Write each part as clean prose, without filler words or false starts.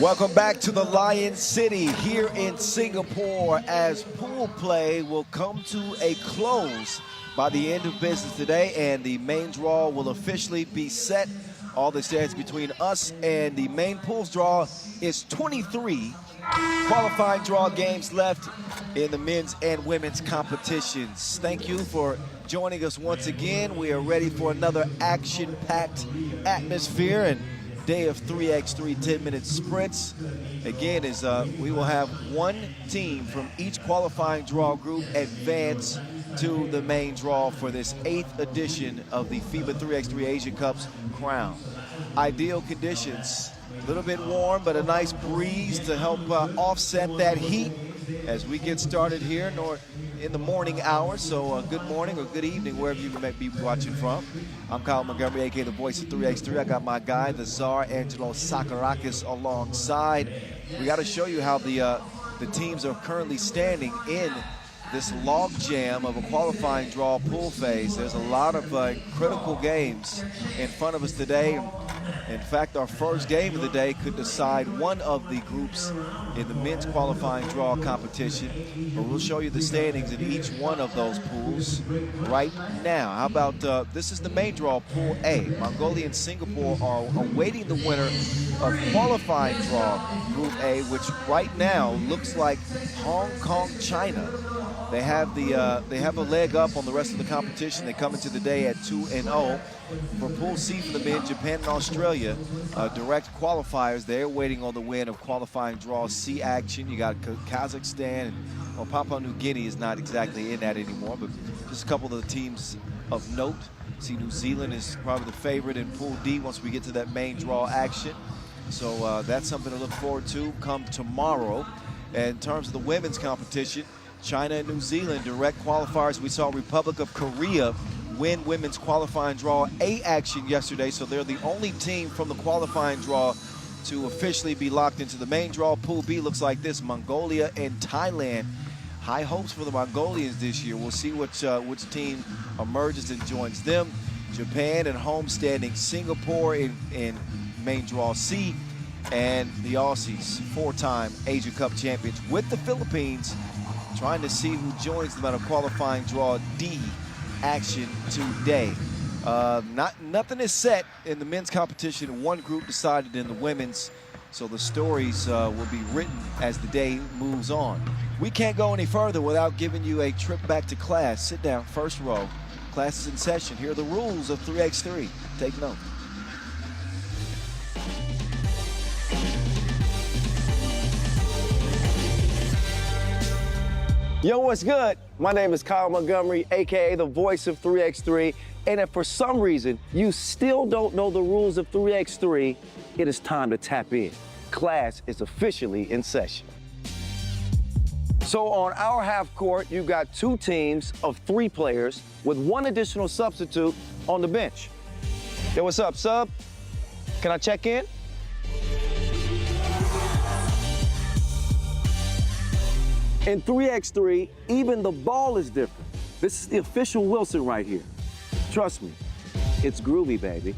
Welcome back to the Lion City here in Singapore as pool play will come to a close by the end of business today, and the main draw will officially be set. All that stands between us and the main pools draw is 23 qualifying draw games left in the men's and women's competitions. Thank you for joining us once again. We are ready for another action-packed atmosphere and day of 3x3 10-minute sprints. Again, we will have one team from each qualifying draw group advance to the main draw for this 8th edition of the FIBA 3x3 Asia Cup's crown. Ideal conditions, a little bit warm, but a nice breeze to help offset that heat as we get started here in the morning hours. So good morning or good evening, wherever you may be watching from. I'm Kyle Montgomery, aka the voice of 3x3. I got my guy, the Tsar Angelo Sakarakis, alongside. We got to show you how the teams are currently standing in this log jam of a qualifying draw pool phase. There's a lot of critical games in front of us today. In fact, our first game of the day could decide one of the groups in the men's qualifying draw competition. But we'll show you the standings in each one of those pools right now. How about this is the main draw, Pool A. Mongolia and Singapore are awaiting the winner of qualifying draw Group A, which right now looks like Hong Kong, China. They have a leg up on the rest of the competition. They come into the day at 2-0. For Pool C for the men, Japan and Australia, direct qualifiers. They're waiting on the win of qualifying draw C action. You got Kazakhstan, well, Papua New Guinea is not exactly in that anymore, but just a couple of the teams of note. See, New Zealand is probably the favorite in Pool D once we get to that main draw action. So that's something to look forward to come tomorrow. And in terms of the women's competition, China and New Zealand direct qualifiers. We saw Republic of Korea win women's qualifying draw A action yesterday, so they're the only team from the qualifying draw to officially be locked into the main draw. Pool B looks like this: Mongolia and Thailand. High hopes for the Mongolians this year. We'll see which team emerges and joins them. Japan and homestanding Singapore in main draw C, and the Aussies, 4-time Asia Cup champions, with the Philippines trying to see who joins them at a qualifying draw D action today. Nothing is set in the men's competition. One group decided in the women's, so the stories will be written as the day moves on. We can't go any further without giving you a trip back to class. Sit down, first row. Class is in session. Here are the rules of 3x3. Take note. Yo, what's good? My name is Kyle Montgomery, aka the voice of 3x3. And if for some reason you still don't know the rules of 3x3, it is time to tap in. Class is officially in session. So on our half court, you've got 2 teams of 3 players with 1 additional substitute on the bench. Yo, what's up, sub? Can I check in? In 3x3, even the ball is different. This is the official Wilson right here. Trust me, it's groovy, baby.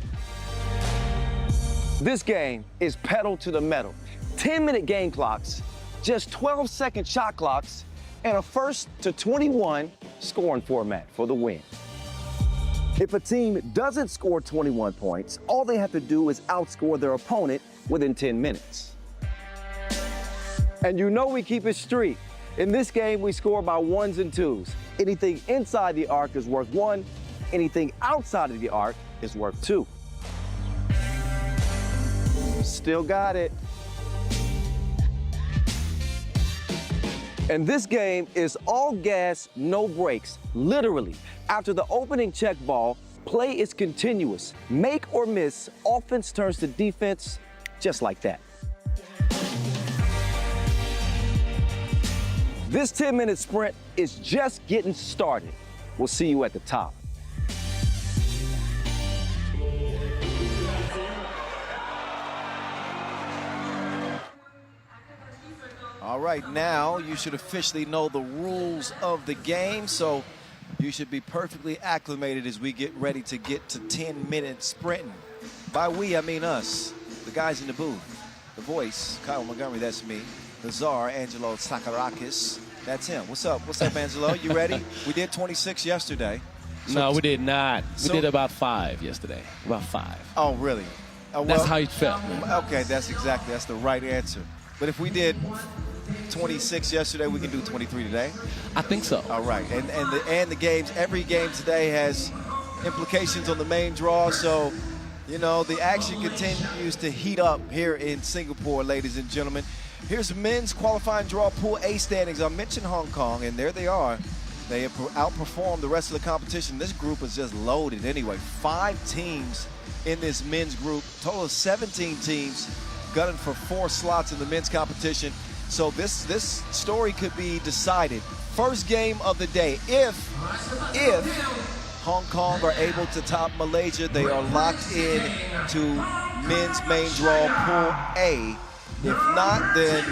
This game is pedal to the metal. 10-minute game clocks, just 12-second shot clocks, and a 1st to 21 scoring format for the win. If a team doesn't score 21 points, all they have to do is outscore their opponent within 10 minutes. And you know we keep it street. In this game, we score by 1s and 2s. Anything inside the arc is worth 1. Anything outside of the arc is worth 2. Still got it. And this game is all gas, no brakes. Literally, after the opening check ball, play is continuous. Make or miss, offense turns to defense, just like that. This 10-minute sprint is just getting started. We'll see you at the top. All right, now you should officially know the rules of the game, so you should be perfectly acclimated as we get ready to get to 10-minute sprinting. By we, I mean us, the guys in the booth. The voice, Kyle Montgomery, that's me. The czar, Angelo Sakarakis, that's him. What's up? What's up, Angelo? You ready? We did 26 yesterday. So, no, we did not. We did about 5 yesterday. About 5. Oh, really? That's how it felt. Okay, that's the right answer. But if we did 26 yesterday, we can do 23 today? I think so. All right. And the games, every game today has implications on the main draw, so you know, the action continues to heat up here in Singapore, ladies and gentlemen. Here's men's qualifying draw pool A standings. I mentioned Hong Kong, and there they are. They have outperformed the rest of the competition. This group is just loaded anyway. 5 teams in this men's group, total of 17 teams gunning for 4 slots in the men's competition. So this story could be decided. First game of the day. If Hong Kong are able to top Malaysia, they are locked in to men's main draw pool A. If not, then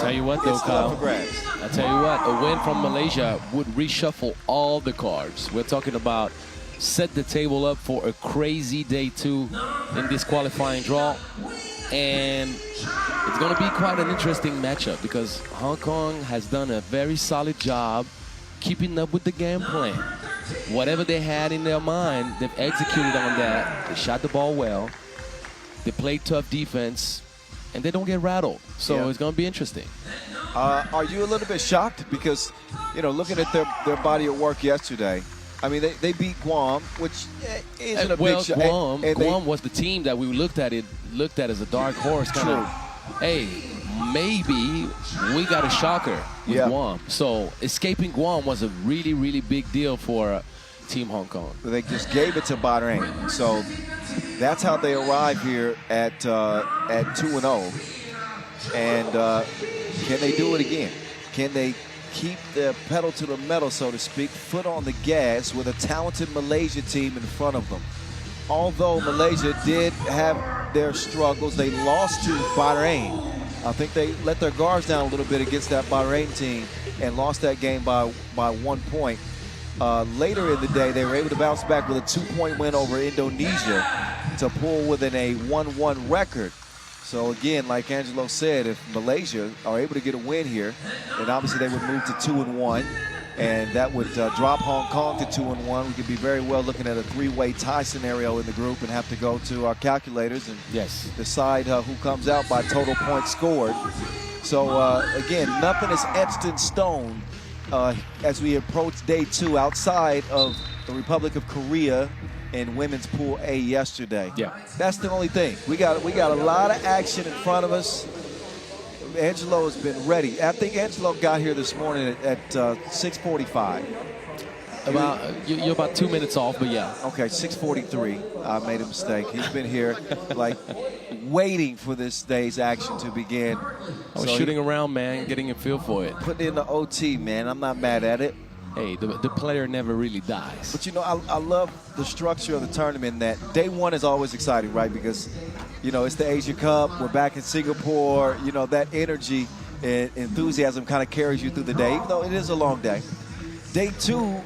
tell you what, though, Kyle. I tell you what, a win from Malaysia would reshuffle all the cards. We're talking about set the table up for a crazy day 2 in this qualifying draw, and it's going to be quite an interesting matchup because Hong Kong has done a very solid job keeping up with the game plan. Whatever they had in their mind, they've executed on that. They shot the ball well. They played tough defense, and they don't get rattled. So it's going to be interesting. Are you a little bit shocked? Because, you know, looking at their body of work yesterday, I mean, they beat Guam, which isn't a big shock. Guam was the team that we looked at as a dark horse. Kind of, hey, maybe we got a shocker with Guam. So escaping Guam was a really, really big deal for Team Hong Kong. They just gave it to Bahrain. So that's how they arrive here at 2-0. And can they do it again? Can they keep the pedal to the metal, so to speak, foot on the gas with a talented Malaysia team in front of them? Although Malaysia did have their struggles, they lost to Bahrain. I think they let their guards down a little bit against that Bahrain team and lost that game by 1 point. Later in the day, they were able to bounce back with a 2-point win over Indonesia to pull within a 1-1 record. So again, like Angelo said, if Malaysia are able to get a win here, then obviously they would move to 2-1, and that would drop Hong Kong to 2-1. We could be very well looking at a 3-way tie scenario in the group and have to go to our calculators and decide who comes out by total points scored. So again, nothing is etched in stone as we approach day 2 outside of the Republic of Korea in women's pool A yesterday. That's the only thing. We got a lot of action in front of us. Angelo has been ready. I think Angelo got here this morning at 6:45. You're about 2 minutes off, but yeah. Okay, 6:43. I made a mistake. He's been here like waiting for this day's action to begin. I was shooting around, man, getting a feel for it. Putting in the OT, man. I'm not mad at it. Hey, the player never really dies. But, you know, I love the structure of the tournament that day 1 is always exciting, right? Because, you know, it's the Asia Cup. We're back in Singapore. You know, that energy and enthusiasm kind of carries you through the day, even though it is a long day. Day 2,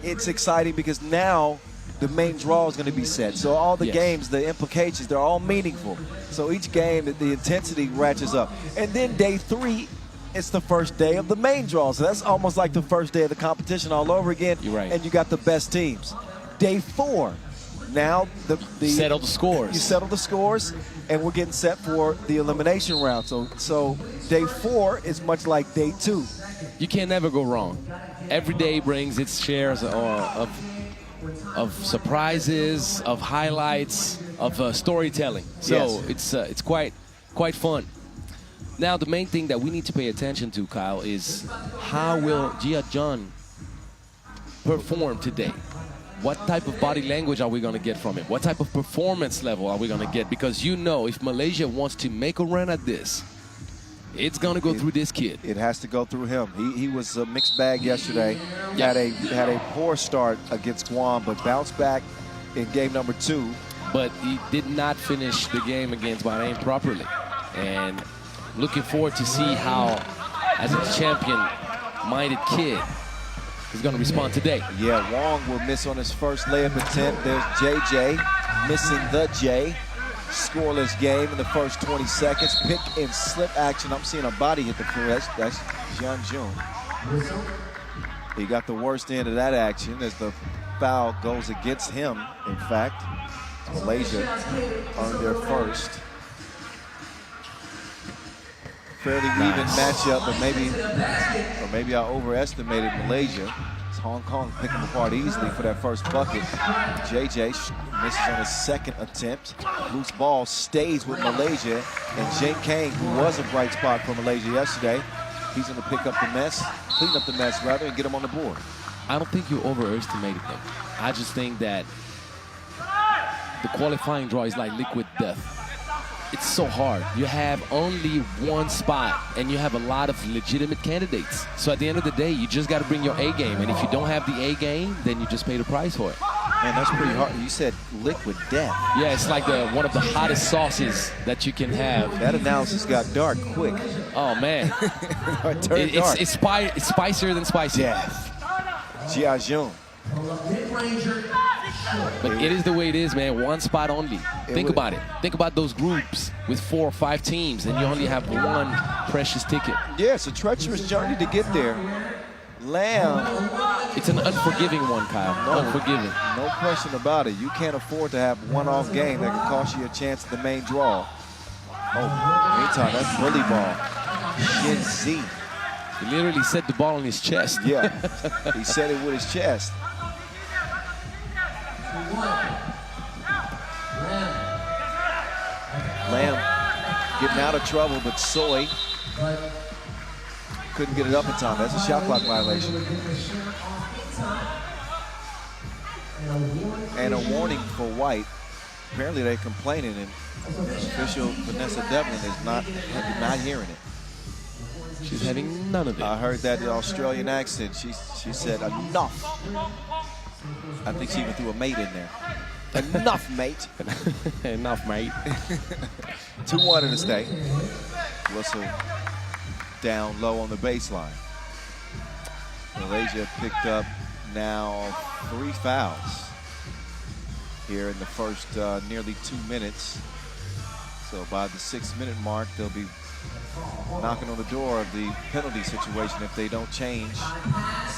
it's exciting because now the main draw is going to be set. So all the games, the implications, they're all meaningful. So each game, the intensity ratchets up. And then day 3, it's the first day of the main draw. So that's almost like the first day of the competition all over again. You're right. And you got the best teams. Day 4, now settle the scores. You settle the scores, and we're getting set for the elimination round. So day 4 is much like day 2. You can never go wrong. Every day brings its shares of surprises, of highlights, of storytelling. So it's quite fun. Now, the main thing that we need to pay attention to, Kyle, is how will Jia Jun perform today? What type of body language are we going to get from him? What type of performance level are we going to get? Because you know, if Malaysia wants to make a run at this, it's going to go through this kid. It has to go through him. He was a mixed bag yesterday. Had a poor start against Guam, but bounced back in game number 2. But he did not finish the game against Bahrain properly. And looking forward to see how, as a champion-minded kid, he's going to respond today. Yeah, Wong will miss on his first layup attempt. There's JJ missing the J. Scoreless game in the first 20 seconds. Pick and slip action. I'm seeing a body hit the floor. That's Jian Jun. He got the worst end of that action as the foul goes against him, in fact. Malaysia earned their first. Fairly even matchup, but maybe I overestimated Malaysia. It's Hong Kong picking them apart easily for that first bucket. JJ misses on his second attempt. Loose ball stays with Malaysia, and Jane Kang, who was a bright spot for Malaysia yesterday, he's going to pick up the mess, clean up the mess rather, and get him on the board. I don't think you overestimated them. I just think that the qualifying draw is like liquid death. It's so hard. You have only one spot, and you have a lot of legitimate candidates. So at the end of the day, you just got to bring your A game. And if you don't have the A game, then you just pay the price for it. Man, that's pretty hard. You said liquid death. Yeah, it's like one of the hottest sauces that you can have. That analysis got dark quick. Oh, man. It's spicier than spicy. Death. Jia Jun. But it is the way it is, man. One spot only. Think about it. Think about those groups with 4 or 5 teams, and you only have one precious ticket. Yeah, it's a treacherous journey to get there. Lamb. It's an unforgiving one, Kyle. Unforgiving. No question about it. You can't afford to have one-off game that can cost you a chance at the main draw. Oh, meantime, that's bully ball. Shin Z. He literally set the ball on his chest. Yeah, he set it with his chest. Lamb getting out of trouble, but Soy couldn't get it up in time. That's a shot clock violation. And a warning for White. Apparently they're complaining, and official Vanessa Devlin is not hearing it. She's having none of it. I heard that Australian accent. She said, enough. I think she even threw a mate in there. Enough, mate. Enough, mate. 2-1 in the state. Whistle down low on the baseline. Malaysia picked up now 3 fouls here in the first nearly 2 minutes. So by the 6-minute mark, they'll be knocking on the door of the penalty situation if they don't change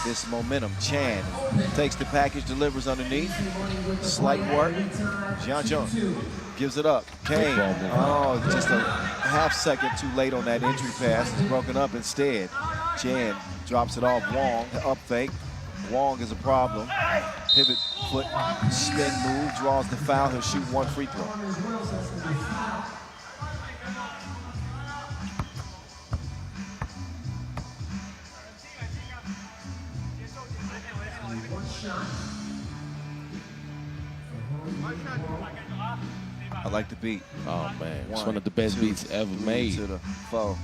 this momentum. Chan takes the package, delivers underneath. Slight work. Jian Jun gives it up. Kane, oh, just a half second too late on that entry pass. It's broken up instead. Chan drops it off Wong. Up fake. Wong is a problem. Pivot foot spin move, draws the foul. He'll shoot 1 free throw. I like the beat. Oh, man. It's one of the best beats ever made. To the foe.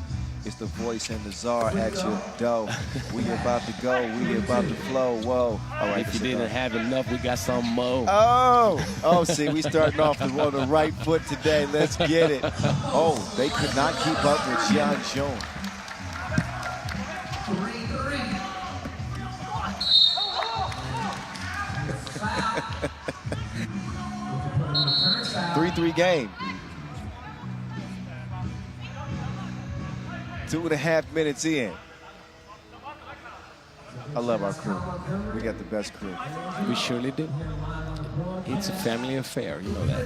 It's the voice and the czar at your door. We about to go. We about to flow. Whoa. All right, if you didn't have enough, we got some more. Oh, see, we starting off on the right foot today. Let's get it. Oh, they could not keep up with Jian Jun. Three game. 2.5 minutes in. I love our crew. We got the best crew. We surely do. It's a family affair, you know that.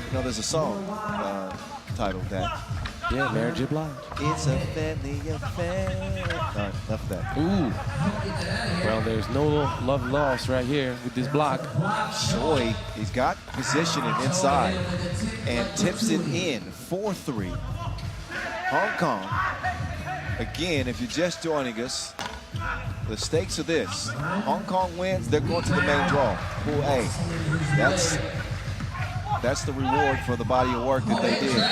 You know, there's a song titled that. Yeah, Mary J. Blige. It's a family affair. All right, enough of that. Ooh. Well, there's no love lost right here with this block. Choi, he's got positioning inside and tips it in 4-3. Hong Kong. Again, if you're just joining us, the stakes are this. Hong Kong wins, they're going to the main draw. Pool A. That's the reward for the body of work that they did.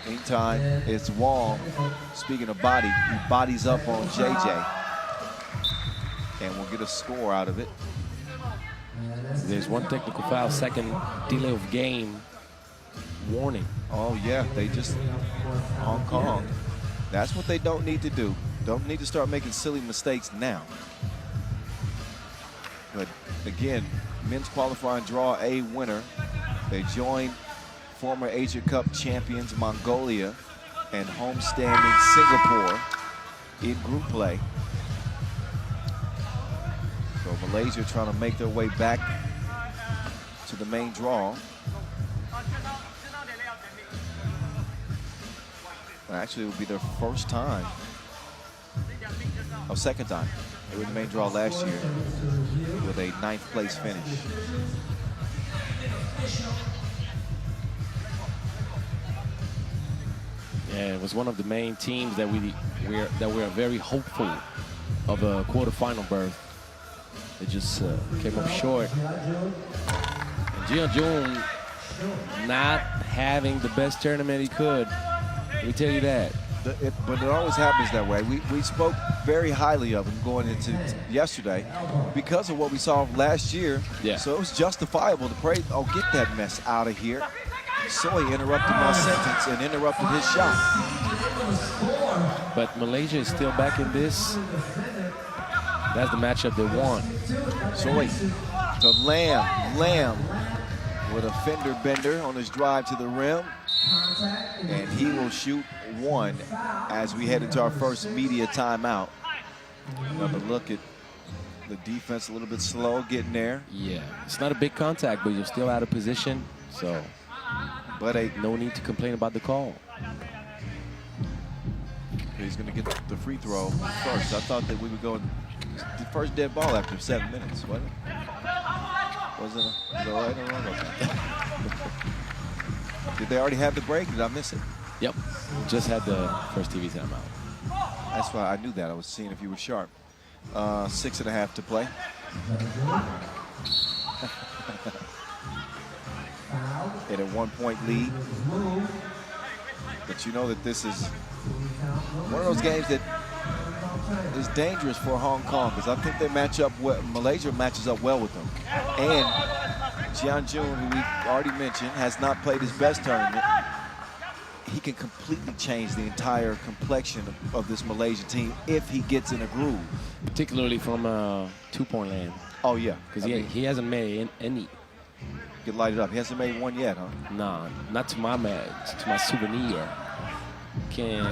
Meantime, it's Wong. Speaking of body, he bodies up on JJ. And we'll get a score out of it. There's one technical foul, second delay of game warning. Oh, yeah, they just, Hong Kong. That's what they don't need to do. Don't need to start making silly mistakes now. But again, men's qualifying draw A winner. They join former Asia Cup champions Mongolia and homestanding Singapore in group play. So Malaysia trying to make their way back to the main draw. Actually, it will be their first time, second time. They were in the main draw last year with a 9th place finish. Yeah, it was one of the main teams that we were very hopeful of a quarterfinal berth. It just came up short. And Jeonjun not having the best tournament he could. Let me tell you that. But it always happens that way. We spoke very highly of him going into yesterday because of what we saw last year. Yeah. So it was justifiable to pray, oh, get that mess out of here. Soy interrupted my sentence and interrupted his shot. But Malaysia is still back in this. That's the matchup they want. Soy to Lamb with a fender bender on his drive to the rim. And he will shoot one as we head into our first media timeout. Another look at the defense, a little bit slow getting there. Yeah, it's not a big contact, but you're still out of position. So, but no need to complain about the call. He's going to get the free throw first. I thought that we would go the first dead ball after 7 minutes, wasn't it? Was it right or wrong? Did they already have the break? Did I miss it? Yep. Just had the first TV timeout. That's why I knew that. I was seeing if you were sharp. 6.5 to play. In a 1-point lead. But you know that this is one of those games that is dangerous for Hong Kong because I think they match up well. Malaysia matches up well with them. And Jeonjun, who we already mentioned, has not played his best tournament. He can completely change the entire complexion of this Malaysia team if he gets in a groove. Particularly from two-point land. Oh, yeah. Because he hasn't made any. Get lighted up. He hasn't made one yet, huh? Nah, not to my match, to my souvenir. Can't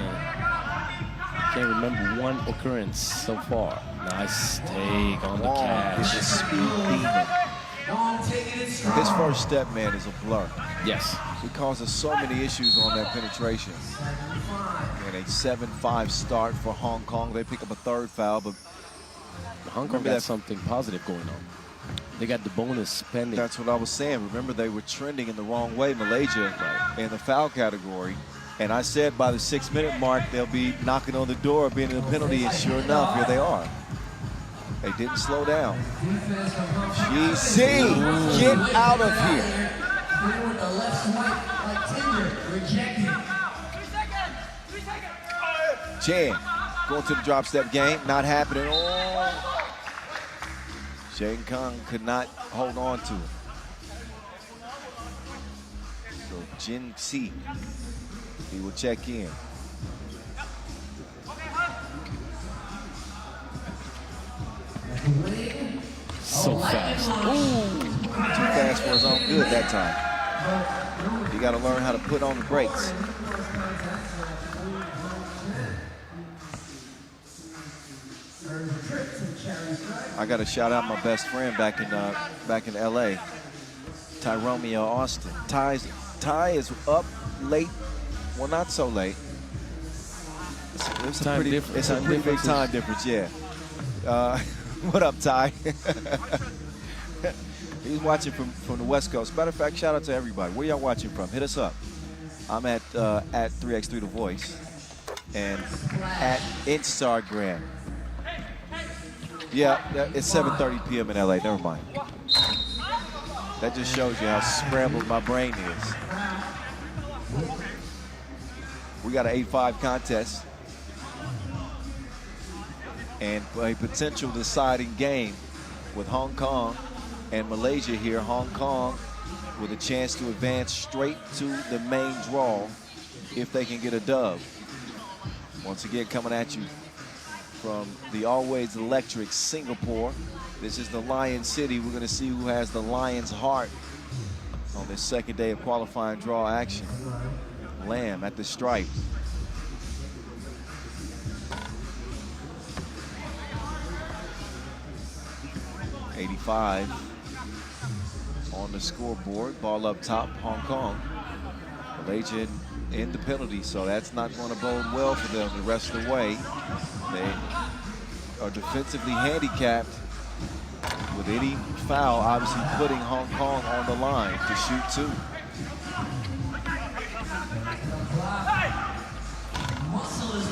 remember one occurrence so far. Nice take on the catch. His speed beaming. His first step, man, is a blur. Yes. He causes so many issues on that penetration. And a 7-5 start for Hong Kong. They pick up a 3rd foul, but Hong Kong got something positive going on. They got the bonus pending. That's what I was saying. Remember, they were trending in the wrong way, Malaysia, in the foul category. And I said by the 6-minute mark, they'll be knocking on the door, being in a penalty, and sure enough, here they are. They didn't slow down. GC, get out of here. Chen going to the drop step game, not happening. Oh. Shane Kong could not hold on to it. So Jin Si, he will check in. So fast. Ooh, too fast for his own good that time. You got to learn how to put on the brakes. I got to shout out my best friend back in LA, Tyromeo Austin. Ty is up late. Well, not so late. It's a pretty big time difference, yeah. What up, Ty? He's watching from the West Coast. Matter of fact, shout out to everybody. Where y'all watching from? Hit us up. I'm at 3x3 The Voice and at Instagram. Yeah, it's 7:30 p.m. in LA. Never mind. That just shows you how scrambled my brain is. We got an 8-5 contest and a potential deciding game with Hong Kong and Malaysia here. Hong Kong with a chance to advance straight to the main draw if they can get a dub. Once again, coming at you from the always electric Singapore. This is the Lion City. We're going to see who has the Lion's heart. on this second day of qualifying draw action. Lamb at the stripe. .85 on the scoreboard. Ball up top, Hong Kong. Malaysia in the penalty, so that's not going to bode well for them the rest of the way. They are defensively handicapped with any foul, obviously putting Hong Kong on the line to shoot two.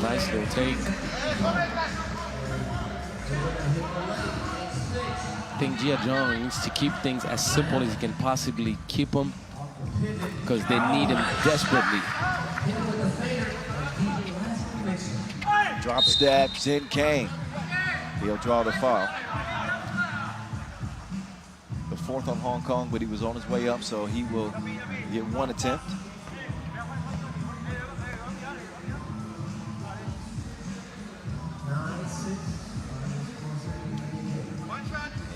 Nice little take. I think Jia Zhang needs to keep things as simple as he can possibly keep them, because they need him desperately. Drop step, Jin Kang. He'll draw the foul. The fourth on Hong Kong, but he was on his way up, so he will get one attempt.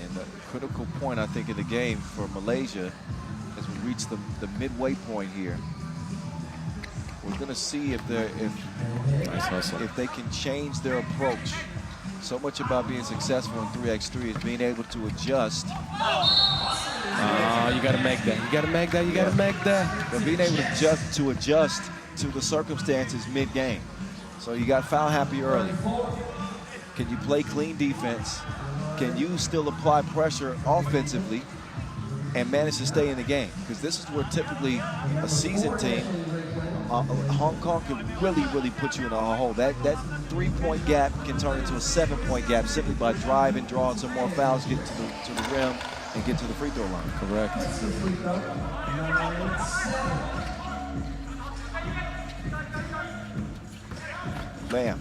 And the critical point, I think, in the game for Malaysia as we reach the midway point here. We're going to see if they can change their approach. So much about being successful in 3x3 is being able to adjust. You got to make that. You got to make that. You got to make that. But being able to adjust to the circumstances mid-game. So you got foul happy early. Can you play clean defense? Can you still apply pressure offensively and manage to stay in the game? Because this is where typically a seasoned team, Hong Kong can really put you in a hole. That 3-point gap can turn into a 7-point gap simply by driving, drawing some more fouls, getting to the rim, and get to the free throw line. Correct. Lamb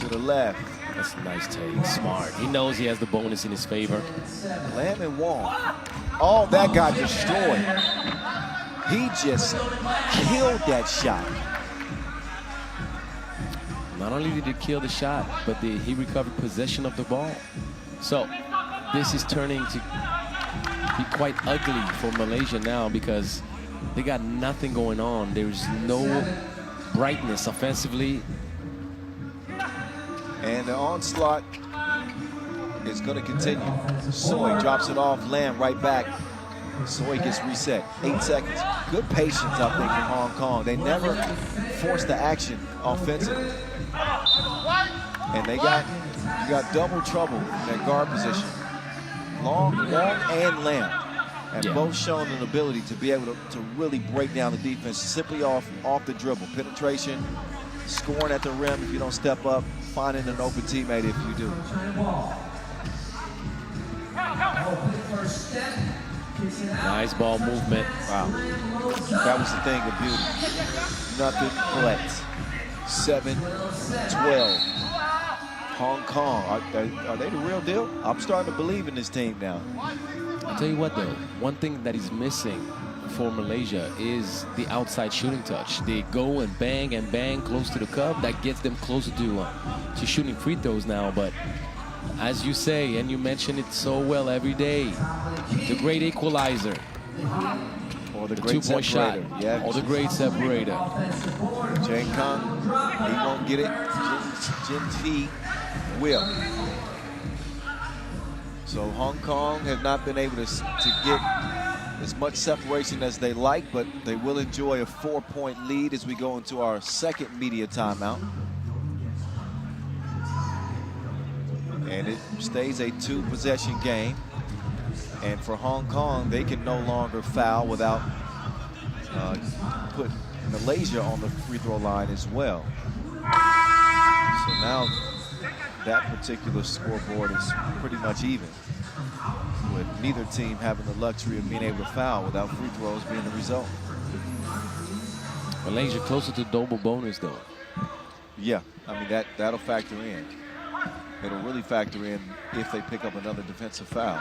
to the left. That's a nice take. Smart. He knows he has the bonus in his favor. Lamb and Wong. Oh, that got destroyed. He just killed that shot. Not only did he kill the shot, but he recovered possession of the ball. So this is turning to be quite ugly for Malaysia now, because they got nothing going on. There's no brightness offensively. And the onslaught is going to continue. Soy drops it off, Lamb right back. Soy gets reset. 8 seconds. Good patience, I think, from Hong Kong. They never forced the action offensively. And you got double trouble in that guard position. Long and Lamb have both shown an ability to be able to really break down the defense simply off the dribble. Penetration, scoring at the rim if you don't step up, finding an open teammate if you do. Nice ball movement. Wow. That was the thing of beauty. Nothing but 7-12. Hong Kong, are they the real deal? I'm starting to believe in this team now. I'll tell you what, though, one thing that is missing for Malaysia is the outside shooting touch. They go and bang close to the cup. That gets them closer to shooting free throws now. But as you say, and you mention it so well every day, the great equalizer, or the 2-point shot, or the great separator. Jane Kang, he won't get it. Jin T will. So Hong Kong has not been able to get as much separation as they like, but they will enjoy a 4-point lead as we go into our second media timeout. And it stays a 2-possession game. And for Hong Kong, they can no longer foul without putting Malaysia on the free throw line as well. So now that particular scoreboard is pretty much even, with neither team having the luxury of being able to foul without free throws being the result. Malaysia closer to double bonus, though. Yeah, I mean, that'll factor in. It'll really factor in if they pick up another defensive foul.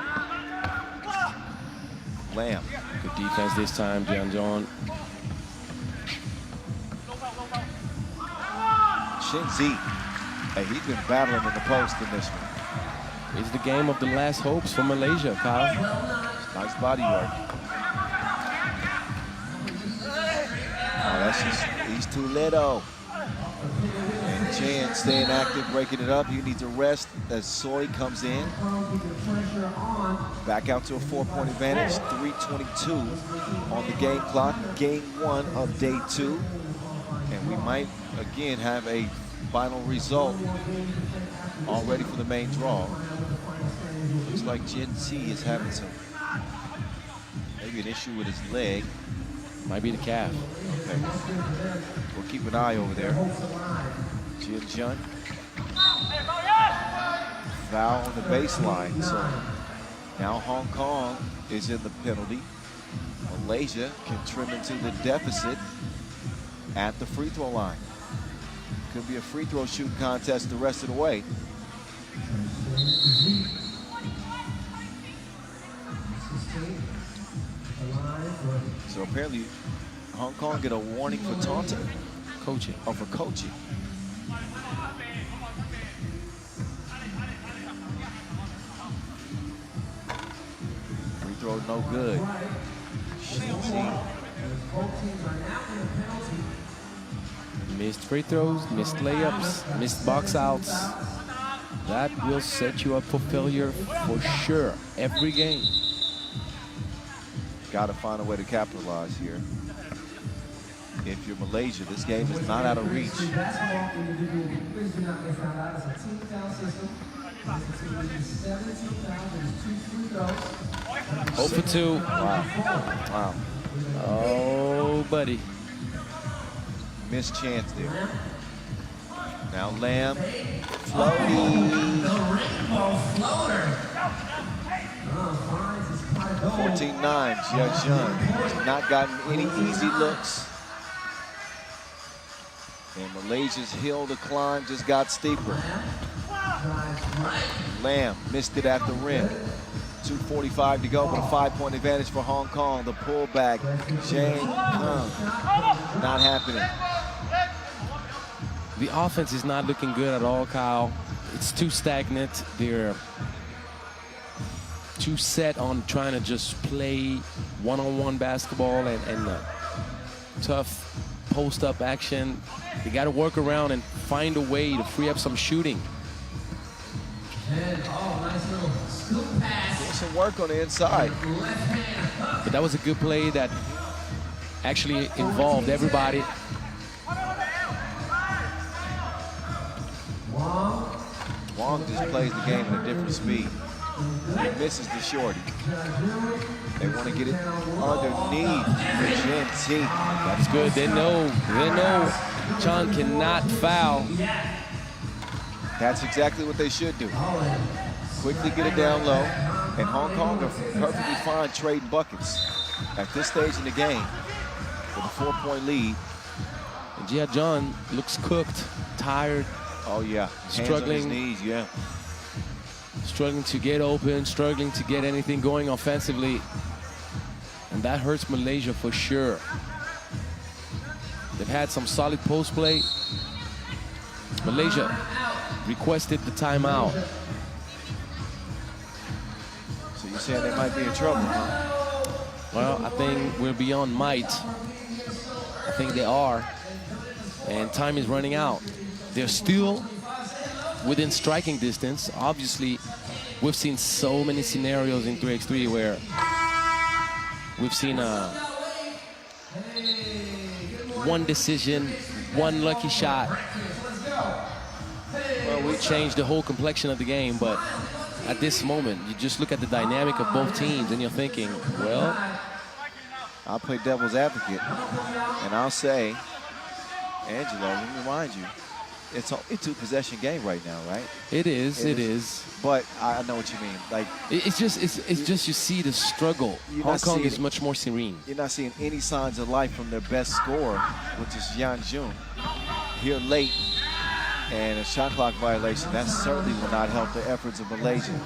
Lamb. Good defense this time, Jian Zhang. Shinzi. Hey, he's been battling in the post in this one. It's the game of the last hopes for Malaysia, Kyle. Nice body work. passes. He's too little. And Chan staying active, breaking it up. He needs a rest as Soy comes in. Back out to a 4-point advantage. 3:22 on the game clock. Game 1 of day 2. And we might, again, have a final result all ready for the main draw. Looks like Gen Z is having some, maybe an issue with his leg. Might be the calf. Okay. We'll keep an eye over there. Jin Jun. Foul on the baseline. So now Hong Kong is in the penalty. Malaysia can trim into the deficit at the free throw line. Could be a free throw shooting contest the rest of the way. So apparently Hong Kong get a warning for taunting. Coaching. Oh, for coaching. Free throw no good. Missed free throws, missed layups, missed box outs. That will set you up for failure for sure, every game. Got to find a way to capitalize here. If you're Malaysia, this game is not out of reach. 0 for 2. Wow. Oh, buddy. Missed chance there. Now Lamb, floating. 14-9, Jia Jun has not gotten any easy looks. And Malaysia's hill to climb just got steeper. Lamb missed it at the rim. 2:45 to go, but a 5-point advantage for Hong Kong. The pullback, Jane Kung, not happening. The offense is not looking good at all, Kyle. It's too stagnant. They're too set on trying to just play one-on-one basketball and tough post-up action. They got to work around and find a way to free up some shooting. Nice little scoop pass. Doing some work on the inside. But that was a good play that actually involved everybody. Wong just plays the game at a different speed. He misses the shorty. They want to get it underneath for Gen T. That's good. They know John cannot foul. That's exactly what they should do. Quickly get it down low, and Hong Kong are perfectly fine trading buckets at this stage in the game with a 4-point lead. And Jia John looks cooked, tired. Oh yeah, struggling. Hands on his knees, yeah. Struggling to get open, struggling to get anything going offensively. And that hurts Malaysia for sure. They've had some solid post play. Malaysia requested the timeout. So you're saying they might be in trouble, huh? Well, I think we're beyond might. I think they are. And time is running out. They're still within striking distance. Obviously, we've seen so many scenarios in 3x3 where we've seen one decision, one lucky shot. Well, we changed the whole complexion of the game, but at this moment, you just look at the dynamic of both teams and you're thinking, well, I'll play devil's advocate, and I'll say, Angelo, let me remind you, it's a 2-possession game right now, right? It is. But I know what you mean. Like it's just you see the struggle. Hong Kong is much more serene. You're not seeing any signs of life from their best scorer, which is Yan Jun, here late, and a shot clock violation. That certainly will not help the efforts of Malaysia.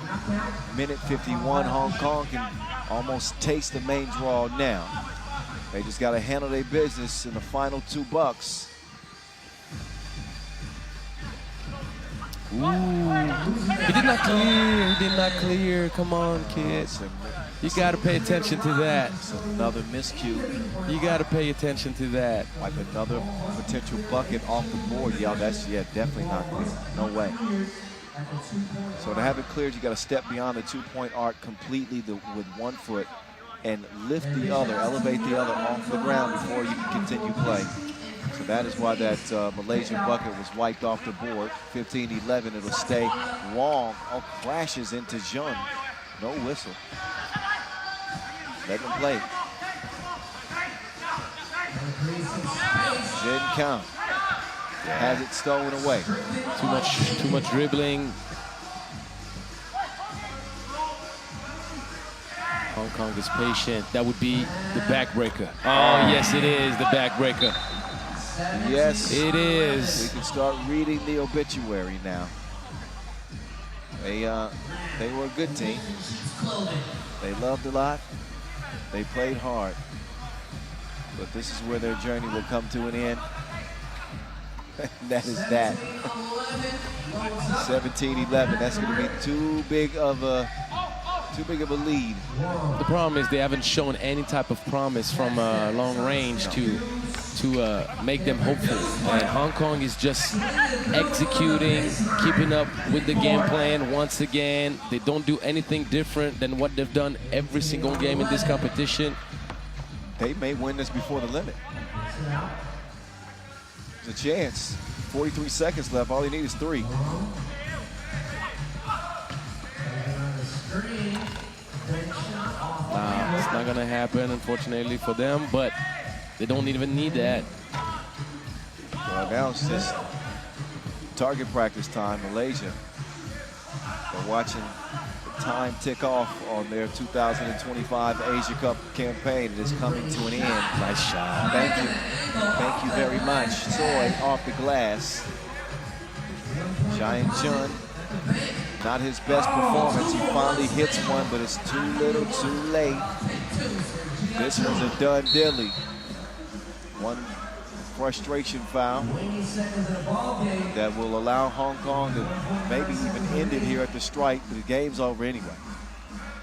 Minute 51, Hong Kong can almost taste the main draw now. They just got to handle their business in the final 2 bucks. Ooh, he did not clear. Come on, kids. You got to pay attention to that. Another miscue. You got to pay attention to that. Like another potential bucket off the board. Definitely not clear. No way. So to have it cleared, you got to step beyond the two-point arc completely with one foot and lift the other, elevate the other off the ground before you can continue play. So that is why that Malaysian bucket was wiped off the board. 15-11, it'll stay long. Oh, crashes into Jun. No whistle. Let them play. Didn't count. Has it stolen away. Too much dribbling. Hong Kong is patient. That would be the backbreaker. Oh, yes, it is the backbreaker. Yes, it is. We can start reading the obituary now. They were a good team. They loved a lot. They played hard. But this is where their journey will come to an end. And that is that. 17-11. That's going to be too big of a lead. The problem is they haven't shown any type of promise from long range to make them hopeful. And Hong Kong is just executing, keeping up with the game plan once again. They don't do anything different than what they've done every single game in this competition. They may win this before the limit. There's a chance. 43 seconds left. All you need is 3. It's not gonna happen, unfortunately for them, but they don't even need that. Well, now it's just target practice time, Malaysia. They're watching the time tick off on their 2025 Asia Cup campaign. It is coming to an end. Nice shot. Thank you. Thank you very much. Soy off the glass. Giant Chun. Not his best performance. He finally hits one, but it's too little, too late. This one's a done dilly. One frustration foul that will allow Hong Kong to maybe even end it here at the strike, but the game's over anyway.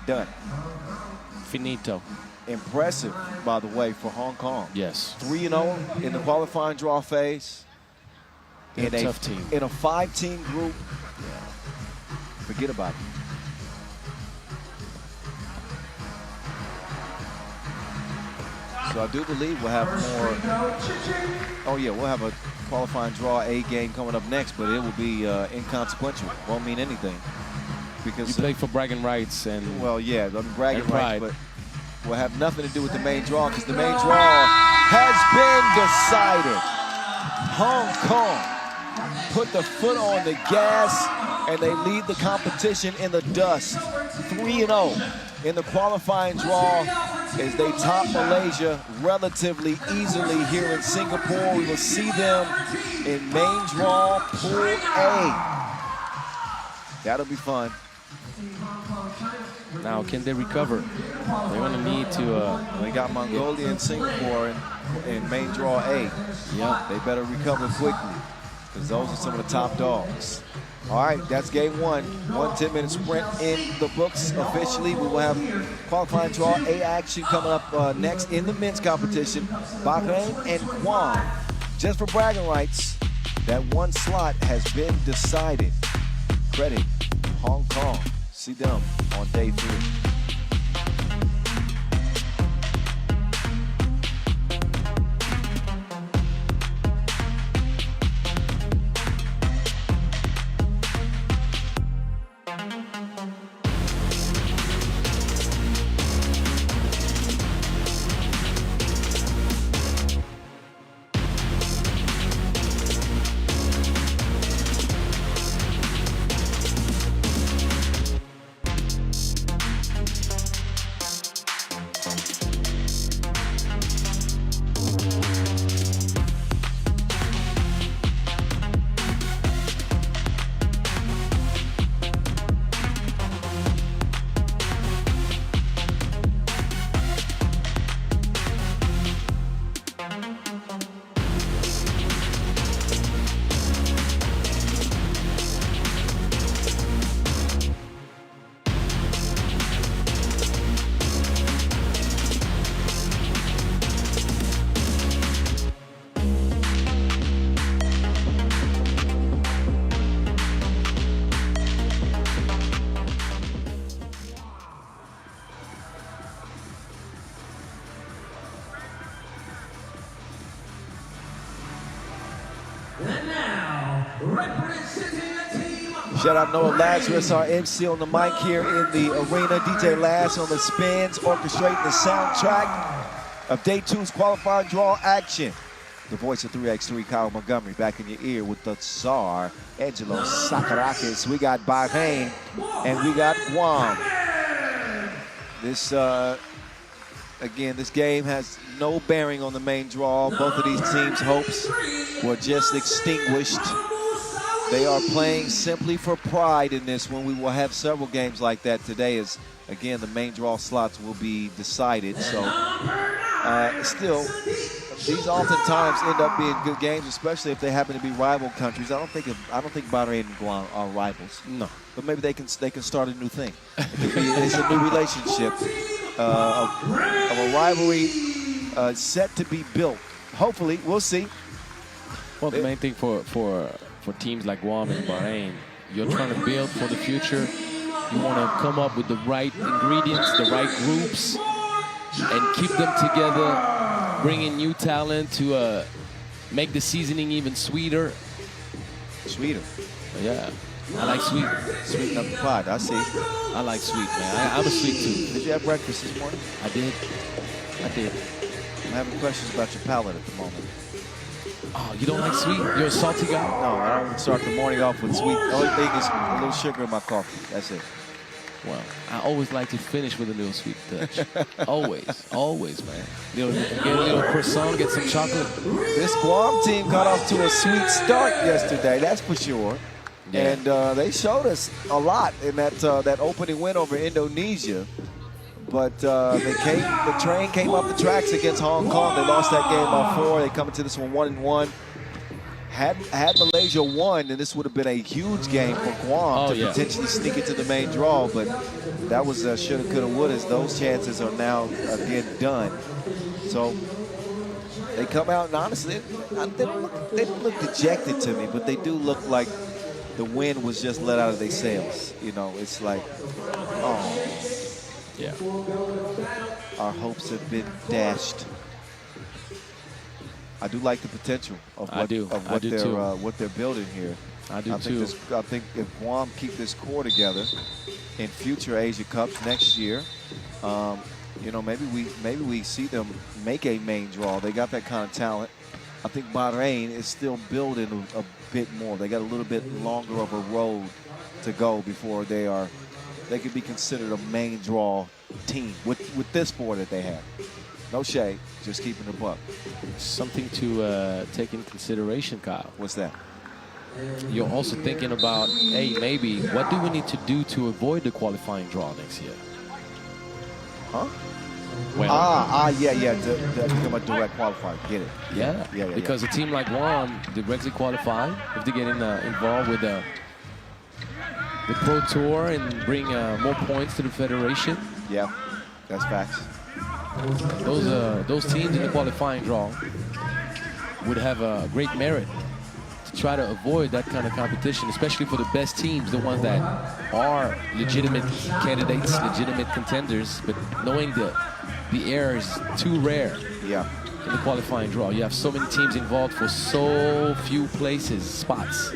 Done. Finito. Impressive, by the way, for Hong Kong. Yes. 3-0 in the qualifying draw phase. In a tough team. In a 5-team group. Forget about it. So I do believe we'll have more. Oh yeah, we'll have a qualifying draw A game coming up next, but it will be inconsequential. Won't mean anything because you play for bragging rights and well, yeah, bragging pride. rights, but will have nothing to do with the main draw because the main draw has been decided. Hong Kong put the foot on the gas and they lead the competition in the dust. 3-0 in the qualifying draw as they top Malaysia relatively easily here in Singapore. We will see them in main draw Pool A. That'll be fun. Now, can they recover? They're going to need to. They got Mongolia and Singapore in main draw A. Yeah, they better recover quickly because those are some of the top dogs. All right, that's game 1. 1 10-minute sprint in the books officially. We will have qualifying draw A action coming up next in the men's competition. Bahrain and Guam. Just for bragging rights, that one slot has been decided. Credit Hong Kong. See them on day 3. And now, representing the team. Shout out Noah Lazarus, our MC on the mic here in the arena. DJ Laz on the spins, orchestrating the soundtrack of Day 2's qualifying draw action. The voice of 3x3, Kyle Montgomery, back in your ear with the czar, Angelo Sakarakis. We got Bahrain and we got Guam. This, again, this game has no bearing on the main draw. Both of these teams' hopes were just extinguished. They are playing simply for pride in this one. We will have several games like that today as, again, the main draw slots will be decided. So, still, these oftentimes end up being good games, especially if they happen to be rival countries. I don't think Bahrain and Guam are rivals. No. But maybe they can start a new thing. It's a new relationship of a rivalry set to be built. Hopefully, we'll see. Well, the main thing for teams like Guam and Bahrain, you're trying to build for the future. You want to come up with the right ingredients, the right groups, and keep them together, bring in new talent to make the seasoning even sweeter. Sweeter? Yeah. I like sweet. Sweeten up the pot, I see. I like sweet, man. I'm a sweet tooth. Did you have breakfast this morning? I did. I'm having questions about your palate at the moment. Oh, you don't like sweet? You're a salty guy? No, I don't start the morning off with sweet. The only thing is a little sugar in my coffee. That's it. Well, I always like to finish with a little sweet touch. always, man. Get a little croissant, get some chocolate. This Guam team got off to a sweet start yesterday, that's for sure. Yeah. And they showed us a lot in that opening win over Indonesia. But the train came up the tracks against Hong Kong. They lost that game by 4. They come into this one 1-1. Had Malaysia won, then this would have been a huge game for Guam to potentially sneak into the main draw. But that was shoulda, coulda, woulda. Those chances are now again done. So they come out, and honestly, they don't look dejected to me, but they do look like the wind was just let out of their sails. You know, it's like, oh. Yeah. Our hopes have been dashed. I do like the potential of what they're building here. I do too. I think if Guam keep this core together in future Asia Cups next year, you know, maybe we see them make a main draw. They got that kind of talent. I think Bahrain is still building a bit more. They got a little bit longer of a road to go before they could be considered a main draw team with this board that they have. No shade, just keeping the buck. Something to take in consideration, Kyle. What's that? You're also thinking about, hey, maybe what do we need to do to avoid the qualifying draw next year? Huh? Well, yeah, to become a direct qualifier. Get it? Yeah. Because a team like Guam directly qualify if they get involved with the Pro Tour and bring more points to the federation. Yeah, that's facts. Those teams in the qualifying draw would have a great merit to try to avoid that kind of competition, especially for the best teams, the ones that are legitimate candidates, legitimate contenders, but knowing the air is too rare in the qualifying draw. You have so many teams involved for so few spots.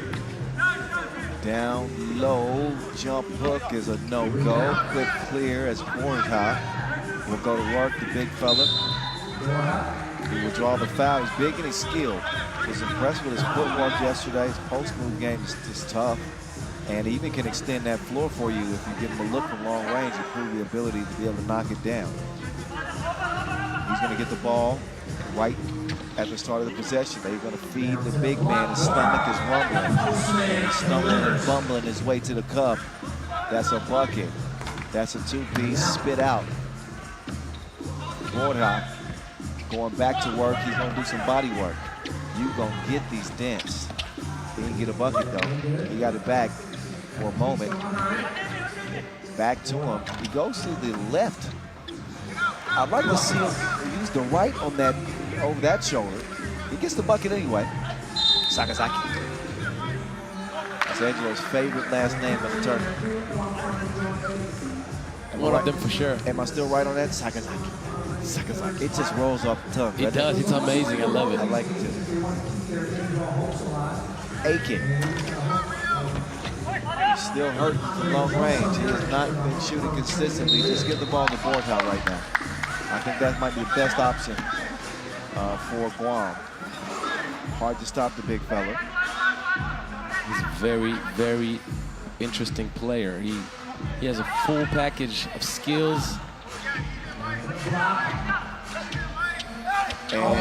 Down low, jump hook is a no-go. Quick clear as Borja will go to work, the big fella. He will draw the foul. He's big and he's skilled. Was impressed with his footwork yesterday. His post-move game is just tough. And he even can extend that floor for you if you give him a look from long range and prove the ability to be able to knock it down. He's going to get the ball right at the start of the possession. They're going to feed the big man. His stomach is rumbling. And he's stumbling and fumbling his way to the cup. That's a bucket. That's a two-piece. Spit out. Borja going back to work. He's going to do some body work. You're going to get these dents. He didn't get a bucket, though. He got it back for a moment. Back to him. He goes to the left. I'd like to see him use the right on that, over that shoulder. He gets the bucket anyway. Sakazaki. That's Angelo's favorite last name of the tournament. One of them for sure. Am I still right on that? Sakazaki. Sakazaki. It just rolls off the tongue. It does. It's amazing. I love it. I like it too. Aiken. He's still hurting from long range. He has not been shooting consistently. Just get the ball to Borja right now. I think that might be the best option for Guam. Hard to stop the big fella. He's a very, very interesting player. He has a full package of skills. And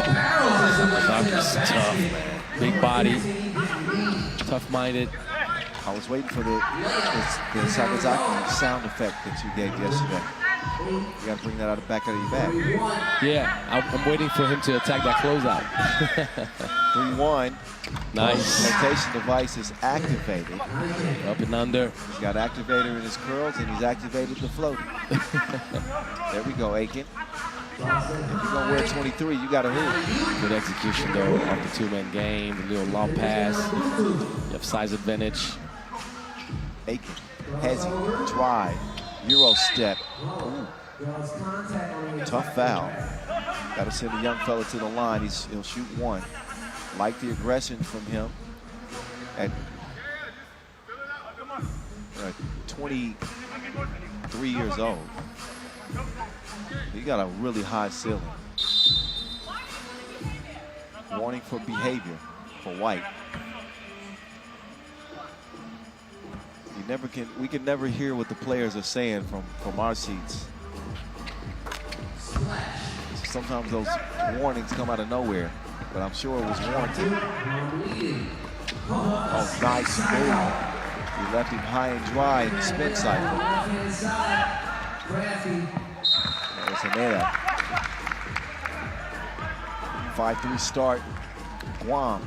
Sakazaki's tough, man. Big body, tough-minded. I was waiting for the Sakazaki sound effect that you gave yesterday. You got to bring that back out of your bag. Yeah, I'm waiting for him to attack that closeout. 3-1. Nice. Rotation device is activated. Up and under. He's got activator in his curls and he's activated the float. There we go, Aiken. If you're going to wear 23, you got to hoop. Good execution, though, off the two-man game. The little long pass. You have size advantage. Aiken, hezzy, drive, Euro step. Ooh. Tough foul. Got to send the young fella to the line. He'll shoot one. Like the aggression from him at 23 years old. He got a really high ceiling. Warning for behavior for White. We can never hear what the players are saying from our seats. Sometimes those warnings come out of nowhere, but I'm sure it was warranted. Oh, nice move. He left him high and dry in the spin cycle. There's Aneda. 5-3 start, Guam.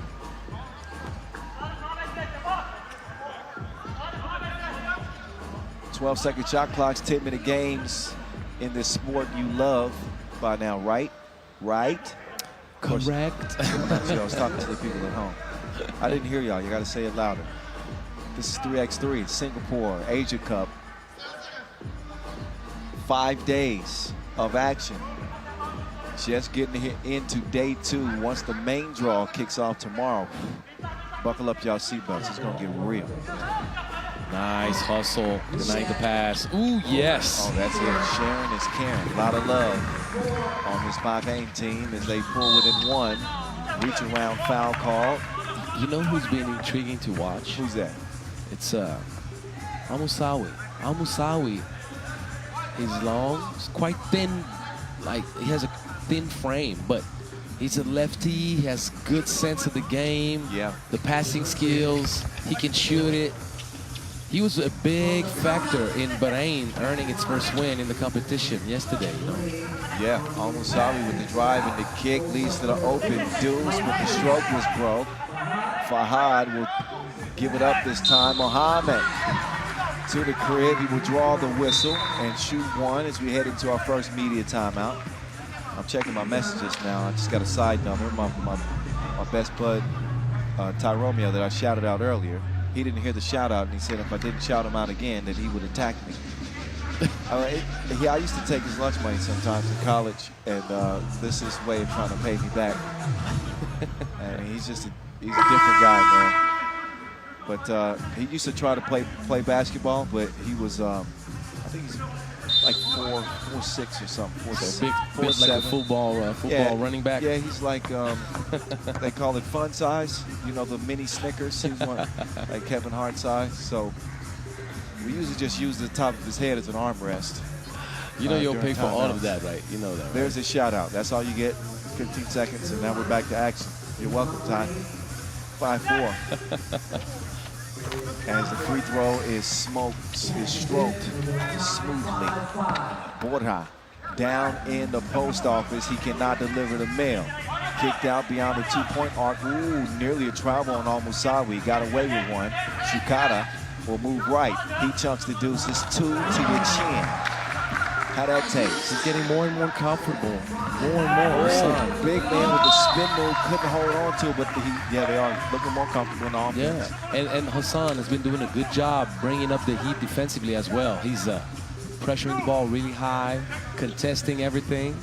12-second shot clocks, 10-minute games in this sport you love by now, right? Right? Correct. I was talking to the people at home. I didn't hear y'all. You got to say it louder. This is 3x3, Singapore, Asia Cup. 5 days of action. Just getting into day 2 once the main draw kicks off tomorrow. Buckle up y'all seatbelts. It's going to get real. Nice hustle, denying the pass. Ooh, yes. Oh, that's it. Sharon is caring. A lot of love on this Bahrain team as they pull within one. Reach around foul call. You know who's been intriguing to watch? Who's that? It's Al-Musawi. Al-Musawi. He's long, he's quite thin. Like, he has a thin frame, but he's a lefty. He has good sense of the game. Yeah. The passing skills. He can shoot it. He was a big factor in Bahrain earning its first win in the competition yesterday, you know? Yeah, Al-Musawi with the drive and the kick leads to the open deuce, but the stroke was broke. Fahad will give it up this time. Mohammed to the crib. He will draw the whistle and shoot one as we head into our first media timeout. I'm checking my messages now. I just got a side number. My best bud, Ty Romeo, that I shouted out earlier. He didn't hear the shout out, and he said if I didn't shout him out again, that he would attack me. I used to take his lunch money sometimes in college, and this is his way of trying to pay me back. And he's a different guy, man. But he used to try to play basketball, but he was, I think he's like 4'6" or something. So big, like a football running back. Yeah, he's like, they call it fun size. You know, the mini Snickers. He's one, like Kevin Hart size. So we usually just use the top of his head as an armrest. You know you'll pay for all of that, right? You know that, right? There's a shout out. That's all you get. 15 seconds, and now we're back to action. You're welcome, Ty. 5-4. As the free throw is stroked smoothly. Borja down in the post office. He cannot deliver the mail. Kicked out beyond the 2-point arc. Ooh, nearly a travel on Al-Musawi. Got away with one. Shukata will move right. He chunks the deuces 2 to the chin. How that takes? He's getting more and more comfortable. More and more. Big man with the spin move, couldn't hold on to it, but they are looking more comfortable in the offense. Yeah, and Hassan has been doing a good job bringing up the heat defensively as well. He's pressuring the ball really high, contesting everything.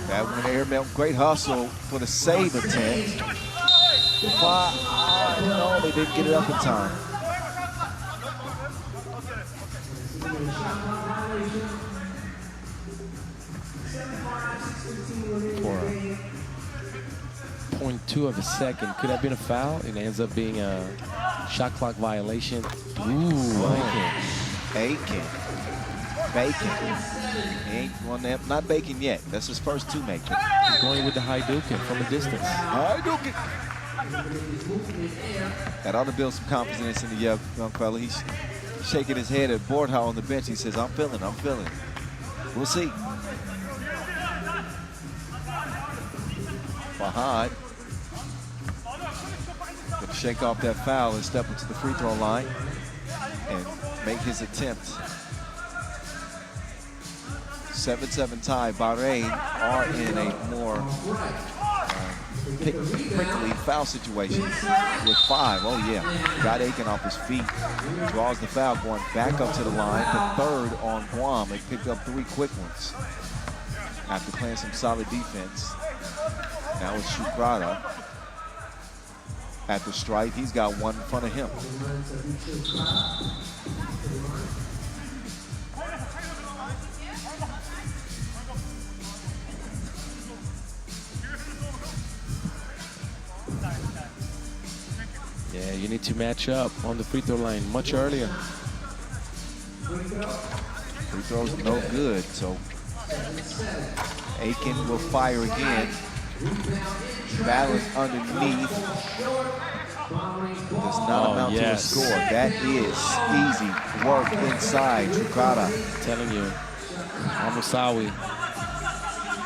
That one air mail, great hustle for the save attempt. No, they didn't get it up in time. For 0.2 of a second, could have been a foul. It ends up being a shot clock violation. Ooh, Aiken. Bacon. He ain't won that, not Bacon yet. That's his first two making. He's going with the Hadouken from a distance. Hadouken. That ought to build some confidence in the young fella. He's shaking his head at Borja on the bench. He says, I'm feeling it. We'll see. Fahad going to shake off that foul and step into the free throw line and make his attempt. 7-7 tie. Bahrain are in a more prickly foul situation with 5. Oh yeah, got Aiken off his feet. Draws the foul, going back up to the line. The third on Guam. They picked up 3 quick ones after playing some solid defense. Now it's Shukrada at the stripe. He's got one in front of him. Yeah, you need to match up on the free throw line much earlier. Free throws no good, so Aiken will fire again. Balance underneath. Does not amount to a score. That is easy work inside. Shukrada. Telling you, Al-Musawi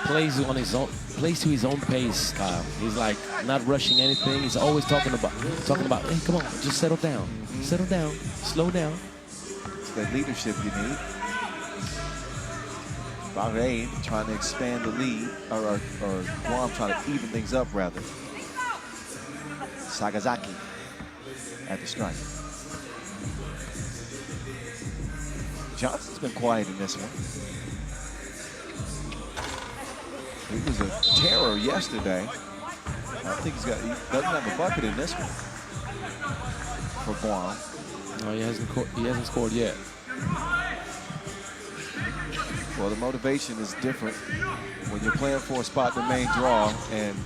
plays on his own. Plays to his own pace, Kyle. He's like not rushing anything. He's always talking about, hey, come on, just settle down. Settle down, slow down. It's that leadership you need. Bahrain trying to expand the lead, or Guam trying to even things up, rather. Sagazaki at the strike. Johnson's been quiet in this one. He was a terror yesterday. I think he doesn't have a bucket in this one for Guam. No, he hasn't scored yet. Well, the motivation is different when you're playing for a spot in the main draw, and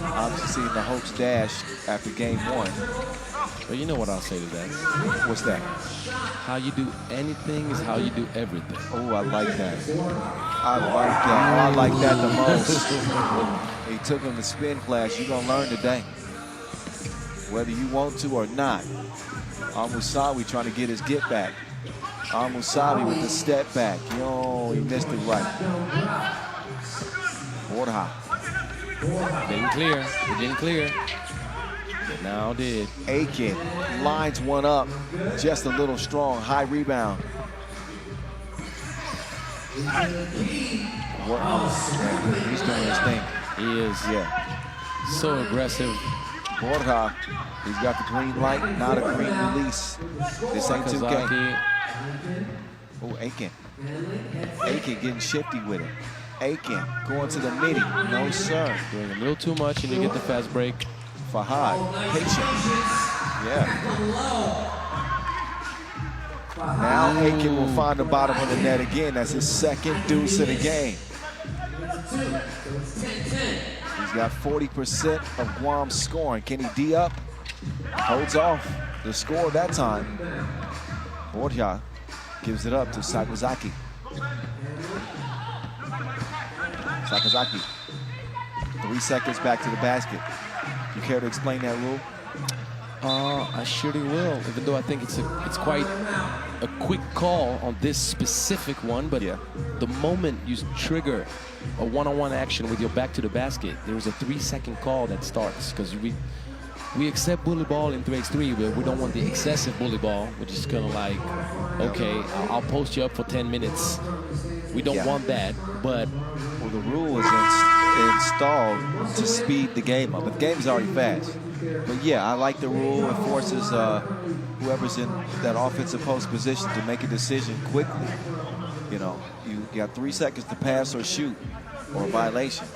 obviously seeing the hopes dashed after game 1. But you know what I'll say to that? What's that? How you do anything is how you do everything. Oh, I like that. I like that. I like that the most. He took him to spin class. You're going to learn today. Whether you want to or not. Al-Musawi trying to get his get back. Al-Musawi with the step back. Yo, he missed it right. Borja. Didn't clear. It didn't clear. But now did. Aiken lines one up. Just a little strong. High rebound. He's doing his thing. He is. Yeah. So aggressive. Borja, he's got the green light, not a green release. This ain't 2K. Oh, Aiken. Aiken getting shifty with it. Aiken going to the midi. No, sir. Doing a little too much, and you get the fast break. Fahad, patient. Yeah. Now Aiken will find the bottom of the net again. That's his second deuce of the game. He's got 40% of Guam's scoring. Can he D up? Holds off the score that time. Borja gives it up to Sakazaki. Sakazaki. 3 seconds back to the basket. You care to explain that rule? I surely will, even though I think it's quite a quick call on this specific one, but yeah. The moment you trigger a one-on-one action with your back to the basket, there is a 3-second call that starts, because we accept bully ball in 3x3, but we don't want the excessive bully ball, which is kind of like, okay, I'll post you up for 10 minutes. We don't want that, but... Well, the rule is installed to speed the game up, but the game's already fast. But yeah, I like the rule. It forces whoever's in that offensive post position to make a decision quickly. You know, you got 3 seconds to pass or shoot or a violation.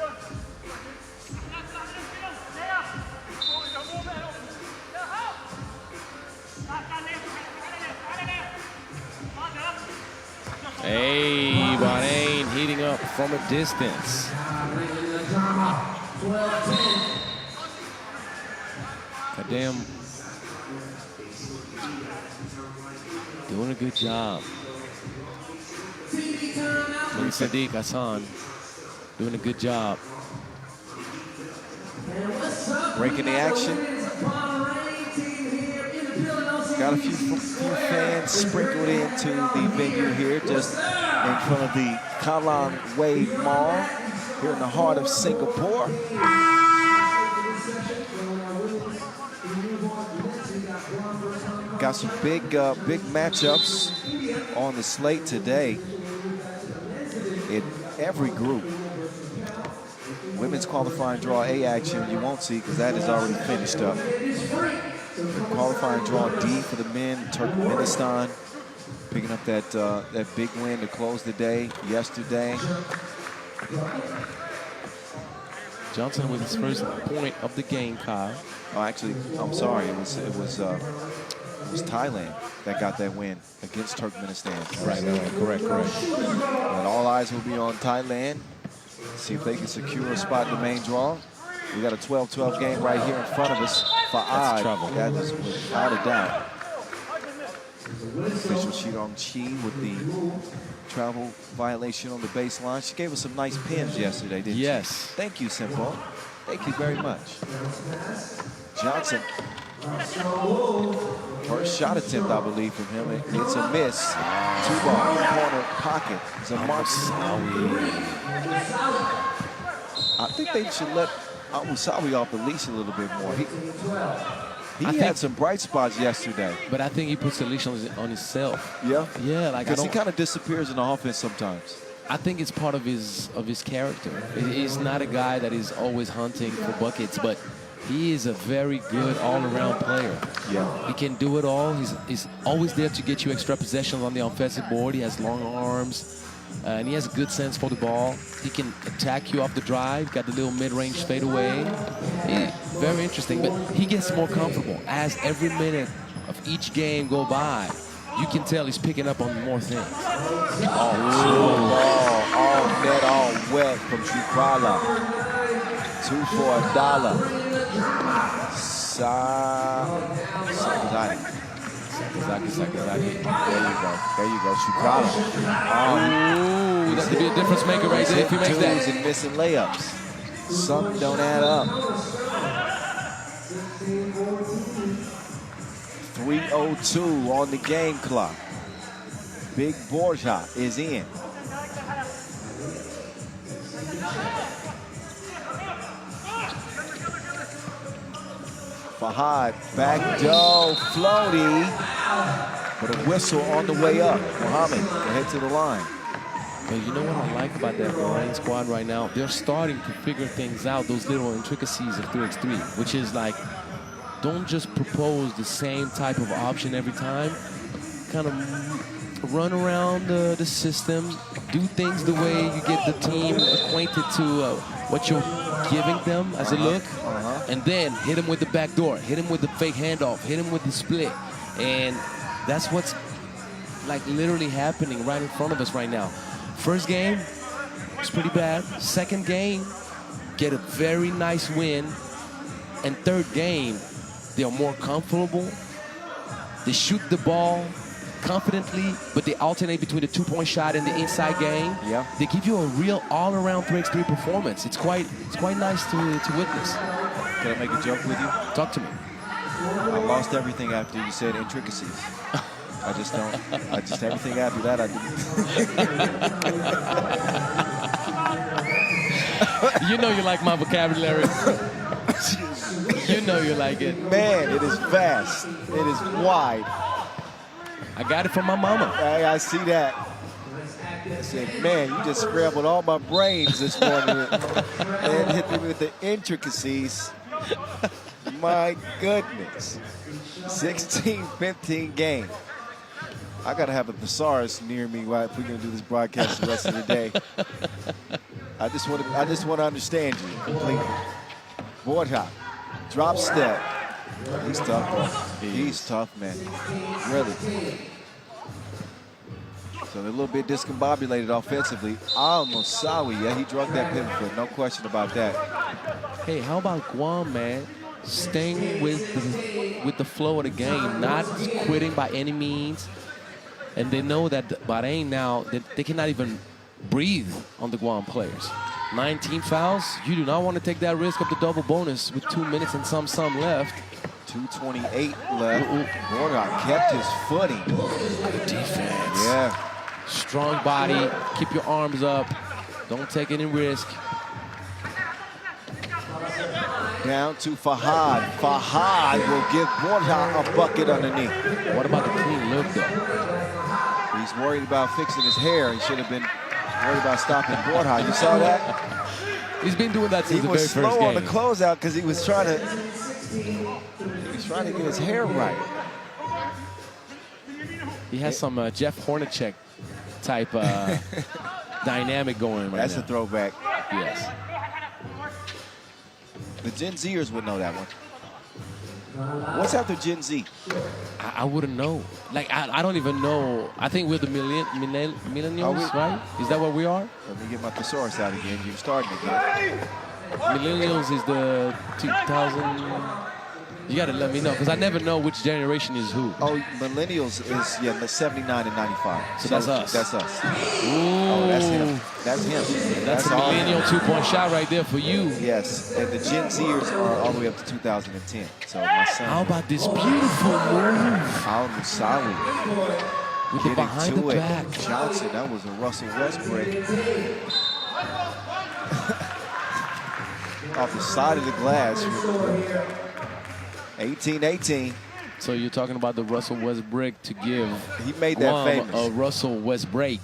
Hey, Bahrain heating up from a distance. Goddamn. Doing a good job. Bin Sadiq Hassan doing a good job. Breaking the action. Got a few fans sprinkled into the venue here, just in front of the Kallang Wave Mall, here in the heart of Singapore. Got some big matchups on the slate today in every group. Women's qualifying draw A action you won't see because that is already finished up. The qualifying draw D for the men, Turkmenistan picking up that big win to close the day yesterday. Johnson with his first point of the game, Kyle. Oh, actually, I'm sorry. It was Thailand that got that win against Turkmenistan. Right, correct. And all eyes will be on Thailand. See if they can secure a spot in the main draw. We got a 12-12 game right here in front of us. That's trouble. That is without a doubt. Official Shidong Chi with the travel violation on the baseline. She gave us some nice pins yesterday, didn't she? Yes. Thank you, Simple. Thank you very much. Johnson. First shot attempt, I believe, from him. It's a miss. Two-ball corner pocket. It's a Marsawi. I think they should let Musawi off the leash a little bit more. He had some bright spots yesterday. But I think he puts the leash on himself. Yeah? Yeah, like because he kind of disappears in the offense sometimes. I think it's part of his character. He's not a guy that is always hunting for buckets, but he is a very good all-around player. Yeah. He can do it all. He's always there to get you extra possessions on the offensive board. He has long arms, and he has a good sense for the ball. He can attack you off the drive, got the little mid-range fadeaway. Very interesting, but he gets more comfortable as every minute of each game go by. You can tell he's picking up on more things. All net, all wet from Tripala. 2 for $1. Sakazaki. There you go. Tripala. Ooh, that could be a difference maker right there if he makes that. And missing layups. Some don't add up. 3:02 on the game clock. Big Borja is in. Fahad, back door, floaty, but a whistle on the way up. Mohammed, head to the line. But you know what I like about that Bahrain squad right now? They're starting to figure things out, those little intricacies of 3x3, which is like, don't just propose the same type of option every time. Kind of run around the system, do things the way you get the team acquainted to what you're giving them as a look, and then hit him with the back door, hit him with the fake handoff, hit him with the split. And that's what's like literally happening right in front of us right now. First game, it's pretty bad. Second game, get a very nice win. And third game, they are more comfortable. They shoot the ball confidently, but they alternate between the two-point shot and the inside game. Yeah. They give you a real all-around 3x3 performance. It's quite nice to witness. Can I make a joke with you? Talk to me. I lost everything after you said intricacies. I just everything after that I didn't. You know you like my vocabulary. You know you like it. Man, it is vast. It is wide. I got it from my mama. I see that. I said, man, you just scrambled all my brains this morning and hit me with the intricacies. My goodness. 16-15 game. I got to have a thesaurus near me if we're going to do this broadcast the rest of the day. I just want to understand you completely. Board hop. Drop step. He's tough, bro. He's tough, man. Really. So they're a little bit discombobulated offensively. Mosawi, yeah, he drug that pivot foot. No question about that. Hey, how about Guam, man? Staying with the flow of the game, not quitting by any means. And they know that Bahrain now, they cannot even breathe on the Guam players. 19 fouls. You do not want to take that risk of the double bonus with 2 minutes and some left. 2:28 left. Bordock kept his footing. Good defense. Yeah. Strong body. Keep your arms up. Don't take any risk. Down to Fahad. Fahad will give Bordock a bucket underneath. What about the clean look, though? He's worried about fixing his hair. He should have been worried about stopping Bordock. You saw that? He's been doing that since the very first game. He was slow on the closeout because he was trying to get his hair right. He has some Jeff Hornacek type dynamic going right now. That's a throwback. Yes. The Gen Zers would know that one. What's after Gen Z? I wouldn't know. Like, I don't even know. I think we're the millennials, right? Is that what we are? Let me get my thesaurus out again. You're starting again. Millennials is the 2000... You got to let me know, because I never know which generation is who. Oh, millennials is, yeah, the 79 and 95. So that's us. That's us. Ooh. Oh, that's him. That's him. That's a millennial two-point shot right there for you. Yes, and the Gen Zers are all the way up to 2010. So my son. How about this beautiful move? Al-Musawi. With the behind the back. Johnson, that was a Russell Westbrook. Off the side of the glass. 18-18. So you're talking about the Russell Westbrook to give he made that Guam famous. a Russell Westbrook.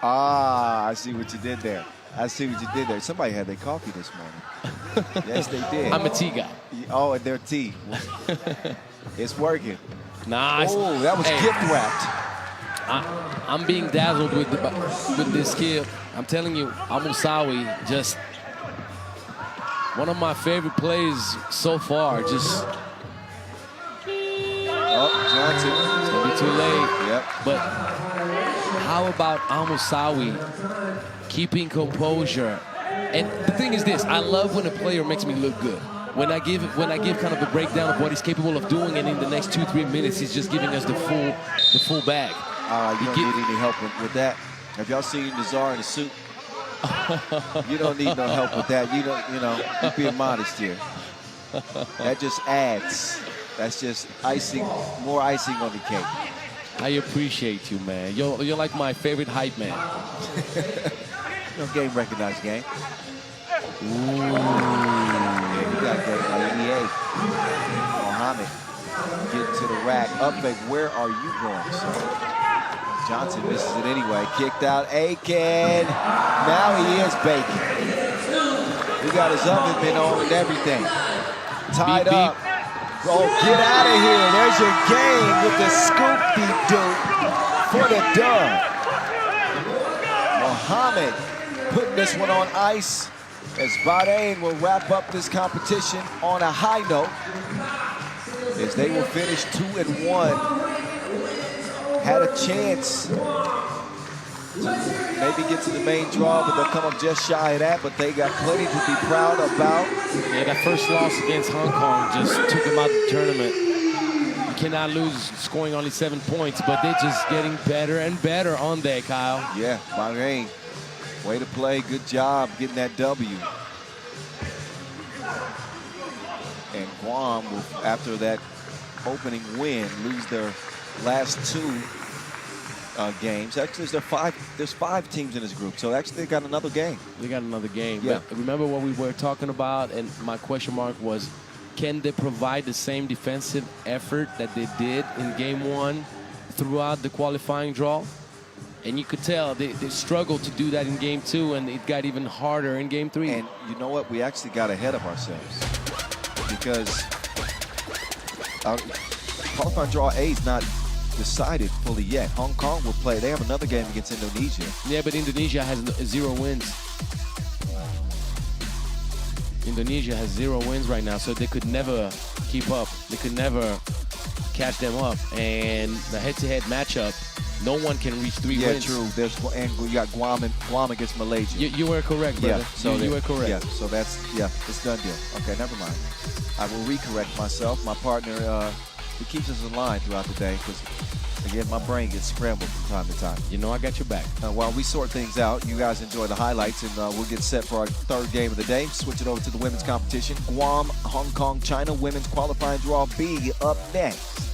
Ah, I see what you did there. I see what you did there. Somebody had their coffee this morning. Yes, they did. I'm a tea guy. Oh, and their tea. It's working. Nice. Oh, that was gift wrapped. I'm being dazzled with this kid. I'm telling you, Al-Musawi, just one of my favorite plays so far. Just Johnson. It's gonna be too late. Yep. But how about Al-Musawi keeping composure? And the thing is this: I love when a player makes me look good. When I give kind of a breakdown of what he's capable of doing, and in the next 2-3 minutes, he's just giving us the full bag. You don't need any help with that. Have y'all seen Nazar in a suit? You don't need no help with that. You're being modest here. That just adds. That's just icing, more icing on the cake. I appreciate you, man. You're like my favorite hype man. No game recognized game. Ooh. Yeah, you got that EA. Mohammed getting to the rack. Up and where are you going, sir? Johnson misses it anyway. Kicked out Aiken. Now he is baking. He got his oven mitt on and everything. Tied beep, up. Oh, get out of here. There's your game with the scoop-de-doop for the dub. Mohammed putting this one on ice as Bahrain will wrap up this competition on a high note as they will finish 2-1. Had a chance to maybe get to the main draw, but they'll come up just shy of that. But they got plenty to be proud about. Yeah, that first loss against Hong Kong just took them out of the tournament. You cannot lose scoring only 7 points, but they're just getting better and better on there, Kyle. Yeah, Bahrain, way to play. Good job getting that W. And Guam will, after that opening win, lose their last 2 games. Actually, there's 5 teams in this group, so actually they got another game. They got another game. Yeah. But remember what we were talking about, and my question mark was, can they provide the same defensive effort that they did in game 1 throughout the qualifying draw? And you could tell they struggled to do that in game 2, and it got even harder in game 3. And you know what? We actually got ahead of ourselves because Qualifying draw A is not decided fully yet. Hong Kong will play. They have another game against Indonesia. Yeah, but Indonesia has 0 wins. Indonesia has 0 wins right now, so they could never keep up. They could never catch them up. And the head-to-head matchup, no one can reach 3 wins. Yeah, true. And you got Guam against Malaysia. You were correct, brother. Yeah, so you were correct. Yeah, so it's done deal. Okay, never mind. I will recorrect myself. My partner, he keeps us in line throughout the day because, again, my brain gets scrambled from time to time. You know I got your back. While we sort things out, you guys enjoy the highlights, and we'll get set for our third game of the day. Switch it over to the women's competition. Guam, Hong Kong, China, women's qualifying draw B up next.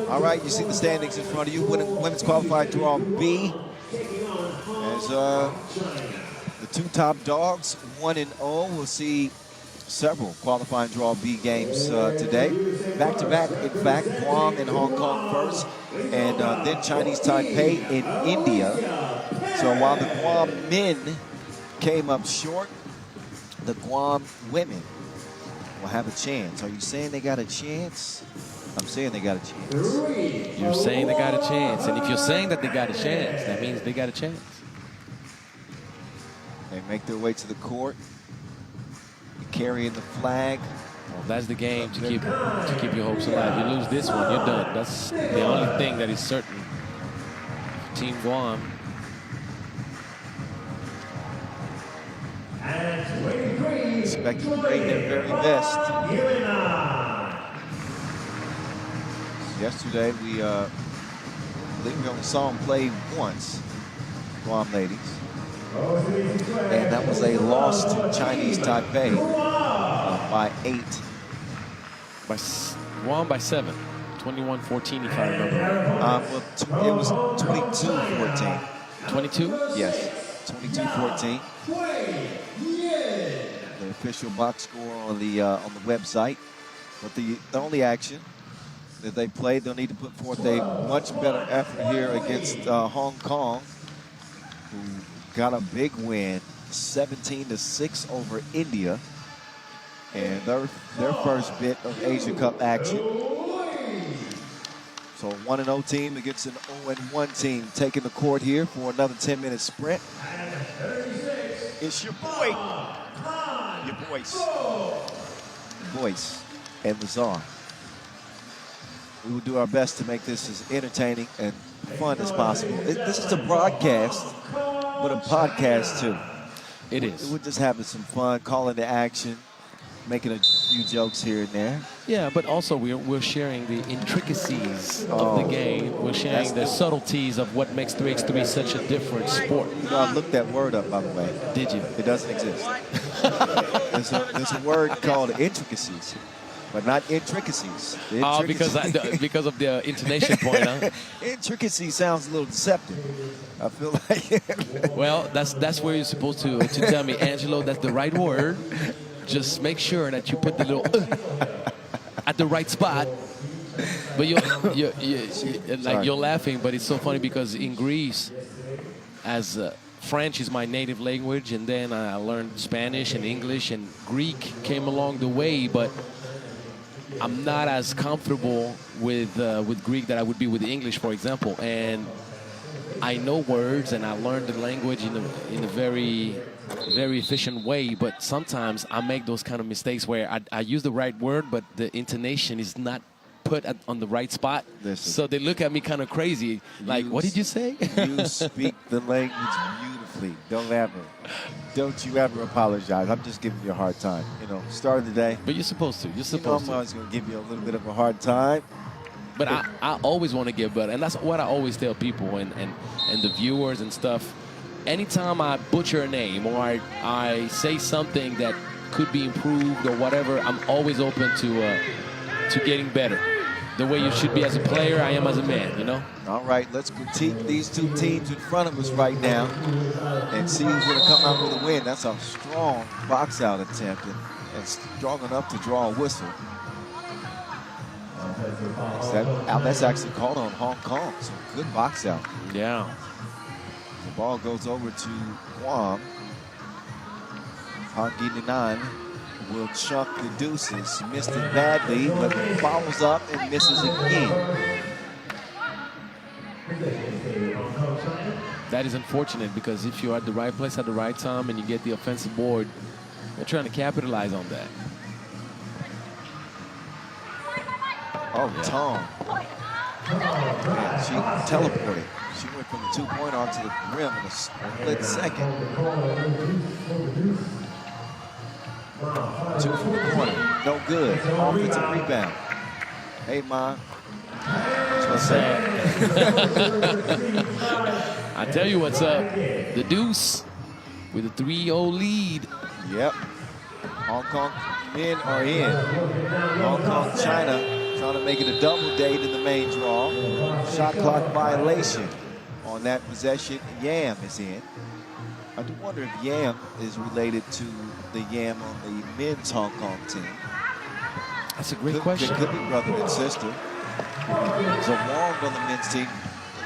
All right, you see the standings in front of you. Women's qualified draw B. As the two top dogs, 1-0. We'll see several qualifying draw B games today. Back-to-back, in fact, Guam and Hong Kong first, and then Chinese Taipei in India. So while the Guam men came up short, the Guam women will have a chance. Are you saying they got a chance? I'm saying they got a chance. You're saying they got a chance. And if you're saying that they got a chance, that means they got a chance. They make their way to the court, carrying the flag. Well, that's the game to keep your hopes alive. You lose this one, you're done. That's the only thing that is certain. Team Guam. Expected to bring their very best. Yesterday, I believe we only saw them play once, Guam ladies. And that was a loss to Chinese Taipei by 8. Guam by 7. 21-14, if I remember. Well, it was 22-14. 22? Yes, 22-14. The official box score on the website. But the only action that they played, they'll need to put forth a much better effort here against Hong Kong, who got a big win, 17-6 over India, and their first bit of Asia Cup action. So a 1-0 team against an 0-1 team taking the court here for another 10-minute sprint. It's your boy, your voice, and the Czar. We will do our best to make this as entertaining and fun as possible. This is a broadcast, but a podcast too. It is. We're just having some fun, calling the action, making a few jokes here and there. Yeah, but also we're sharing the intricacies of the game. We're sharing the subtleties of what makes 3x3 such a different sport. You know, I looked that word up, by the way. Did you? It doesn't exist. There's a word called intricacies, but not intricacies. Oh, because of the intonation point, huh? Intricacy sounds a little deceptive. I feel like. Well, that's where you're supposed to tell me, Angelo, that's the right word. Just make sure that you put the little at the right spot. But you're laughing, but it's so funny because in Greece, as French is my native language, and then I learned Spanish and English, and Greek came along the way, but I'm not as comfortable with Greek that I would be with English, for example. And I know words, and I learned the language in a very efficient way, but sometimes I make those kind of mistakes where I use the right word, but the intonation is not put on the right spot. Listen. So they look at me kind of crazy. Like, what did you say? You speak the language beautifully. Don't you ever apologize. I'm just giving you a hard time. You know, start of the day. But you're supposed to. You're You know supposed I'm to. always going to give you a little bit of a hard time. But I always want to get better. And that's what I always tell people and the viewers and stuff. Anytime I butcher a name or I say something that could be improved or whatever, I'm always open to getting better. The way you should be as a player, I am as a man, you know? All right, let's critique these two teams in front of us right now and see who's going to come out with a win. That's a strong box-out attempt and strong enough to draw a whistle. That's actually called on Hong Kong, so good box-out. Yeah. The ball goes over to Guam. Hong will chuck the deuces. Missed it badly, but follows up and misses again. That is unfortunate because if you're at the right place at the right time and you get the offensive board, they're trying to capitalize on that. Oh, yeah. Tong. Yeah, she teleported. She went from the two-point arc to the rim in a split second. 2 from the corner. No good. Offensive rebound. Hey, Ma. What's up? I tell you what's up. The deuce with a 3-0 lead. Yep. Hong Kong men are in. Hong Kong, China trying to make it a double date in the main draw. Shot clock violation on that possession. Yam is in. I do wonder if Yam is related to the Yam on the men's Hong Kong team. That's a great question. They could be brother and sister. So Wong on the men's team,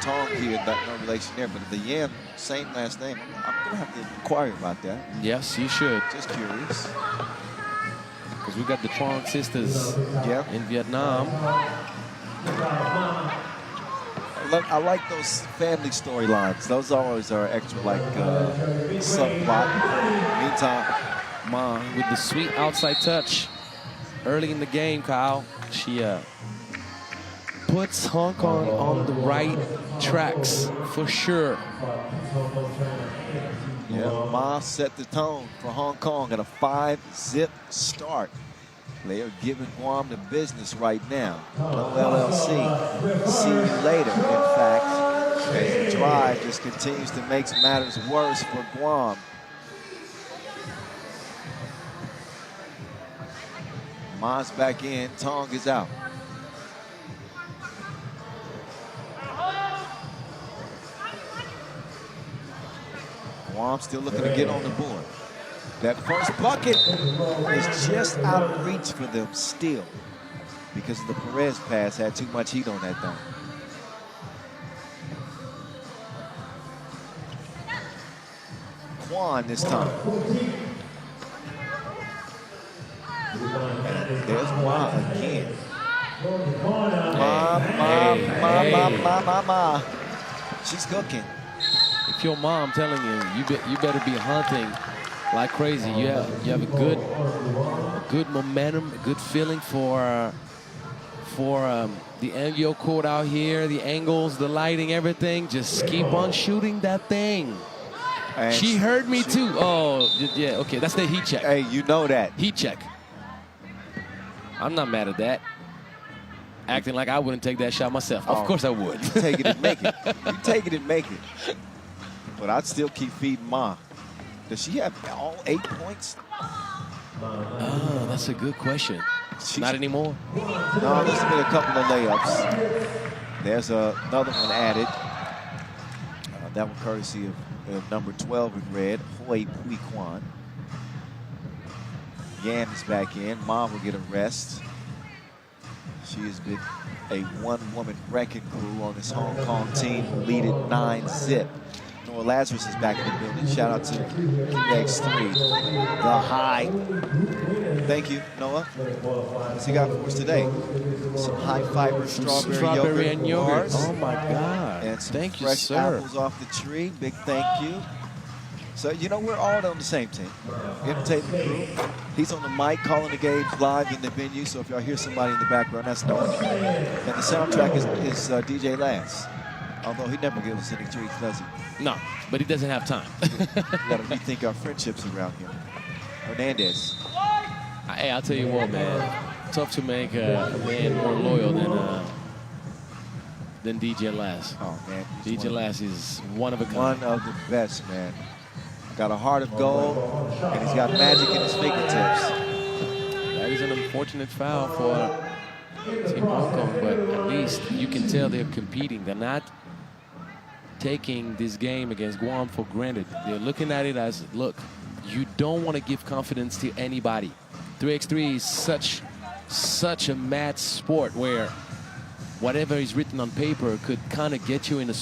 Tong here, no relation there. But the Yam, same last name. I'm going to have to inquire about that. Yes, you should. Just curious. Because we got the Trong sisters in Vietnam. I like those family storylines. Those always are extra, like subplot. Meantime, Ma with the sweet outside touch early in the game, Kyle. She puts Hong Kong on the right tracks for sure. Yeah, Ma set the tone for Hong Kong at a 5-zip start. They are giving Guam the business right now. No LLC. See you later, in fact. As the drive just continues to make matters worse for Guam. Ma's back in. Tong is out. Guam still looking to get on the board. That first bucket is just out of reach for them still because the Perez pass had too much heat on that thing. Quan this time. And there's Quan again. Ma. She's cooking. If your mom telling you better be hunting like crazy. You have a good momentum, a good feeling for the NGO court out here, the angles, the lighting, everything. Just keep on shooting that thing. And she heard me too. Oh, yeah, okay, that's the heat check. Hey, you know that. Heat check. I'm not mad at that. Acting like I wouldn't take that shot myself. Of course I would. You take it and make it. You take it and make it. But I'd still keep feeding Ma. Does she have all 8 points? Oh, that's a good question. Not anymore? No, there's been a couple of layups. There's another one added. That one courtesy of number 12 in red, Hoi Pui Kwan. Yam is back in. Ma will get a rest. She has been a one-woman wrecking crew on this Hong Kong team, lead it 9-zip. Noah Lazarus is back in the building. Shout out to X3, the high. Thank you, Noah. What's he got for us today? Some high-fiber strawberry and yogurt. Bars. Oh my God! And some thank fresh you, sir. apples off the tree. Big thank you. So, you know, we're all on the same team. Entertainment crew. He's on the mic calling the games live in the venue. So if y'all hear somebody in the background, that's Norman. And the soundtrack is DJ Lance. Although he never gives us any treats, does he? No, but he doesn't have time. We got to rethink our friendships around here. Hernandez. Hey, I'll tell you what, man. Tough to make a man more loyal than DJ Lass. Oh, man. DJ Lass is one of a kind. One of the best, man. Got a heart of gold, and he's got magic in his fingertips. That is an unfortunate foul for Team Hong Kong, but at least you can tell they're competing. They're not taking this game against Guam for granted. They're looking at it as, look, you don't want to give confidence to anybody. 3x3 is such a mad sport where whatever is written on paper could kind of get you in a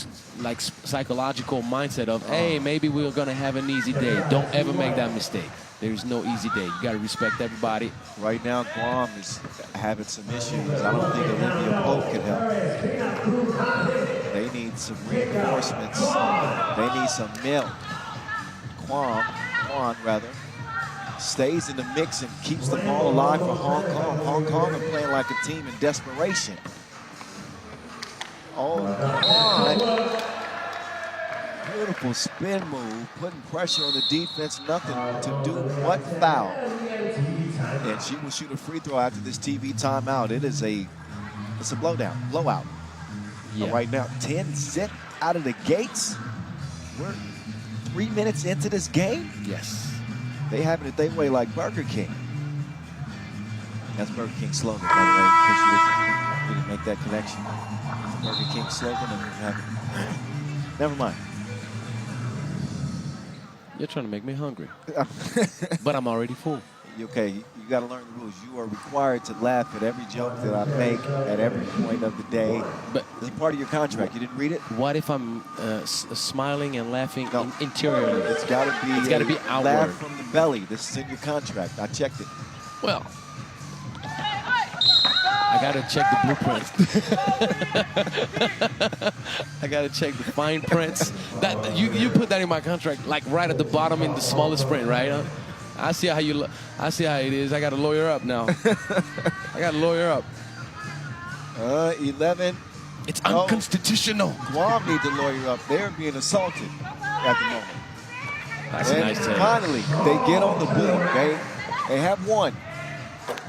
psychological mindset of, hey, maybe we're going to have an easy day. Don't ever make that mistake. There is no easy day. You got to respect everybody. Right now, Guam is having some issues. I don't think Olivia Pope can help. They need some reinforcements. They need some milk. Quan, stays in the mix and keeps the ball alive for Hong Kong. Hong Kong are playing like a team in desperation. Oh, Quan. Beautiful spin move, putting pressure on the defense, nothing to do but foul. And she will shoot a free throw after this TV timeout. It's a blowout. Yeah. Right now, 10-zip out of the gates. We're 3 minutes into this game. Yes. They having it their way like Burger King. That's Burger King slogan, by the way, in case you didn't make that connection. Burger King slogan, and never mind. You're trying to make me hungry. But I'm already full. Okay, you got to learn the rules. You are required to laugh at every joke that I make at every point of the day. But it's part of your contract. You didn't read it? What if I'm smiling and laughing interiorly? It's got to be. It's got to be outward. Laugh from the belly. This is in your contract. I checked it. Well, I got to check the blueprint. I got to check the fine prints. That you put that in my contract, like right at the bottom in the smallest print, right? I see how it is. I got to lawyer up now. I got to lawyer up. 11. It's unconstitutional. Guam needs to lawyer up. They're being assaulted at the moment. That's a nice take. Finally, they get on the board. They have one.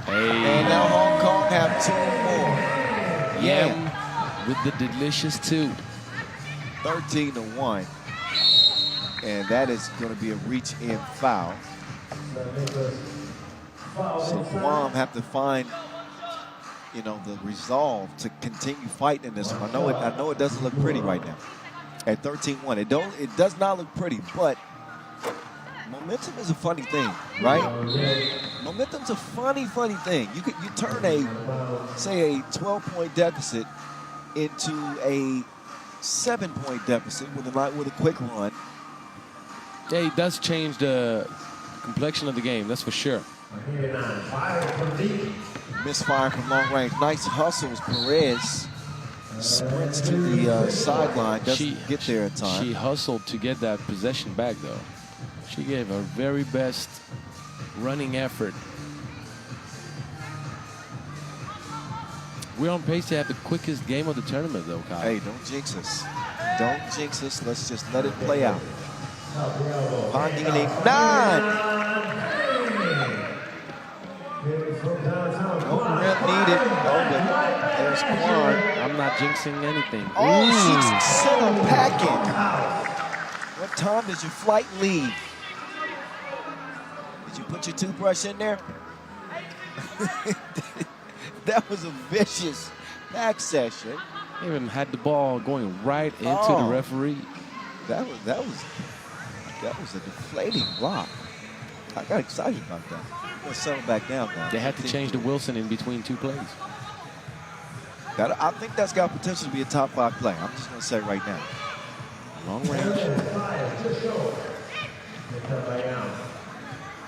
Hey. And now Hong Kong have two more. Yam with the delicious 2. 13-1. And that is going to be a reach-in foul. So Guam have to find, the resolve to continue fighting in this one. I know it doesn't look pretty right now. At 13-1, it does not look pretty, but momentum is a funny thing, right? Momentum's a funny thing. You turn a 12-point deficit into a 7-point deficit with a quick run. Yeah, it does change the complexion of the game, that's for sure. Misfire from long range. Nice hustles. Perez sprints to the sideline. Doesn't get there in time. She hustled to get that possession back, though. She gave her very best running effort. We're on pace to have the quickest game of the tournament, though, Kyle. Hey, don't jinx us. Don't jinx us. Let's just let it play out. Finding a 9. No rim needed. Oh, but there's Quan. I'm not jinxing anything. Oh, she's sent her packing. What time does your flight leave? Did you put your toothbrush in there? That was a vicious back session. Even had the ball going right into the referee. That was a deflating block. I got excited about that. Let's settle back down now. They had to change the Wilson in between 2 plays. I think that's got potential to be a top 5 play. I'm just going to say right now. Long range.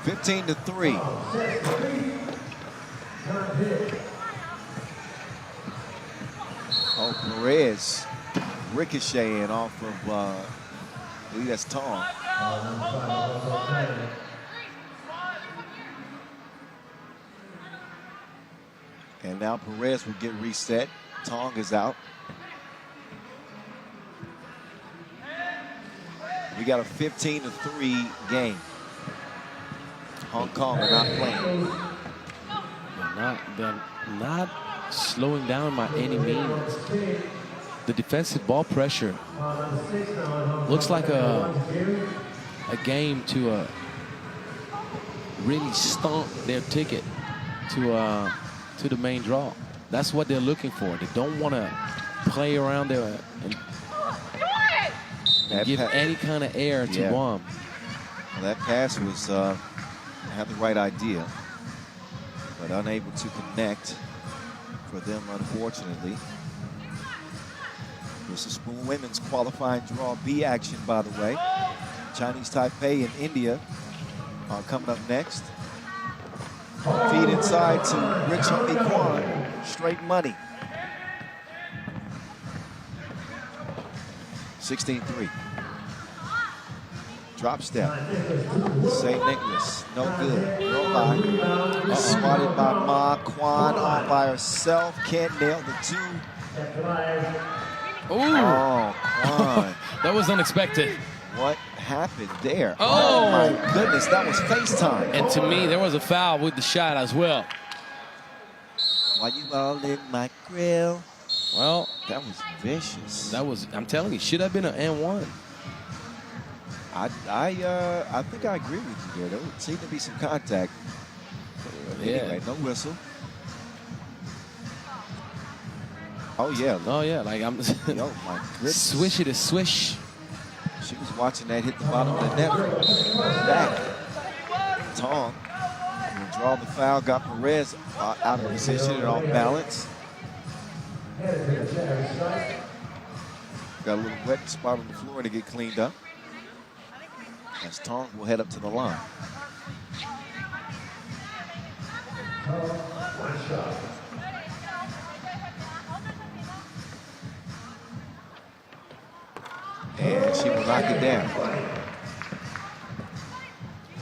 15-3. Oh, Perez ricocheting off of, I believe that's Tong. And now Perez will get reset. Tong is out. We got a 15-3 game. Hong Kong are not playing. They're not slowing down by any means. The defensive ball pressure looks like a game to really stomp their ticket to the main draw. That's what they're looking for. They don't want to play around there and give any kind of air to Guam. Well, that pass was had the right idea, but unable to connect for them, unfortunately. This is for women's qualifying draw B action, by the way. Chinese Taipei and India are coming up next. Feed inside to Rich Homie Kwan. Straight money. 16-3. Drop step. St. Nicholas. No good. Roll by. Spotted by Ma. Kwan all by herself. Can't nail the two. Ooh. Oh, Kwan. That was unexpected. What happened there? Oh, my goodness, that was FaceTime. And to me, there was a foul with the shot as well. Why you all in my grill? Well, that was vicious. That was, I'm telling you, should have been an N1. I think I agree with you there. There would seem to be some contact. Anyway, no whistle. Oh yeah. Oh yeah, like I'm. Yo, my goodness. Swish it, a swish. She was watching that hit the bottom of the net. Back. Tong will draw the foul. Got Perez out of position and off balance. Got a little wet spot on the floor to get cleaned up. As Tong will head up to the line. And she will knock it down.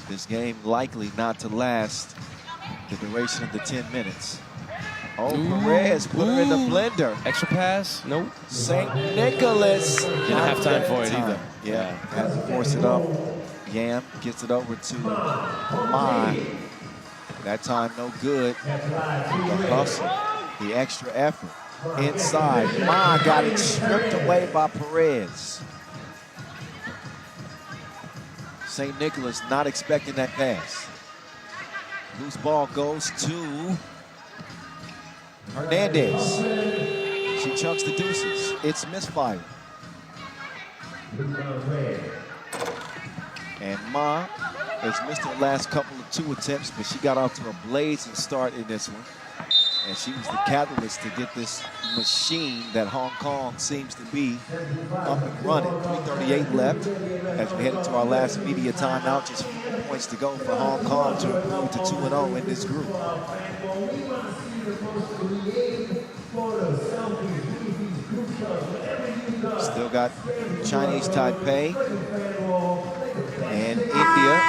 This game likely not to last the duration of the 10 minutes. Oh, Perez put her in the blender. Extra pass? Nope. St. Nicholas. Didn't have time for it either. Yeah, had to force it up. Yam gets it over to Ma. That time no good. The hustle, the extra effort. Inside, Ma got it stripped away by Perez. St. Nicholas not expecting that pass. Loose ball goes to Hernandez. She chunks the deuces. It's misfire. And Ma has missed her last couple of 2 attempts, but she got off to a blazing start in this one. And she was the catalyst to get this machine that Hong Kong seems to be up and running. 3:38 left as we head into our last media timeout. Just 4 points to go for Hong Kong to improve to 2-0 in this group. Still got Chinese Taipei and India.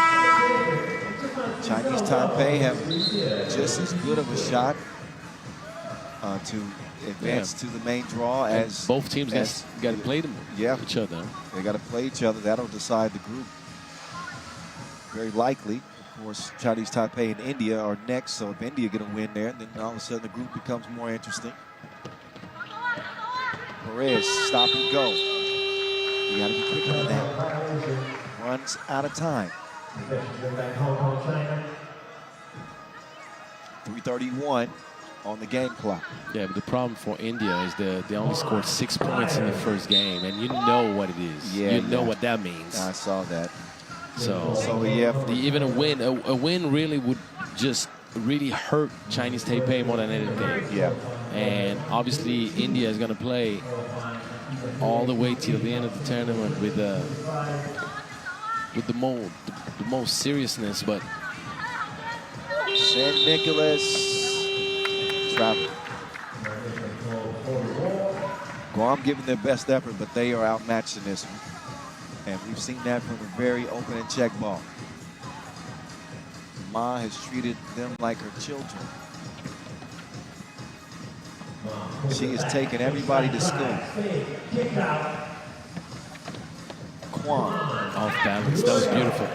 Chinese Taipei have just as good of a shot to advance to the main draw as both teams got to play each other. They got to play each other. That'll decide the group. Very likely. Of course, Chinese Taipei and India are next, so if India get a win there, then all of a sudden the group becomes more interesting. Perez, stop and go. You got to be quicker than that. Runs out of time. 3:31 on the game clock. Yeah, but the problem for India is they only scored 6 points in the first game, and you know what it is. Yeah, you know what that means. I saw that. So yeah, even a win really would just really hurt Chinese Taipei more than anything. Yeah. And obviously India is going to play all the way till the end of the tournament with the most seriousness, but St. Nicholas travel. Guam giving their best effort, but they are outmatched in this one. And we've seen that from the very opening check ball. Ma has treated them like her children. She has taken everybody to school. Guam. Off balance. That was beautiful.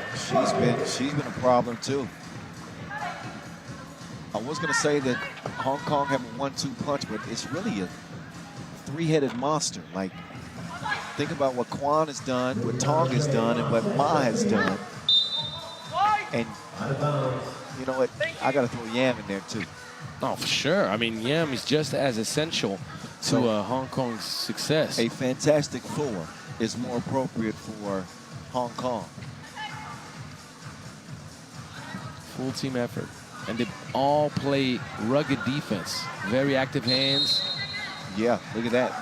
She's been a problem too. I was gonna say that Hong Kong have a 1-2 punch, but it's really a three-headed monster. Like, think about what Quan has done, what Tong has done, and what Ma has done. And you know what? I gotta throw Yam in there too. Oh, for sure. I mean, Yam is just as essential to Hong Kong's success. A fantastic four is more appropriate for Hong Kong. Full team effort. And they all play rugged defense. Very active hands. Yeah, look at that.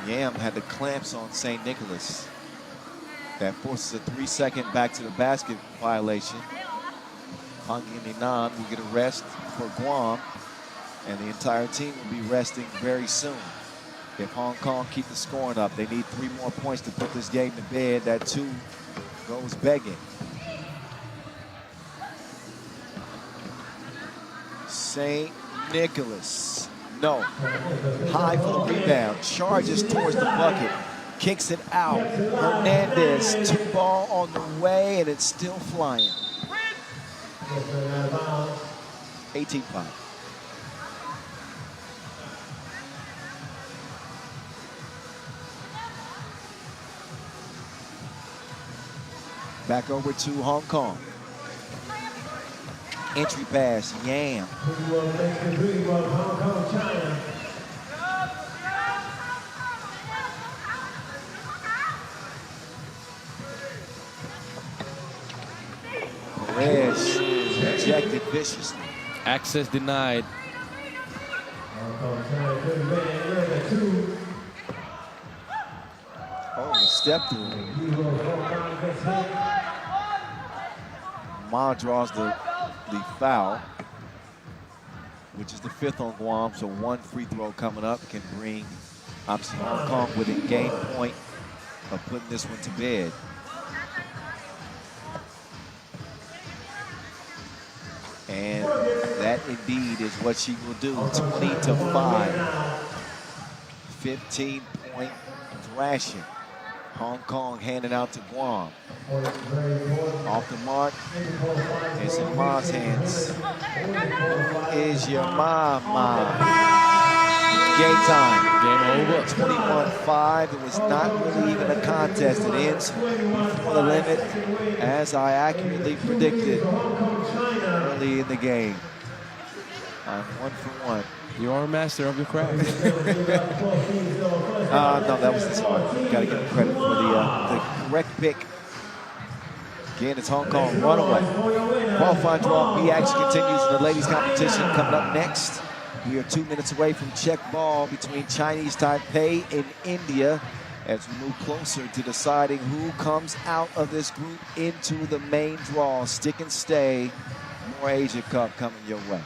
Yam had the clamps on St. Nicholas. That forces a 3-second back to the basket violation. Hong Nan will get a rest for Guam, and the entire team will be resting very soon. If Hong Kong keep the scoring up, they need 3 more points to put this game to bed. That 2 goes begging. St. Nicholas, no. High for the rebound, charges towards the bucket, kicks it out. Hernandez, 2-ball on the way, and it's still flying. 18-5. Back over to Hong Kong. Entry pass, Yam. Perez rejected viciously. Access denied. Oh, the step through. Ma draws the foul, which is the 5th on Guam, so 1 free throw coming up can bring obviously Hong Kong within game point of putting this one to bed. And that indeed is what she will do. 20-5. 15-point thrashing. Hong Kong handing out to Guam. Off the mark. It's in Ma's hands. Is your Ma? Game time. Game over. 21-5. It was not really even a contest. It ends before the limit, as I accurately predicted early in the game. I'm 1 for 1. You are a master of your craft. No, that was the start. Got to give him credit for the correct pick. Again, it's Hong Kong runaway. Qualifying draw B action continues in the ladies competition. Coming up next, we are 2 minutes away from check ball between Chinese Taipei and India as we move closer to deciding who comes out of this group into the main draw. Stick and stay. More Asia Cup coming your way.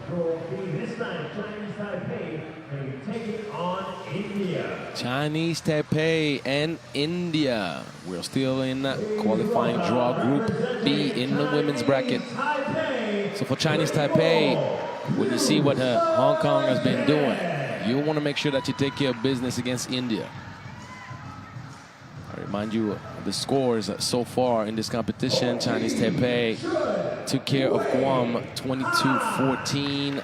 This night, Chinese Taipei may take it on India. Chinese Taipei and India. We're still in qualifying draw Group B in the women's bracket. So for Chinese Taipei, when you see what Hong Kong has been doing, you want to make sure that you take care of business against India. I remind you the scores so far in this competition. Chinese Taipei took care of Guam 22-14.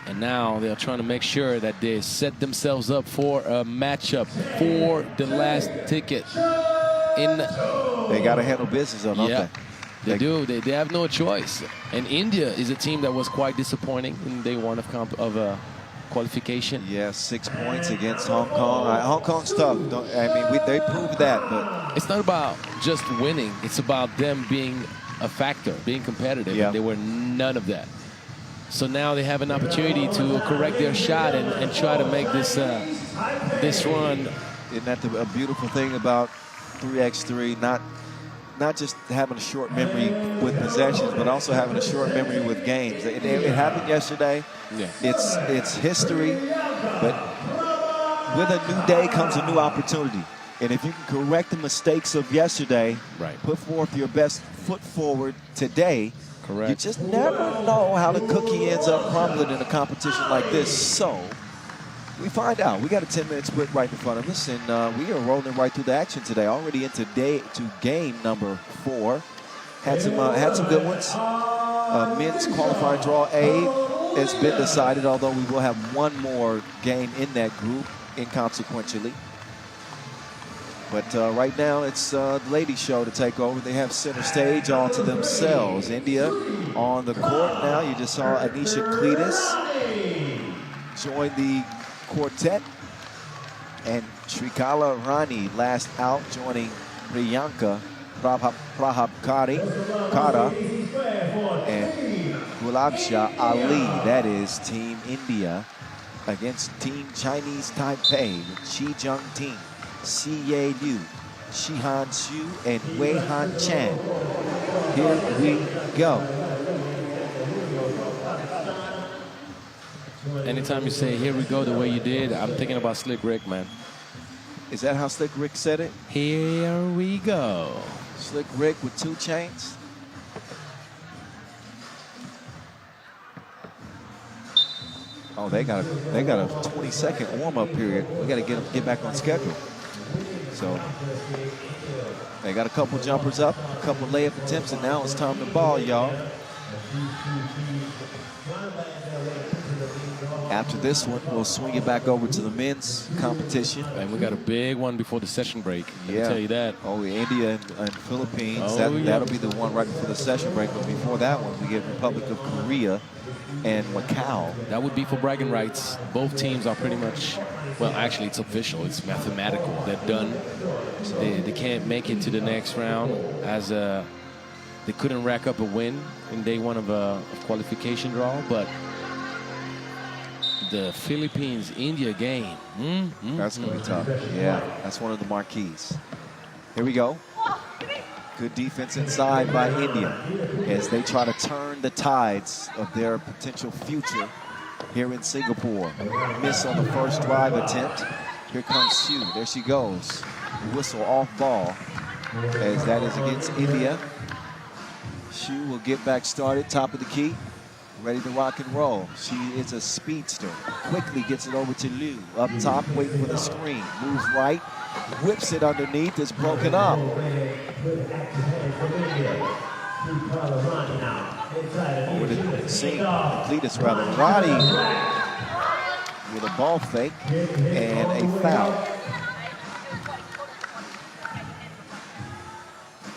And now they're trying to make sure that they set themselves up for a matchup for the last ticket. They got to handle business, don't they? They do. They have no choice. And India is a team that was quite disappointing in day one of qualification. Yeah, 6 points against Hong Kong. Hong Kong's tough. They proved that, but it's not about just winning. It's about them being a factor, being competitive. Yeah. And they were none of that. So now they have an opportunity to correct their shot and try to make this this run. Isn't that a beautiful thing about 3x3? Not just having a short memory with possessions, but also having a short memory with games. It happened yesterday. Yeah. It's history, but with a new day comes a new opportunity. And if you can correct the mistakes of yesterday, put forth your best foot forward today, you just never know how the cookie ends up crumbling in a competition like this. So we find out. We got a 10-minute split right in front of us, and we are rolling right through the action today. Already into game number 4. Had some good ones. Men's qualifying draw A has been decided, although we will have one more game in that group inconsequentially. But right now, it's the ladies' show to take over. They have center stage all to themselves. India on the court now. You just saw Anisha Cletus join the quartet. And Shrikala Rani last out, joining Priyanka Prabhakari Kara and Gulabsha Ali. That is Team India against Team Chinese Taipei with Chi Jung Ting, Xie Liu, Shihan Xu, and Wei Han Chan. Here we go. Anytime you say, here we go, the way you did, I'm thinking about Slick Rick, man. Is that how Slick Rick said it? Here we go. Slick Rick with 2 chains. Oh, they got a 20-second warm-up period. We got to get back on schedule. So they got a couple jumpers up, a couple layup attempts, and now it's time to ball, y'all. After this one, we'll swing it back over to the men's competition. And we got a big one before the session break. Let me tell you that. Oh, India and Philippines. That'll be the one right before the session break. But before that one, we get Republic of Korea and Macau. That would be for bragging rights. Both teams are pretty much, well, actually, it's official. It's mathematical. They're done. They can't make it to the next round as they couldn't rack up a win in day one of a qualification draw. But the Philippines-India game. That's going to be tough. Yeah, that's one of the marquees. Here we go. Good defense inside by India as they try to turn the tides of their potential future here in Singapore. Miss on the first drive attempt. Here comes Xu. There she goes. Whistle off ball as that is against India. Xu will get back started, top of the key. Ready to rock and roll. She is a speedster. Quickly gets it over to Liu. Up top, waiting for the screen. Moves right, whips it underneath. It's broken up. Over to Singh, Cletus rather. Roddy with a ball fake and a foul.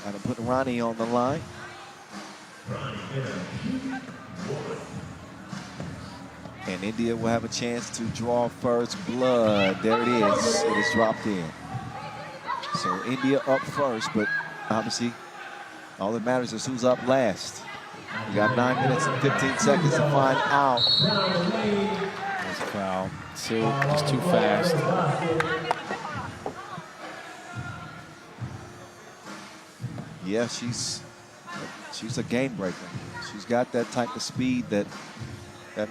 Got to put Ronnie on the line. And India will have a chance to draw first blood. There it is. It is dropped in. So India up first, but obviously all that matters is who's up last. We got 9 minutes and 15 seconds to find out. That's a foul. Still just too fast. Yeah, she's a game breaker. She's got that type of speed that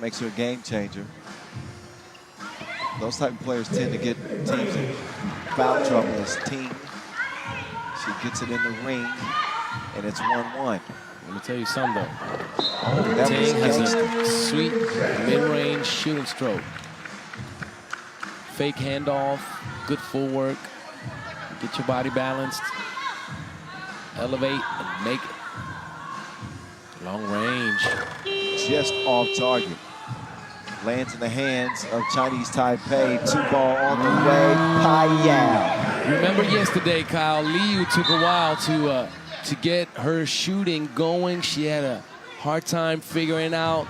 makes her a game changer. Those type of players tend to get teams in foul trouble as Ting. She gets it in the ring, and it's 1-1. Let me tell you something, though. That Ting has was a sweet mid-range shooting stroke. Fake handoff, good full work. Get your body balanced. Elevate and make it. Long range. Just off target. Lands in the hands of Chinese Taipei. 2-ball on the way. Payao. Remember yesterday, Kyle, Liu took a while to get her shooting going. She had a hard time figuring out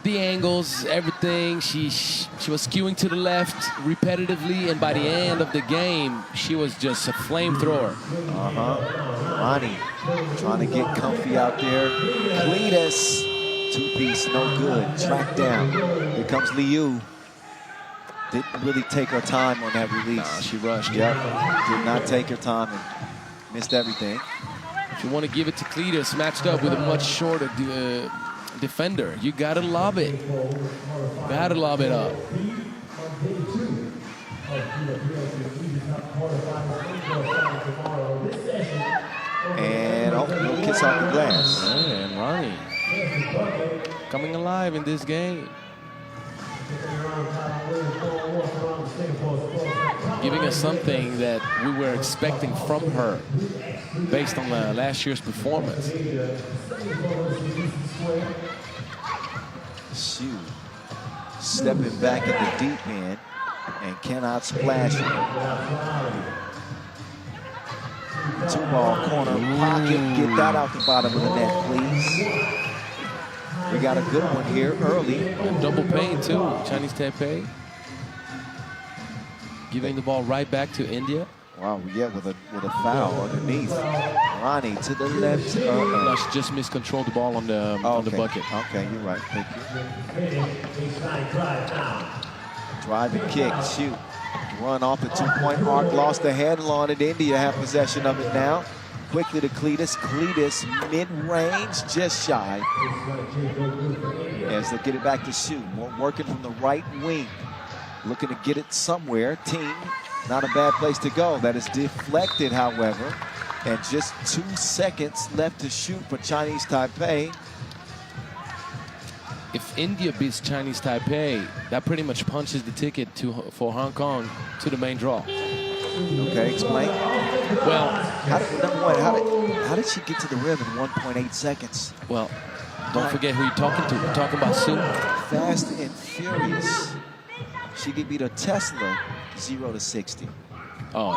the angles, everything. She was skewing to the left repetitively, and by the end of the game, she was just a flamethrower. Ronnie trying to get comfy out there. Cletus, two-piece, no good. Tracked down. Here comes Liu. Didn't really take her time on that release. Nah, she rushed. Yep. Did not take her time and missed everything. If you want to give it to Cletus, matched up with a much shorter defender, you gotta lob it. Gotta lob it up. And little kiss off the glass. And Ronnie coming alive in this game. Giving us something that we were expecting from her based on last year's performance. Hsu stepping back in the deep end and cannot splash it. 2-ball corner pocket. Get that out the bottom of the net, please. We got a good one here early. And double paint too, Chinese Taipei. Giving the ball right back to India. Wow, yeah, with a foul underneath. Ronnie to the left. No, she just miscontrolled the ball on the bucket. Okay, you're right. Thank you. Drive and kick, shoot. Run off the 2-point arc, lost the handle on it. India have possession of it now. Quickly to Cletus. Cletus mid-range, just shy. As they get it back to Hsu. Working from the right wing. Looking to get it somewhere. Ting, not a bad place to go. That is deflected, however. And just 2 seconds left to shoot for Chinese Taipei. If India beats Chinese Taipei, that pretty much punches the ticket for Hong Kong to the main draw. Okay, explain. Well, how did she get to the rim in 1.8 seconds? Well, don't forget who you're talking to. We're talking about Hsu. Fast and furious. She could beat a Tesla 0 to 60. Oh,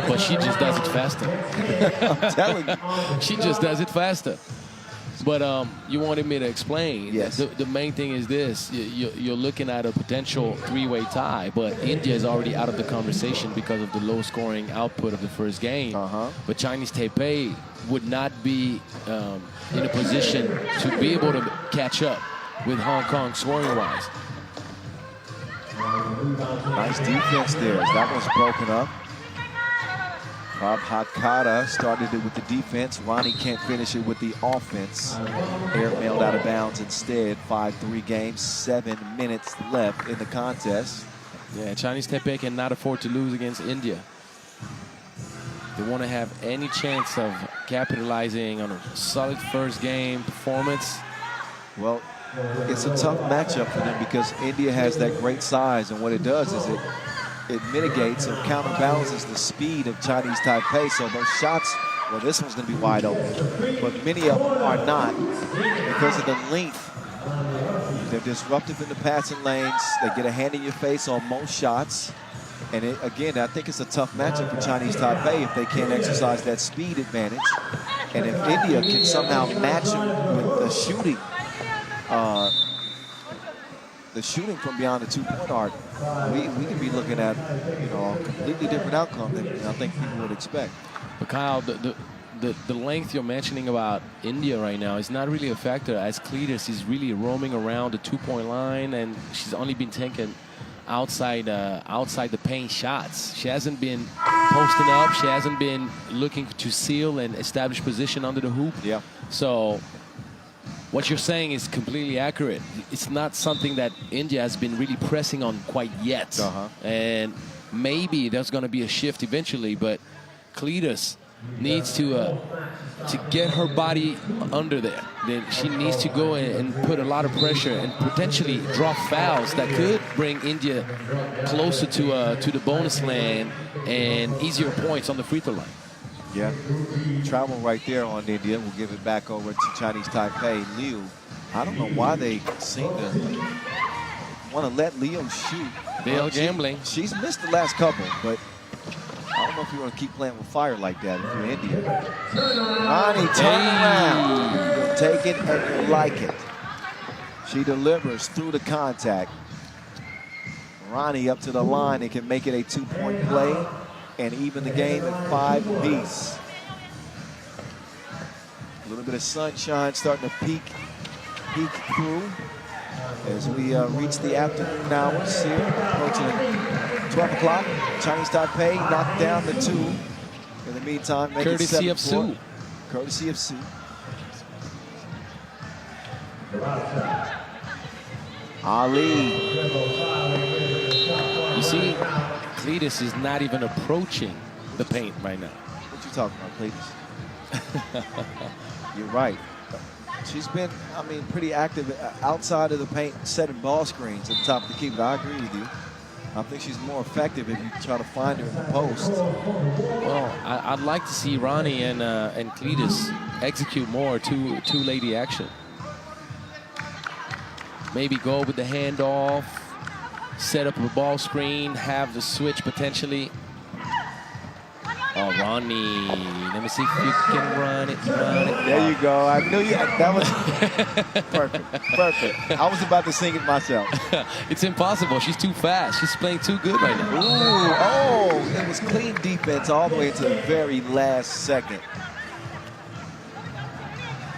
but she just does it faster. I'm telling you. She just does it faster. But you wanted me to explain. Yes. The main thing is this. You're looking at a potential 3-way tie, but India is already out of the conversation because of the low scoring output of the first game. But Chinese Taipei would not be in a position to be able to catch up with Hong Kong scoring-wise. Nice defense there as that one's broken up. Rob Hakata started it with the defense. Ronnie can't finish it with the offense. Air mailed out of bounds instead. 5-3 game, 7 minutes left in the contest. Yeah, Chinese Taipei cannot afford to lose against India. They want to have any chance of capitalizing on a solid first game performance. Well, it's a tough matchup for them because India has that great size, and what it does is it mitigates or counterbalances the speed of Chinese Taipei. So those shots, well, this one's going to be wide open, but many of them are not because of the length. They're disruptive in the passing lanes. They get a hand in your face on most shots. And again, I think it's a tough matchup for Chinese Taipei if they can't exercise that speed advantage. And if India can somehow match them with the shooting from beyond the 2-point arc, we could be looking at a completely different outcome than I think people would expect. But Kyle, the length you're mentioning about India right now is not really a factor, as Cletus is really roaming around the 2-point line, and she's only been taking outside the paint shots. She hasn't been posting up. She hasn't been looking to seal and establish position under the hoop. Yeah. So what you're saying is completely accurate. It's not something that India has been really pressing on quite yet. And maybe there's going to be a shift eventually, but Cletus needs to get her body under there. Then she needs to go and put a lot of pressure and potentially draw fouls that could bring India closer to the bonus land and easier points on the free throw line. Yeah, travel right there on India. We'll give it back over to Chinese Taipei. Liu, I don't know why they seem to want to let Liu shoot. They're gambling. She's missed the last couple, but I don't know if you want to keep playing with fire like that if you're India. Ronnie, turn around. You'll take it and you'll like it. She delivers through the contact. Ronnie up to the line and can make it a 2-point play and even the game at 5 apiece. A little bit of sunshine starting to peek through as we reach the afternoon hours here, approaching 12 o'clock. Chinese Taipei knocked down the 2. In the meantime, make it 7-4. Courtesy of Su. Courtesy of Su. Ali. You see, Cletus is not even approaching the paint right now. What you talking about, Cletus? You're right. She's been, I mean, pretty active outside of the paint, setting ball screens at the top of the key, but I agree with you. I think she's more effective if you try to find her in the post. Well, I'd like to see Ronnie and Cletus execute more two-lady action. Maybe go with the handoff, set up a ball screen, have the switch potentially. Oh, Ronnie, let me see if you can run it. There you go. I knew you. That was perfect. Perfect. I was about to sing it myself. It's impossible. She's too fast. She's playing too good right now. Ooh, oh, it was clean defense all the way to the very last second.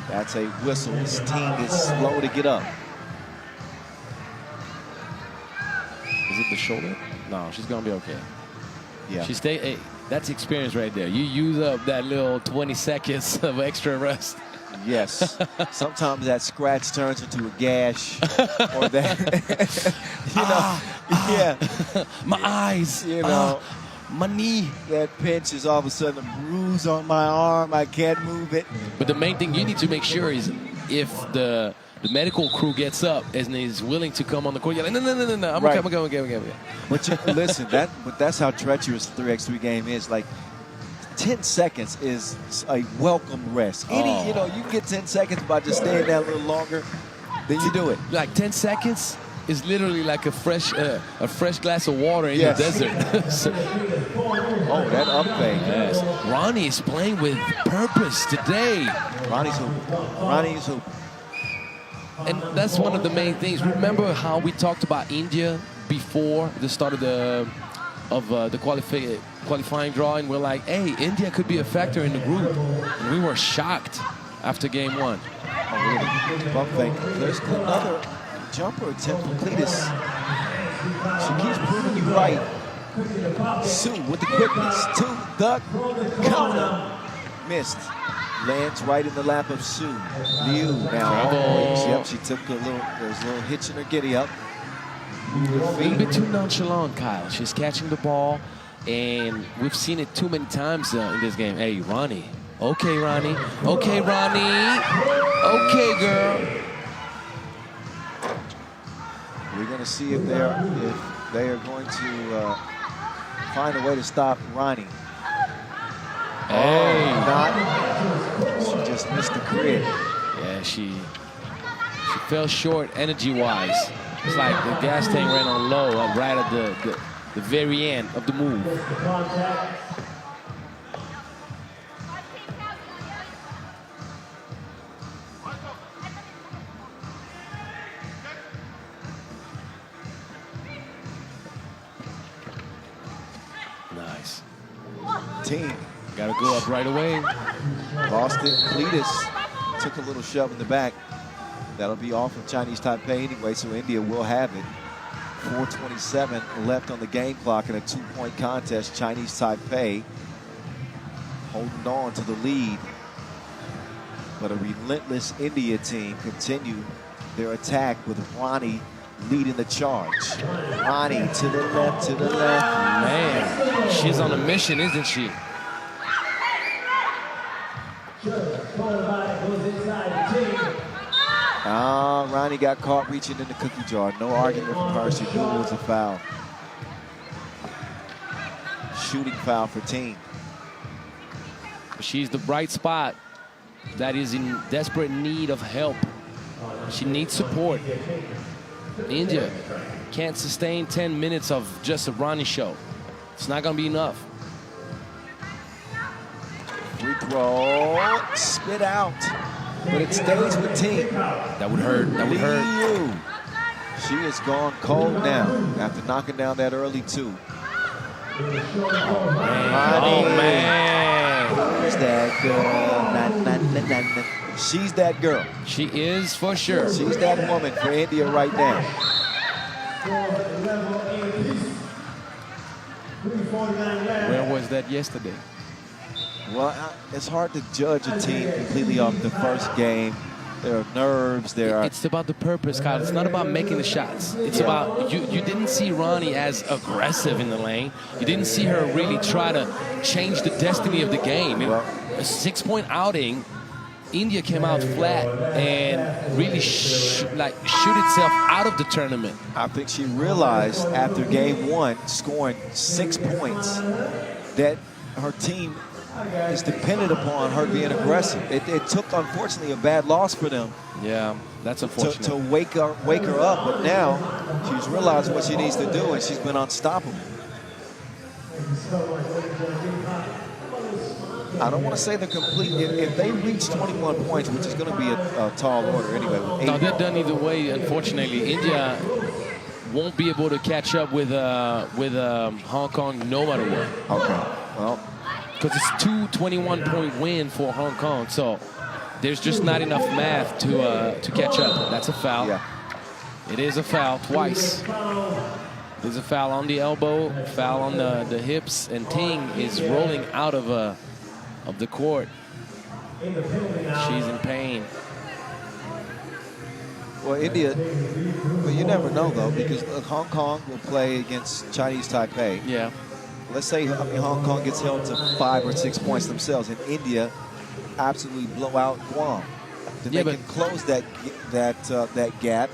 That's a whistle. This team is slow to get up. Is it the shoulder? No, she's going to be okay. Yeah. Hey, that's experience right there. You use up that little 20 seconds of extra rest. Yes. Sometimes that scratch turns into a gash. Or that, yeah. My eyes. You know. My knee. That pinch is all of a sudden a bruise on my arm. I can't move it. But the main thing you need to make sure is if the medical crew gets up and is willing to come on the court, you're like, no, I'm right. okay. But listen, that's how treacherous the 3x3 game is. Like, 10 seconds is a welcome rest. You get 10 seconds by just staying there a little longer, then you do it. Like 10 seconds is literally like a fresh glass of water in the desert. Oh, that up fade. Yes. Ronnie is playing with purpose today. Ronnie's hoop. And that's one of the main things. Remember how we talked about India before the start of the qualifying draw, and we're like, hey, India could be a factor in the group. And we were shocked after game 1. Oh, really? Bump fake. There's another jumper attempt from Cletus. She keeps proving you right. Su with the quickness to the counter. Missed. Lands right in the lap of Su. Liu now. Yep, she took there's a little hitch in her giddy up. A little bit too nonchalant, Kyle. She's catching the ball, and we've seen it too many times in this game. Hey, Ronnie. Okay, Ronnie. Okay, Ronnie. Okay, girl. We're going to see if they are going to find a way to stop Ronnie. Hey. Not. She just missed the grid. Yeah, she fell short energy-wise. It's like the gas tank ran on low right at the very end of the move. Nice. Team. Got to go up right away. Lost it. Cletus took a little shove in the back. That'll be off of Chinese Taipei anyway, so India will have it. 4:27 left on the game clock in a 2-point contest. Chinese Taipei holding on to the lead. But a relentless India team continue their attack with Ronnie leading the charge. Ronnie to the left, to the left. Man, she's on a mission, isn't she? Ronnie got caught reaching in the cookie jar. No argument from her. She knew it was a foul. Shooting foul for team. She's the bright spot that is in desperate need of help. She needs support. India can't sustain 10 minutes of just a Ronnie show. It's not going to be enough. Free throw, spit out, but it stays with team. That would hurt. That would hurt. She has gone cold now after knocking down that early 2. Oh, man. Who's that girl? She's that girl. She is for sure. She's that woman for India right now. Where was that yesterday? Well, it's hard to judge a team completely off the first game. There are nerves. It's about the purpose, Kyle. It's not about making the shots. It's about you didn't see Ronnie as aggressive in the lane. You didn't see her really try to change the destiny of the game. A 6-point outing, India came out flat and really shoot itself out of the tournament. I think she realized after game 1, scoring 6 points, that her team is dependent upon her being aggressive. It took, unfortunately, a bad loss for them. Yeah, that's unfortunate. To wake her up, but now she's realized what she needs to do, and she's been unstoppable. I don't want to say they're complete. If they reach 21 points, which is going to be a tall order anyway. No, they're done either way, unfortunately. India won't be able to catch up with Hong Kong no matter what. Okay, well. Because it's 2 21-point win for Hong Kong, so there's just not enough math to catch up. That's a foul. Yeah. It is a foul twice. There's a foul on the elbow, foul on the hips, and Ting is rolling out of the court. She's in pain. Well, India, but you never know though, because Hong Kong will play against Chinese Taipei. Yeah. Let's say Hong Kong gets held to 5 or 6 points themselves, and India absolutely blow out Guam. Then they can close that gap.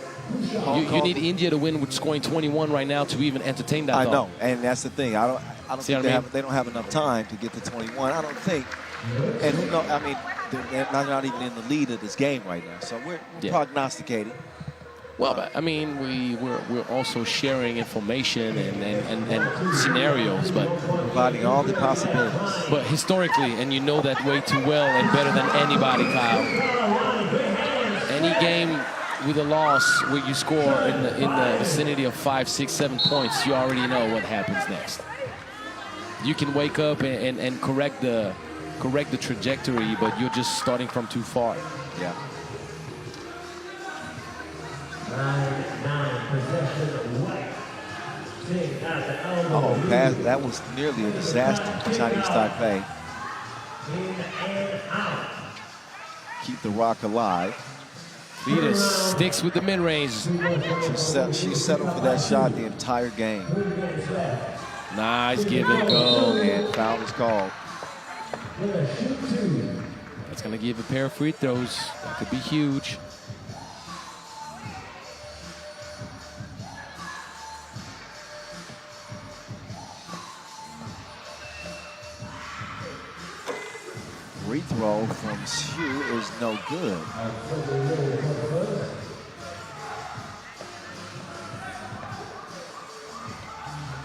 You need India to win with scoring 21 right now to even entertain that. I know, and that's the thing. I don't think they don't have enough time to get to 21. I don't think. And who knows? I mean, they're not even in the lead of this game right now. So we're prognosticating. Well, but, I mean, we're also sharing information and scenarios, but providing all the possibilities. But historically, and you know that way too well and better than anybody, Kyle. Any game with a loss where you score in the vicinity of 5, 6, 7 points, you already know what happens next. You can wake up and correct the trajectory, but you're just starting from too far. Yeah. 9 possession white. Oh, that was nearly a disaster for Chinese Taipei. Keep the rock alive. Vita sticks with the mid-range. She settled for that shot the entire game. Nice give and go. And foul is called. That's going to give a pair of free throws. That could be huge. Free throw from Hsu is no good.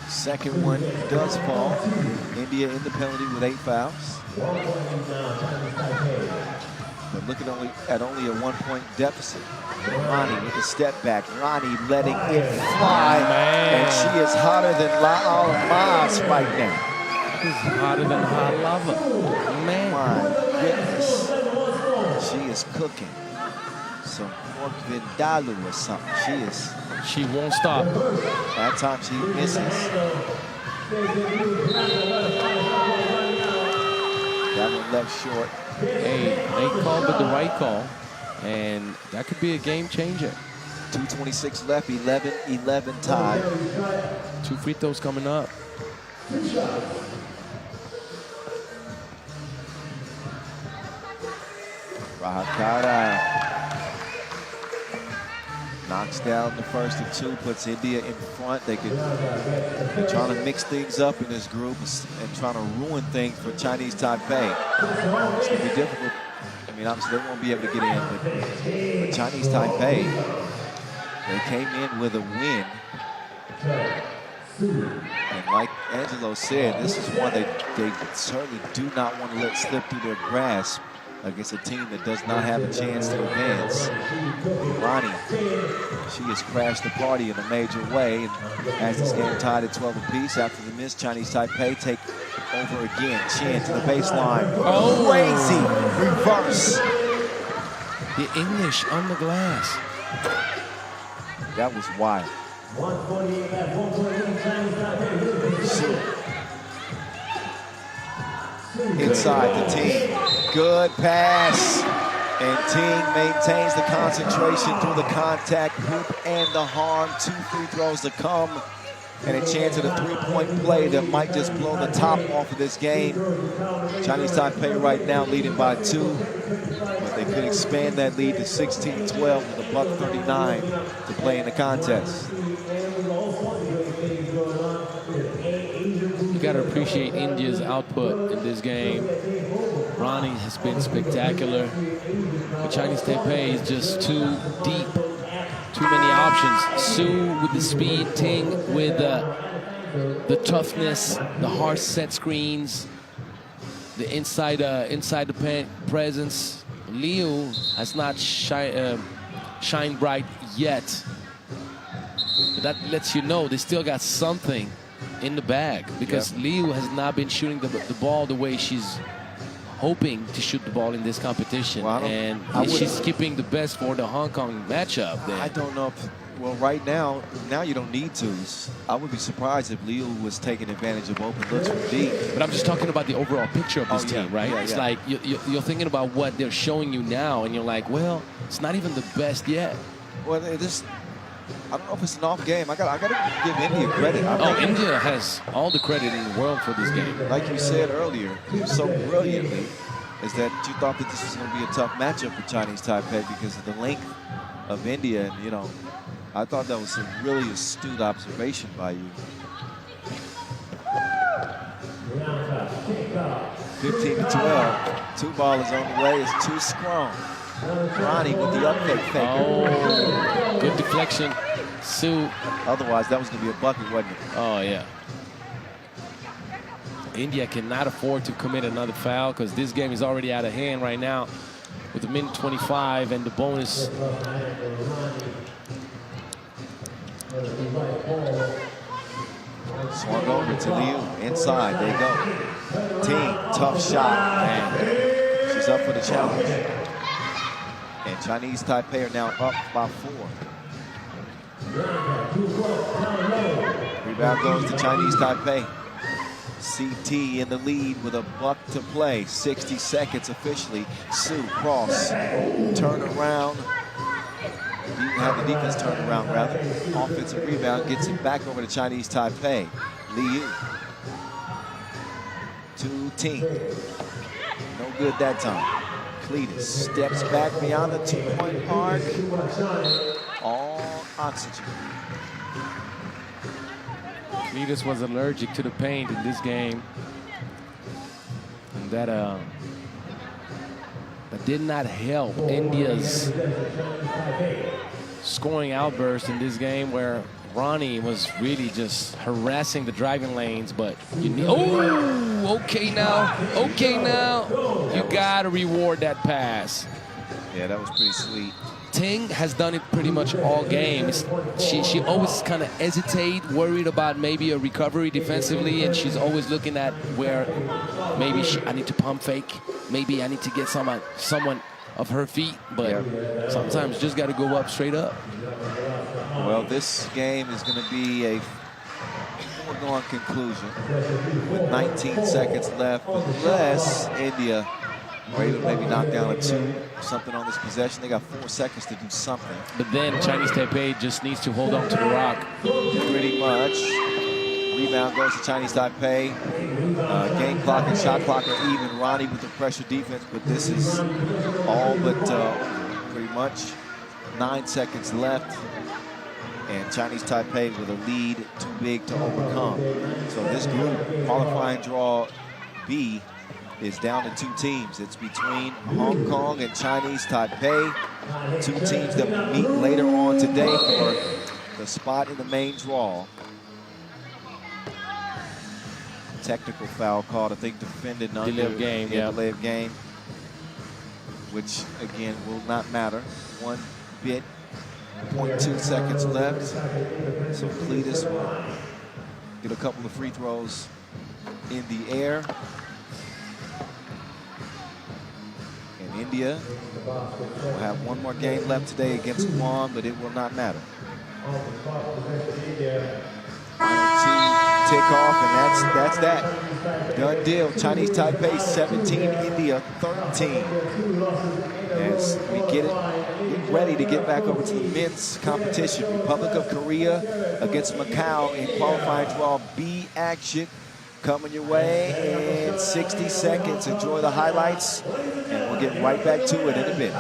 Second one does fall. India in the penalty with 8 fouls. But looking at only a 1-point deficit. Ronnie with a step back. Ronnie letting it fly. And she is hotter than Mas right now. She's hotter than hot lava. Man. My goodness. She is cooking. So some pork vindaloo or something. She won't stop. At times she misses. That one left short. Hey, they called it the right call, and that could be a game changer. 2:26 left, 11-11 tie. 2 free throws coming up. Rahakara knocks down the first of 2, puts India in front. They're trying to mix things up in this group and trying to ruin things for Chinese Taipei. It's going to be difficult. I mean, obviously they won't be able to get in, but for Chinese Taipei, they came in with a win. And like Angelo said, this is one they certainly do not want to let slip through their grasp against a team that does not have a chance to advance. Ronnie, she has crashed the party in a major way and has this game tied at 12 apiece. After the miss, Chinese Taipei take over again. Chen to the baseline. Oh, crazy reverse. The English on the glass. That was wild. Inside the team. Good pass. And Ting maintains the concentration through the contact, hoop, and the harm. 2 free throws to come. And a chance at a 3-point play that might just blow the top off of this game. Chinese Taipei right now leading by 2. But they could expand that lead to 16-12 with a $139 to play in the contest. You got to appreciate India's output in this game. Ronnie has been spectacular. But Chinese Taipei is just too deep. Too many options. Su with the speed, Ting with the toughness, the hard set screens, the inside the paint presence. Liu has not shine bright yet. But that lets you know they still got something in the bag, because Liu has not been shooting the ball the way she's hoping to shoot the ball in this competition. Well, and she's skipping the best for the Hong Kong matchup there. I don't know if, well, right now you don't need to. I would be surprised if Liu was taking advantage of open looks from deep. But I'm just talking about the overall picture of this team, right? It's like you're thinking about what they're showing you now, and you're like, well, it's not even the best yet. Well, I don't know if it's an off game. I got to give India credit. India has all the credit in the world for this game. Like you said earlier, so brilliantly, is that you thought that this was going to be a tough matchup for Chinese Taipei because of the length of India. And, you know, I thought that was a really astute observation by you. 15-12. 2 ball is on the way. It's 2 strong. Ronnie with the upkick fake. Oh, good deflection. Su. Otherwise, that was going to be a bucket, wasn't it? Oh, yeah. India cannot afford to commit another foul because this game is already out of hand right now with a minute 25 and the bonus. Swung over to Liu. Inside, they go. Team, tough shot. And she's up for the challenge. And Chinese Taipei are now up by 4. Rebound goes to Chinese Taipei. CT in the lead with a buck to play. 60 seconds officially. Su cross. Turn around. Didn't have the defense turn around, rather. Offensive rebound gets it back over to Chinese Taipei. Liu. To Ting. No good that time. Cletus steps back beyond the 2-point mark. All oxygen. Cletus was allergic to the paint in this game. And that did not help India's scoring outburst in this game, where Ronnie was really just harassing the driving lanes. But you need, okay now, you gotta reward that pass. Yeah, that was pretty sweet. Ting has done it pretty much all games. She always kind of hesitate, worried about maybe a recovery defensively, and she's always looking at where maybe I need to pump fake. Maybe I need to get someone of her feet, but sometimes you just got to go up straight up. Well, this game is going to be a foregone conclusion with 19 seconds left, unless India are able to maybe knock down a 2, something on this possession. They got 4 seconds to do something. But then Chinese Taipei just needs to hold on to the rock. Pretty much. Rebound goes to Chinese Taipei. Game clock and shot clock are even. Ronnie with the pressure defense, but this is all but pretty much 9 seconds left. And Chinese Taipei with a lead too big to overcome. So this group, qualifying draw B, is down to 2 teams. It's between Hong Kong and Chinese Taipei. 2 teams that will meet later on today for the spot in the main draw. Technical foul called, I think, defended under delay of game, delay of game, which again will not matter. 1 bit, 0.2 seconds left. So Cletus will get a couple of free throws in the air. And India will have 1 more game left today against Guam, but it will not matter. Final 2 tick off, and that's that. Done deal. Chinese Taipei 17, India 13. As we get ready to get back over to the men's competition. Republic of Korea against Macau in qualifying draw B action. Coming your way in 60 seconds. Enjoy the highlights, and we'll get right back to it in a bit.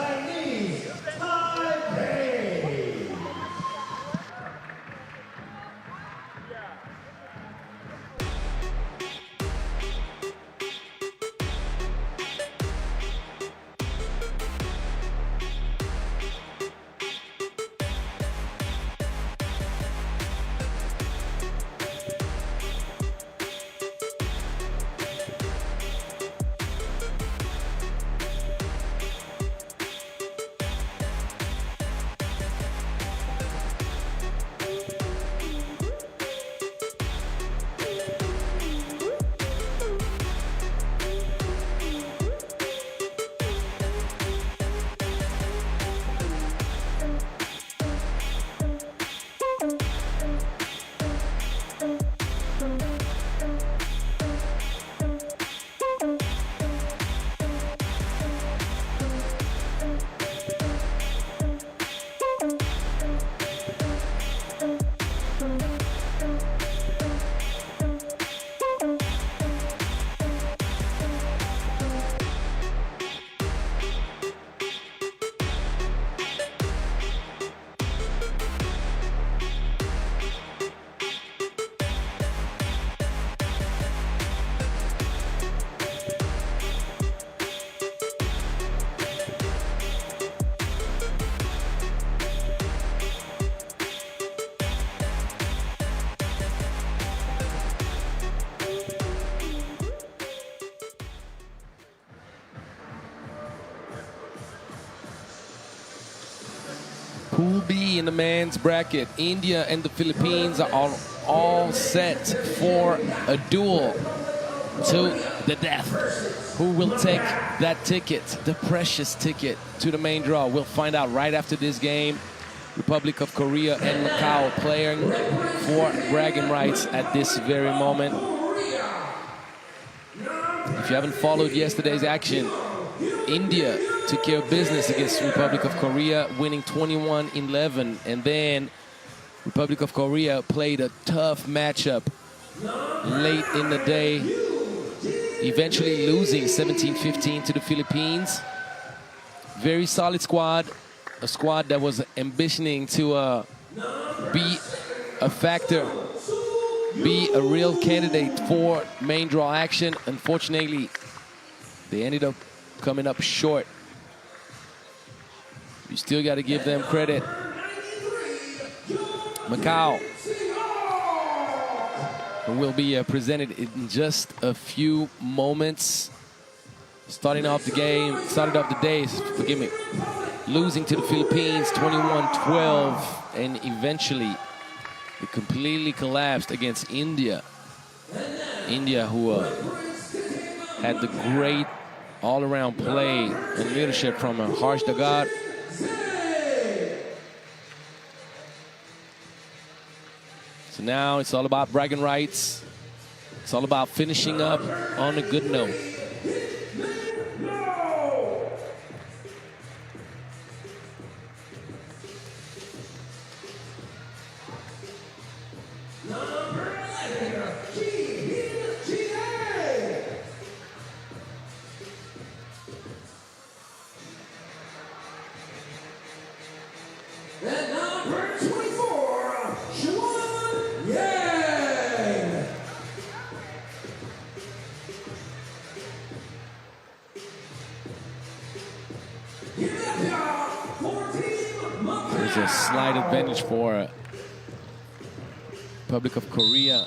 Pool B in the men's bracket. India and the Philippines are all set for a duel to the death. Who will take that ticket, the precious ticket, to the main draw? We'll find out right after this game. Republic of Korea and Macau playing for bragging rights at this very moment. If you haven't followed yesterday's action, India took care of business against Republic of Korea, winning 21-11, and then Republic of Korea played a tough matchup late in the day, eventually losing 17-15 to the Philippines. Very solid squad, a squad that was ambitioning to be a factor, be a real candidate for main draw action. Unfortunately, they ended up coming up short. You still got to give them credit. Macau will be presented in just a few moments. Started off the day, forgive me, losing to the Philippines 21-12, and eventually it completely collapsed against India. India, who had the great all-around play and leadership from Harsh Dagar. So now it's all about bragging rights. It's all about finishing up on a good note. There's a slight advantage for Republic of Korea.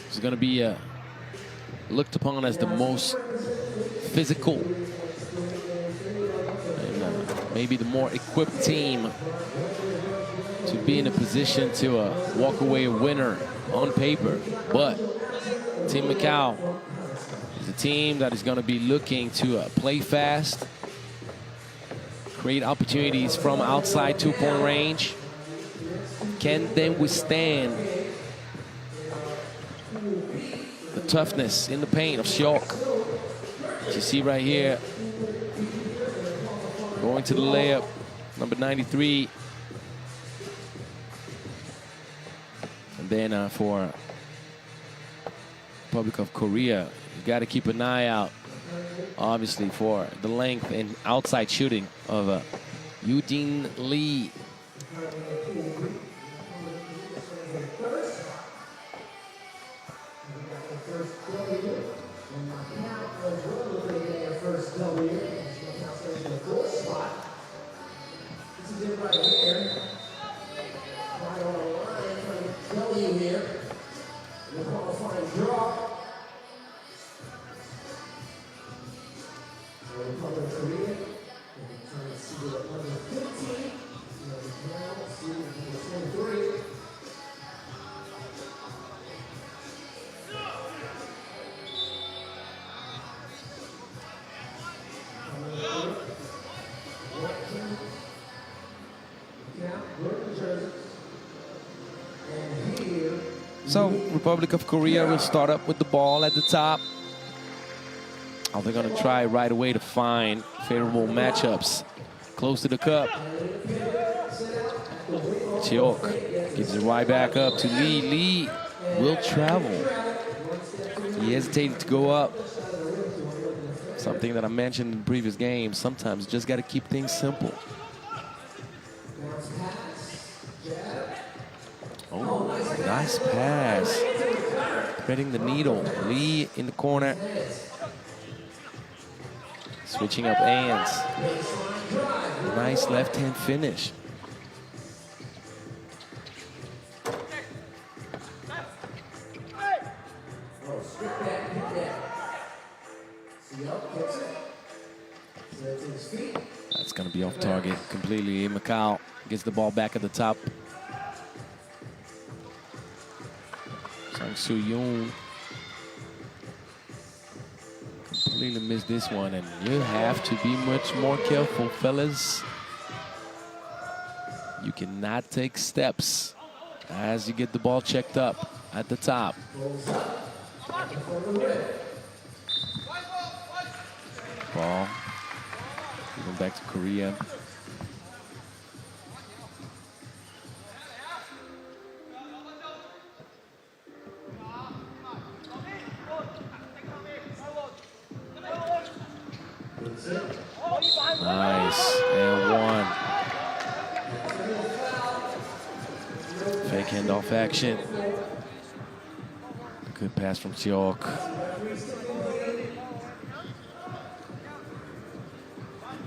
It's going to be looked upon as the most physical and maybe the more equipped team to be in a position to walk away a winner on paper. But Team Macau is a team that is going to be looking to play fast, create opportunities from outside two-point range. Can they withstand the toughness in the paint of Seok? As you see right here, going to the layup, number 93. And then for Republic of Korea, you got to keep an eye out, obviously, for the length and outside shooting of Eugene Lee. So Republic of Korea will start up with the ball at the top. Are they going to try right away to find favorable matchups close to the cup? Seok gives it right back up to Lee. Lee will travel. He hesitated to go up. Something that I mentioned in the previous game. Sometimes you just got to keep things simple. Oh, nice pass. Threading the needle. Lee in the corner. Switching up hands. Nice left-hand finish. That's going to be off target completely. Macau gets the ball back at the top. Sang Soo Yoon completely missed this one, and you have to be much more careful, fellas. You cannot take steps as you get the ball checked up at the top. Ball going back to Korea. Nice, and one. Fake handoff action. Good pass from Seok.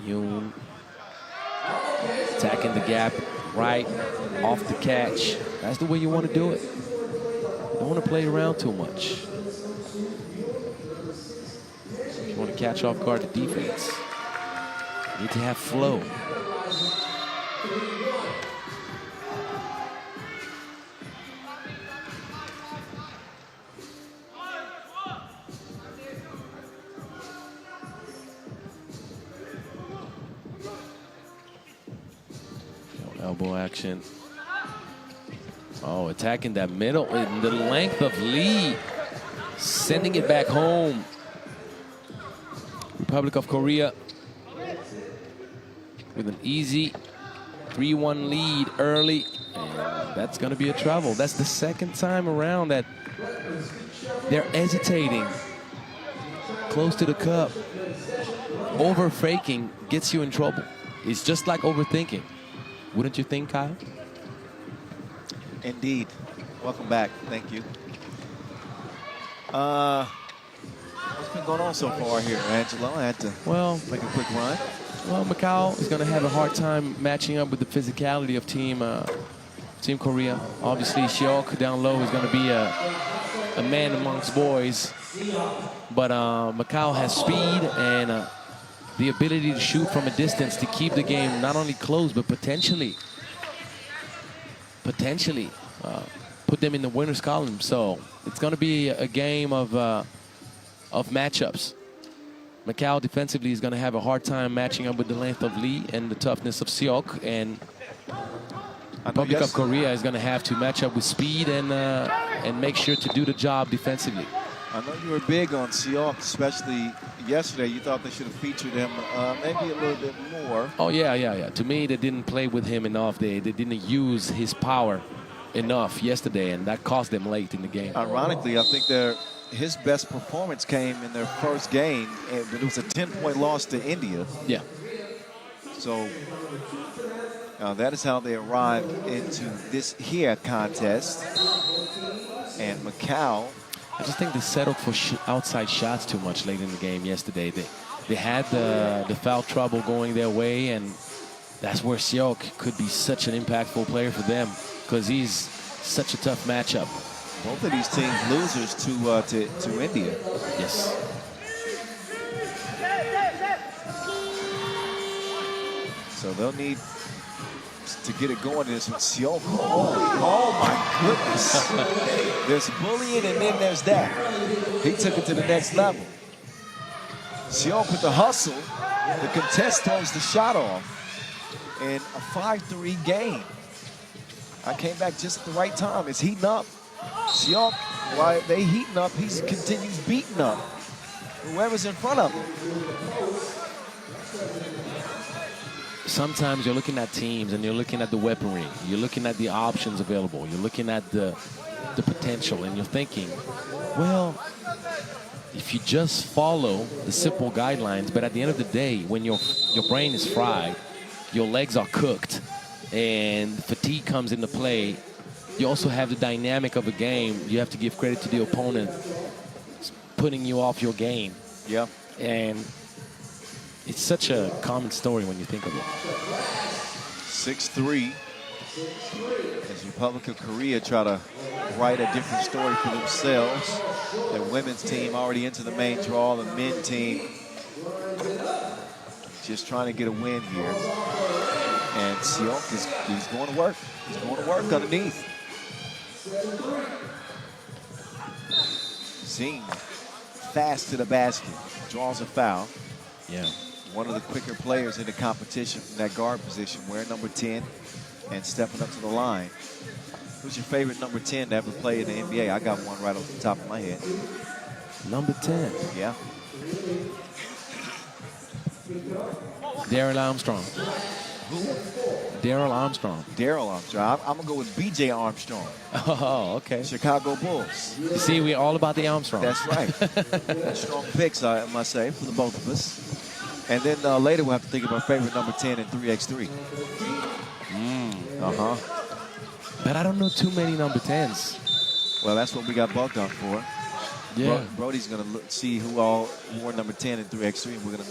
Yoon attacking the gap right off the catch. That's the way you want to do it. You don't want to play around too much. You want to catch off guard the defense. You need to have flow. elbow action. Oh, attacking that middle in the length of Lee. Sending it back home. Republic of Korea with an easy 3-1 lead early. And that's going to be a trouble. That's the second time around that they're hesitating close to the cup. Over faking gets you in trouble. It's just like overthinking. Wouldn't you think, Kyle? Indeed. Welcome back. Thank you. What's been going on so far here, Angelo? I had to make a quick run. Well, Macau is going to have a hard time matching up with the physicality of Team Korea. Obviously, Seok down low is going to be a man amongst boys. But Macau has speed and the ability to shoot from a distance to keep the game not only close, but potentially put them in the winner's column. So it's going to be a game of matchups. Macau defensively is going to have a hard time matching up with the length of Lee and the toughness of Seok, and Republic of Korea is going to have to match up with speed and make sure to do the job defensively. I know you were big on Seok, especially yesterday. You thought they should have featured him maybe a little bit more. Oh, yeah. To me, they didn't play with him enough. They didn't use his power enough yesterday, and that cost them late in the game. Ironically, I think his best performance came in their first game, but it was a 10-point loss to India. Yeah. So that is how they arrived into this here contest. And Macau, I just think they settled for outside shots too much late in the game yesterday. They had the foul trouble going their way, and that's where Seok could be such an impactful player for them, because he's such a tough matchup. Both of these teams losers to India. Yes. So they'll need to get it going in this with Seok. Oh my goodness. There's bullying and then there's that. He took it to the next level. Seok with the hustle. The contest throws the shot off. And a 5-3 game. I came back just at the right time. It's heating up. Seok, while they heating up, he continues beating up whoever's in front of him. Sometimes you're looking at teams and you're looking at the weaponry. You're looking at the options available. You're looking at the potential, and you're thinking, well, if you just follow the simple guidelines, but at the end of the day, when your brain is fried, your legs are cooked, and fatigue comes into play, you also have the dynamic of a game. You have to give credit to the opponent putting you off your game. Yeah. And it's such a common story when you think of it. 6-3. As Republic of Korea try to write a different story for themselves. Their women's team already into the main draw. The men team just trying to get a win here. And Seok he's going to work. He's going to work underneath. Zing fast to the basket. Draws a foul. Yeah. One of the quicker players in the competition from that guard position, wearing number 10 and stepping up to the line. Who's your favorite number 10 to ever play in the NBA? I got one right off the top of my head. Number 10. Yeah. Darrell Armstrong. Who? Darrell Armstrong. Darrell Armstrong. I'm going to go with B.J. Armstrong. Oh, okay. Chicago Bulls. You see, we're all about the Armstrong. That's right. Strong picks, I must say, for the both of us. And then later we'll have to think of our favorite number 10 in 3x3. But I don't know too many number 10s. Well, that's what we got Bogdan for. Yeah. Brody's going to see who all wore number 10 in 3x3. We're going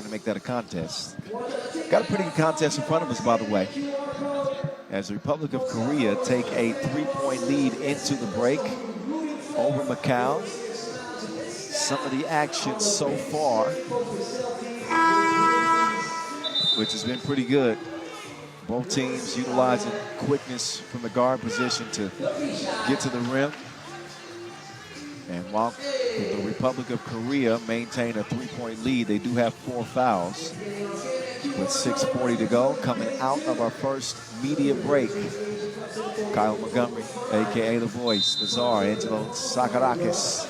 to make that a contest. Got a pretty good contest in front of us, by the way. As the Republic of Korea take a 3-point lead into the break over Macau. Some of the action so far, which has been pretty good. Both teams utilizing quickness from the guard position to get to the rim. And while the Republic of Korea maintain a 3-point lead, they do have 4 fouls. With 6:40 to go, coming out of our first media break. Kyle Montgomery, a.k.a. The Voice, the Czar, Angelo Sakarakis,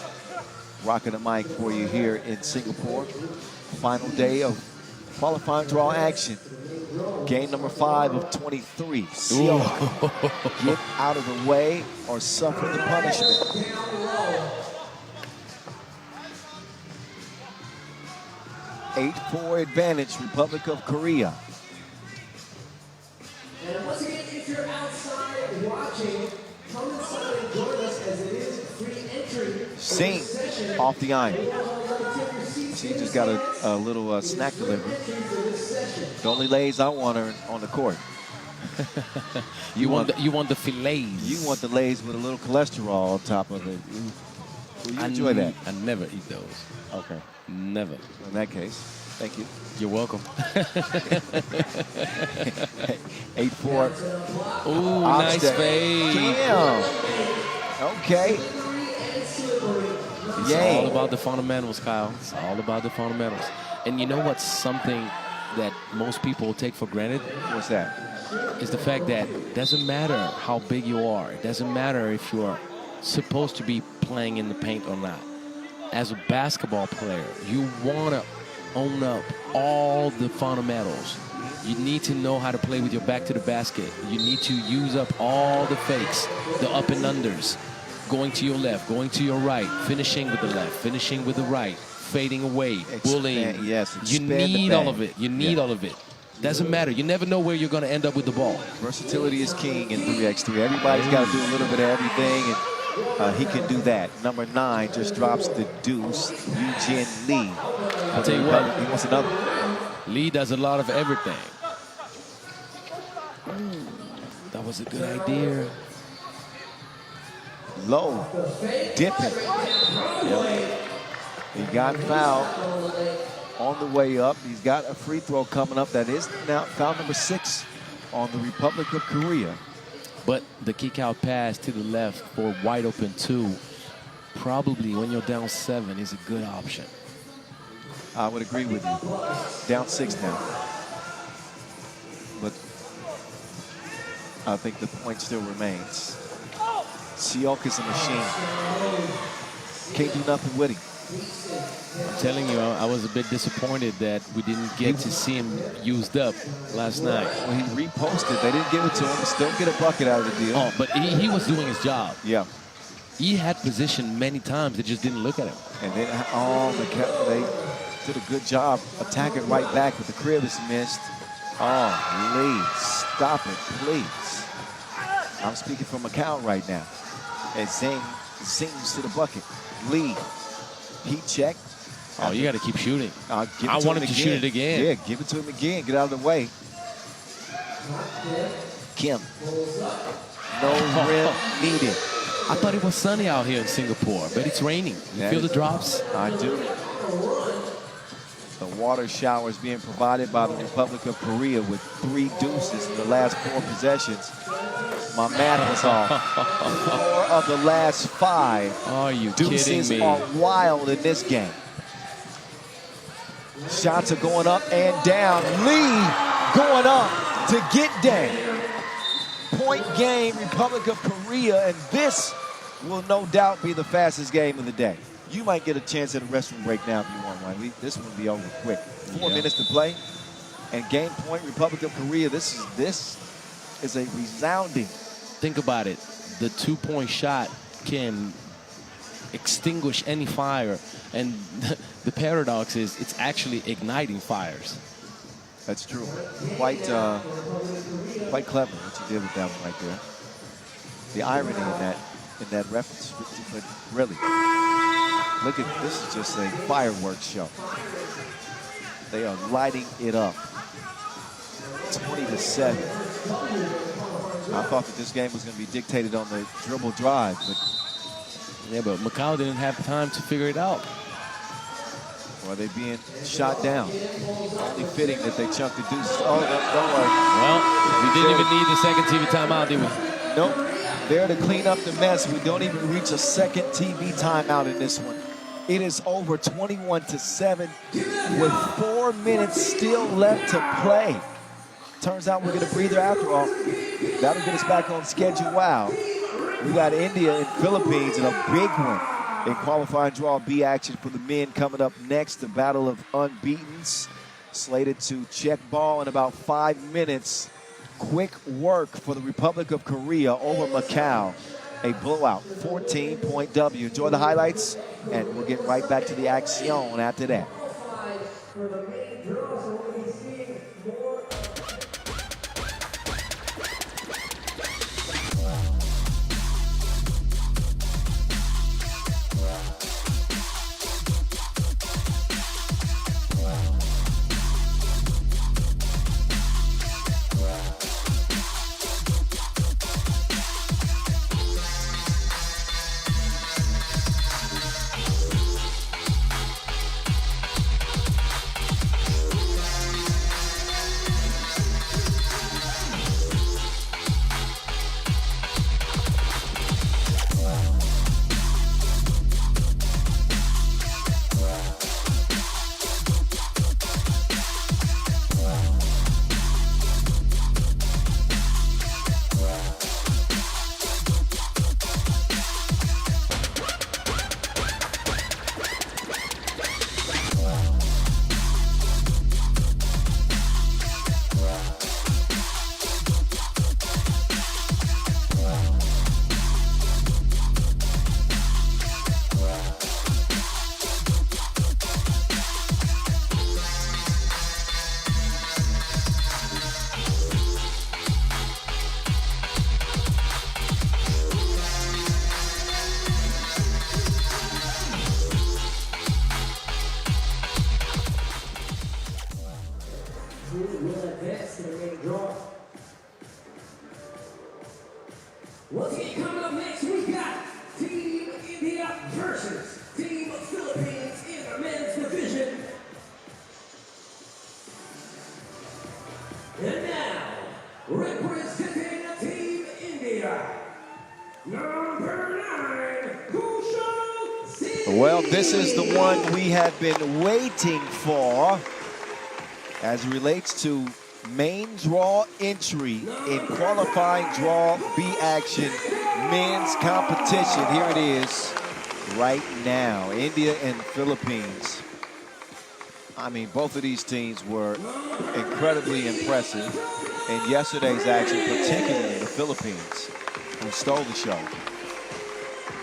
rocking the mic for you here in Singapore. Final day of qualifying draw action. Game number 5 of 23. Seoul, get out of the way or suffer the punishment. Eight-4 advantage, Republic of Korea. And once again, if you're outside watching, come inside and join us as it is free entry. Sing off the iron. She just got a little snack delivery. The only lays I want are on the court. You want the fillets. You want the lays with a little cholesterol on top of it. Will you enjoy that? I never eat those. Okay. Never. In that case, thank you. You're welcome. 8-4. Ooh, nice fade. Damn. Okay. It's all about the fundamentals, Kyle. It's all about the fundamentals. And you know what's something that most people take for granted? What's that? Is the fact that it doesn't matter how big you are. It doesn't matter if you're supposed to be playing in the paint or not. As a basketball player, you want to own up all the fundamentals. You need to know how to play with your back to the basket. You need to use up all the fakes, the up and unders, going to your left, going to your right, finishing with the left, finishing with the right, fading away, bullying. Yes, you need all of it. You need all of it. Doesn't matter. You never know where you're going to end up with the ball. Versatility is king in 3x3. Everybody's got to do a little bit of everything, and he can do that. Number 9 just drops the deuce. Eugene Lee. I'll tell you what. He wants another. Lee does a lot of everything. That was a good idea. Low, dipping. Yep. He got fouled on the way up. He's got a free throw coming up. That is now foul number 6 on the Republic of Korea. But the kick out pass to the left for a wide open 2, probably when you're down 7, is a good option. I would agree with you. Down 6 now. But I think the point still remains. Seok is a machine. Can't do nothing with him. I'm telling you, I was a bit disappointed that we didn't get to see him used up last night. Well, he reposted. They didn't give it to him. Still get a bucket out of the deal. Oh, but he was doing his job. Yeah. He had position many times. They just didn't look at him. And then, they did a good job attacking right back, but the crib is missed. Oh, Lee, stop it, please. I'm speaking from Macau right now. And Zing sings to the bucket. Lee, heat check. Oh, you got to keep shooting. I want him to shoot it again. Yeah, give it to him again. Get out of the way. Kim. No rim needed. I thought it was sunny out here in Singapore, but it's raining. You feel the drops? I do. The water showers being provided by the Republic of Korea with 3 deuces in the last 4 possessions. My math was off. 4 of the last 5 Are you deuces kidding me? are wild in this game. Shots are going up and down. Lee going up to get down. Point game, Republic of Korea, and this will no doubt be the fastest game of the day. You might get a chance at a restroom break now if you want one. This one will be over quick. 4 minutes to play, and game point, Republic of Korea. This is a resounding. Think about it. The 2-point shot can extinguish any fire, and the paradox is it's actually igniting fires. That's true. Quite clever what you did with that one right there. The irony in that reference, but really, look at this is just a fireworks show. They are lighting it up. 20-7. I thought that this game was going to be dictated on the dribble drive, but Macau didn't have time to figure it out. or are they being shot down? Only fitting that they chunked the deuces. Oh, don't worry. Well, we didn't even need the second TV timeout, did we? Nope. There to clean up the mess. We don't even reach a second TV timeout in this one. It is over 21-7 with 4 minutes still left to play. Turns out we're going to breather after all. That'll get us back on schedule. Wow. We got India and Philippines in a big one in qualifying draw B action for the men coming up next. The battle of unbeatens slated to check ball in about 5 minutes. Quick work for the Republic of Korea over Macau. A blowout, 14-point W. Enjoy the highlights, and we'll get right back to the action after that. Once again, coming up next, we got Team India versus Team Philippines in the men's division. And now, representing Team India, number 9, Kusho Singh. Well, this is the one we have been waiting for as it relates to main draw entry in qualifying draw B action men's competition. Here it is right now, India and Philippines. I mean, both of these teams were incredibly impressive in yesterday's action, particularly the Philippines, who stole the show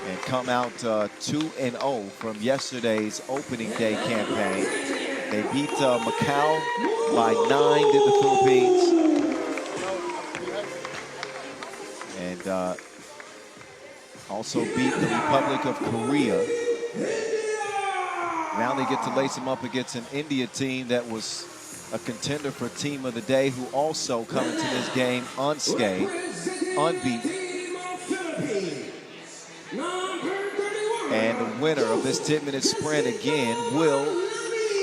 and come out 2-0 from yesterday's opening day campaign. They beat Macau by 9, did the Philippines. And also beat the Republic of Korea. Now they get to lace them up against an India team that was a contender for Team of the Day, who also come into this game unscathed, unbeaten. And the winner of this 10-minute sprint again will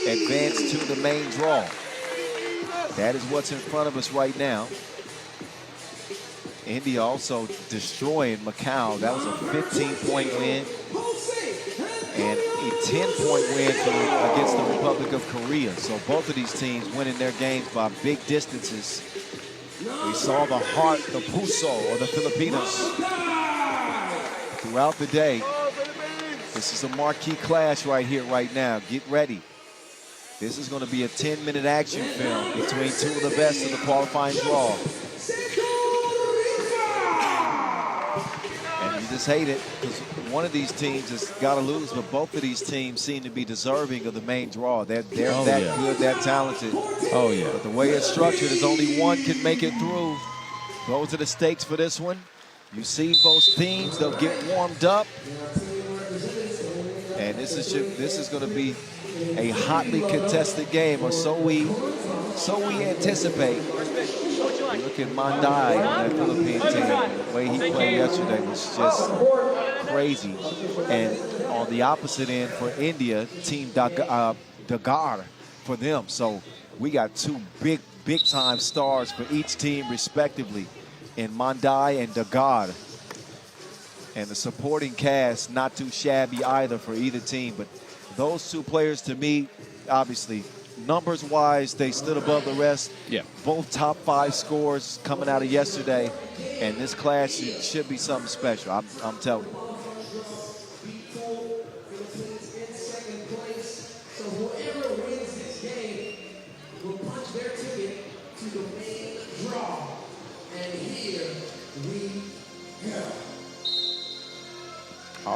advance to the main draw. That is what's in front of us right now. India also destroying Macau. That was a 15-point win and a 10-point win against the Republic of Korea. So both of these teams winning their games by big distances. We saw the heart, the puso, or the Filipinos throughout the day. This is a marquee clash right here, right now. Get ready. This is going to be a 10-minute action film between two of the best in the qualifying draw. And you just hate it because one of these teams has got to lose, but both of these teams seem to be deserving of the main draw. They're that good, that talented. Oh, yeah. But the way it's structured is only one can make it through. Those are the stakes for this one. You see both teams, they'll get warmed up. And this is going to be a hotly contested game, or so we anticipate. Look at Mandai on that Philippine team. The way he played yesterday was just crazy. And on the opposite end for India, Team Dagar for them. So we got two big time stars for each team respectively in Mandai and Dagar. And the supporting cast not too shabby either for either team, but those two players, to me, obviously, numbers-wise, they stood above the rest. Yeah. Both top 5 scores coming out of yesterday. And this clash should be something special. I'm telling you. So whoever wins this game will punch their ticket to the main draw. And here we go.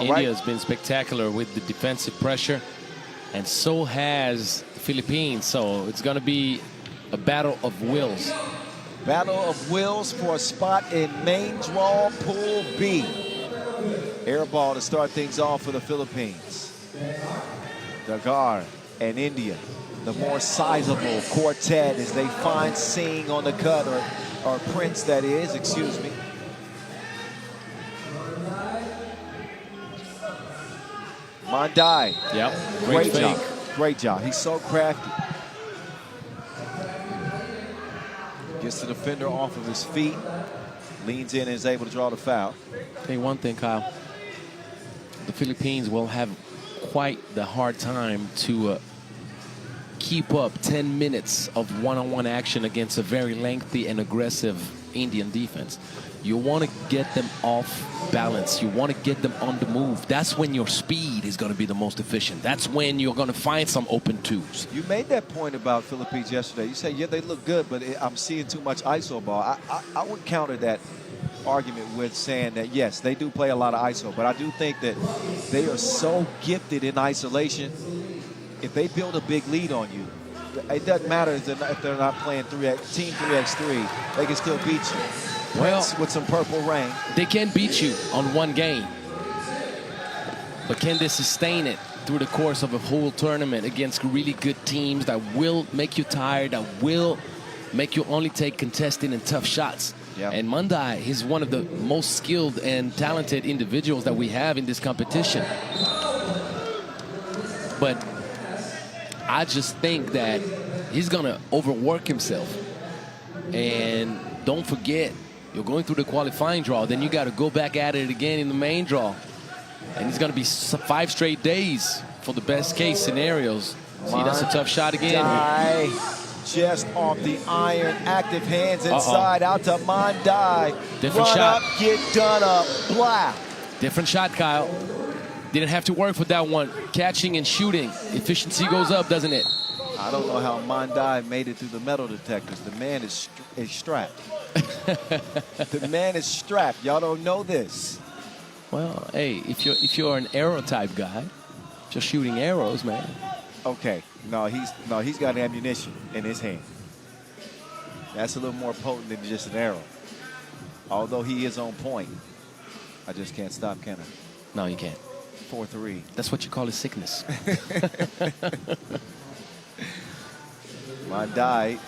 India has been spectacular with the defensive pressure, and so has the Philippines. So it's going to be a battle of wills. Battle of wills for a spot in main draw Pool B. Air ball to start things off for the Philippines. Dagar and India, the more sizable quartet as they find Singh on the cut, or Prince, that is, excuse me. Mandai. Yep. Great job. Great job. He's so crafty. Gets the defender off of his feet, leans in and is able to draw the foul. Tell you one thing, Kyle. The Philippines will have quite the hard time to keep up 10 minutes of one-on-one action against a very lengthy and aggressive Indian defense. You want to get them off balance. You want to get them on the move. That's when your speed is going to be the most efficient. That's when you're going to find some open twos. You made that point about Philippines yesterday. You said, yeah, they look good, but I'm seeing too much ISO ball. I would counter that argument with saying that, yes, they do play a lot of ISO, but I do think that they are so gifted in isolation. If they build a big lead on you, it doesn't matter if they're not playing team 3x3, they can still beat you. Well, with some purple rain. They can beat you on one game, but can they sustain it through the course of a whole tournament against really good teams that will make you tired, that will make you only take contested and tough shots? Yep. And Mandai is one of the most skilled and talented individuals that we have in this competition. But I just think that he's going to overwork himself. And don't forget, you're going through the qualifying draw, then you got to go back at it again in the main draw. And it's going to be 5 straight days for the best case scenarios. See, that's a tough shot again. Just off the iron, active hands inside, out to Mandai. Different Run shot. up, get done up, blah. Different shot, Kyle. Didn't have to work for that one. Catching and shooting. Efficiency goes up, doesn't it? I don't know how Mandai made it through the metal detectors. The man is strapped. The man is strapped. Y'all don't know this. Well, hey, if you're an arrow type guy, just shooting arrows, man. Okay, no, he's got ammunition in his hand. That's a little more potent than just an arrow. Although he is on point, I just can't stop, can I? No, you can't. 4-3. That's what you call a sickness. Mandai,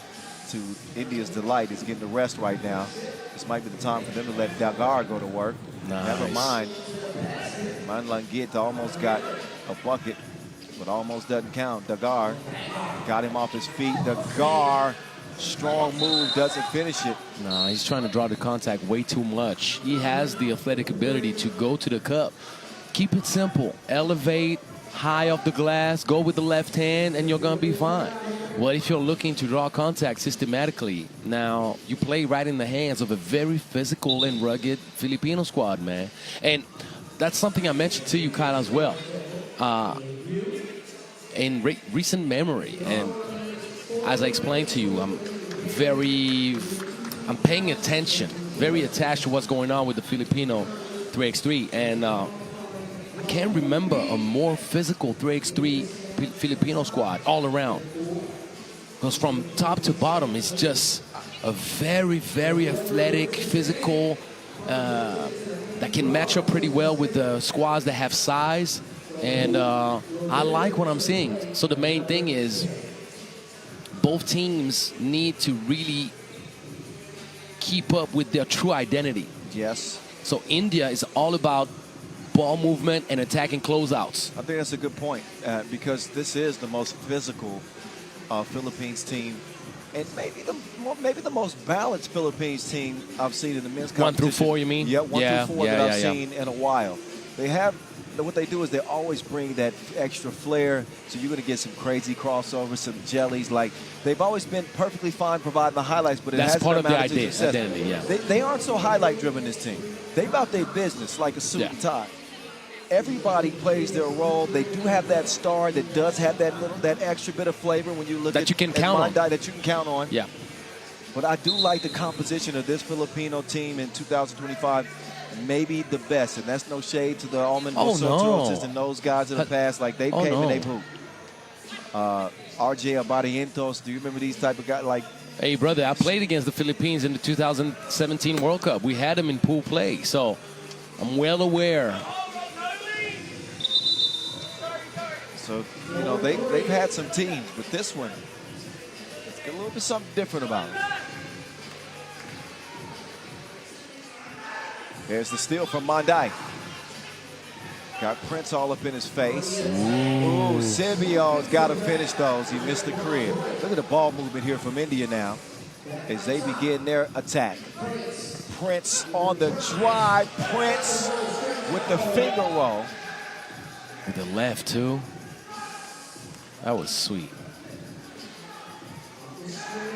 to India's delight, is getting the rest right now. This might be the time for them to let Dagar go to work. Nice. Never mind. Manlangit almost got a bucket, but almost doesn't count. Dagar got him off his feet. Dagar, strong move, doesn't finish it. No, he's trying to draw the contact way too much. He has the athletic ability to go to the cup. Keep it simple. Elevate high off the glass, go with the left hand, and you're going to be fine. Well, if you're looking to draw contact systematically, now you play right in the hands of a very physical and rugged Filipino squad, man. And that's something I mentioned to you, Kyle, as well. In recent memory, and as I explained to you, I'm paying attention, very attached to what's going on with the Filipino 3x3, and I can't remember a more physical 3x3 Filipino squad all around. Because from top to bottom, it's just a very, very athletic, physical, that can match up pretty well with the squads that have size. And I like what I'm seeing. So the main thing is both teams need to really keep up with their true identity. Yes. So India is all about ball movement and attacking closeouts. I think that's a good point because this is the most physical Philippines team, and maybe the most balanced Philippines team I've seen in the men's competition. 1 through 4, you mean? Yeah, 1 through 4 that I've seen in a while. They have what they do is they always bring that extra flair, so you're going to get some crazy crossovers, some jellies. Like, they've always been perfectly fine providing the highlights, but it That's hasn't part of the amounted to success. identity, yeah. They aren't so highlight-driven, this team. They about their business, like a suit and tie. Everybody plays their role. They do have that star that does have that extra bit of flavor when you look that at you can count on. that you can count on. Yeah. But I do like the composition of this Filipino team in 2025. Maybe the best, and that's no shade to the Almond Santos and those guys in the past. Like, they came and they pooped. RJ Abadientos, do you remember these type of guys? Like, hey, brother, I played against the Philippines in the 2017 World Cup. We had them in pool play, so I'm well aware. So, you know, they've had some teams, but this one, it's got a little bit something different about it. There's the steal from Mandai. Got Prince all up in his face. Ooh, Sibio's got to finish those. He missed the crib. Look at the ball movement here from India now as they begin their attack. Prince on the drive. Prince with the finger roll. With the left, too. That was sweet.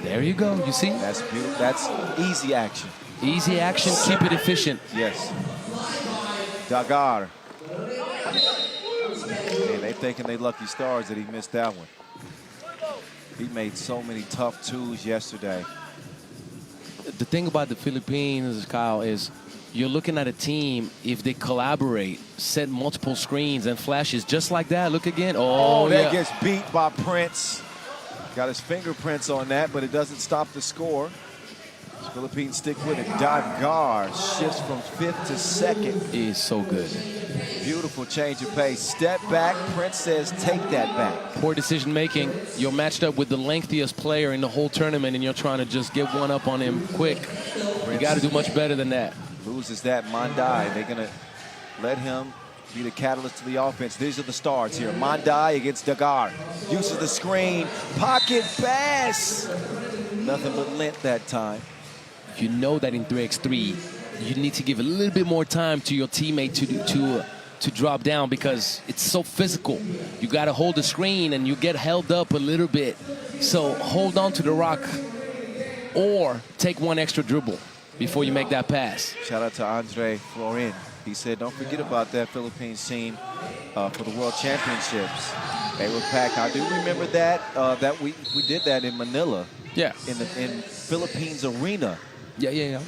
There you go. You see? That's beautiful. That's easy action. Easy action. Keep it efficient. Yes. Dagar. And they thinking they lucky stars that he missed that one. He made so many tough twos yesterday. The thing about the Philippines, Kyle, is you're looking at a team, if they collaborate, set multiple screens and flashes just like that. Look again. Oh, that gets beat by Prince. Got his fingerprints on that, but it doesn't stop the score. Philippines stick with it. Dagar shifts from 5th to 2nd. He is so good. Beautiful change of pace. Step back. Prince says, take that back. Poor decision making. You're matched up with the lengthiest player in the whole tournament, and you're trying to just get one up on him quick. You got to do much better than that. Loses that. Mandai. They're going to let him be the catalyst to the offense. These are the stars here. Mandai against Dagar. Uses the screen. Pocket pass. Nothing but length that time. You know that in 3x3, you need to give a little bit more time to your teammate to drop down, because it's so physical. You got to hold the screen and you get held up a little bit. So hold on to the rock or take one extra dribble before you make that pass. Shout out to Andre Florin. He said, don't forget about that Philippines team for the World Championships. They were packed. I do remember that. That we did that in Manila. Yeah. In Philippines Arena. Yeah.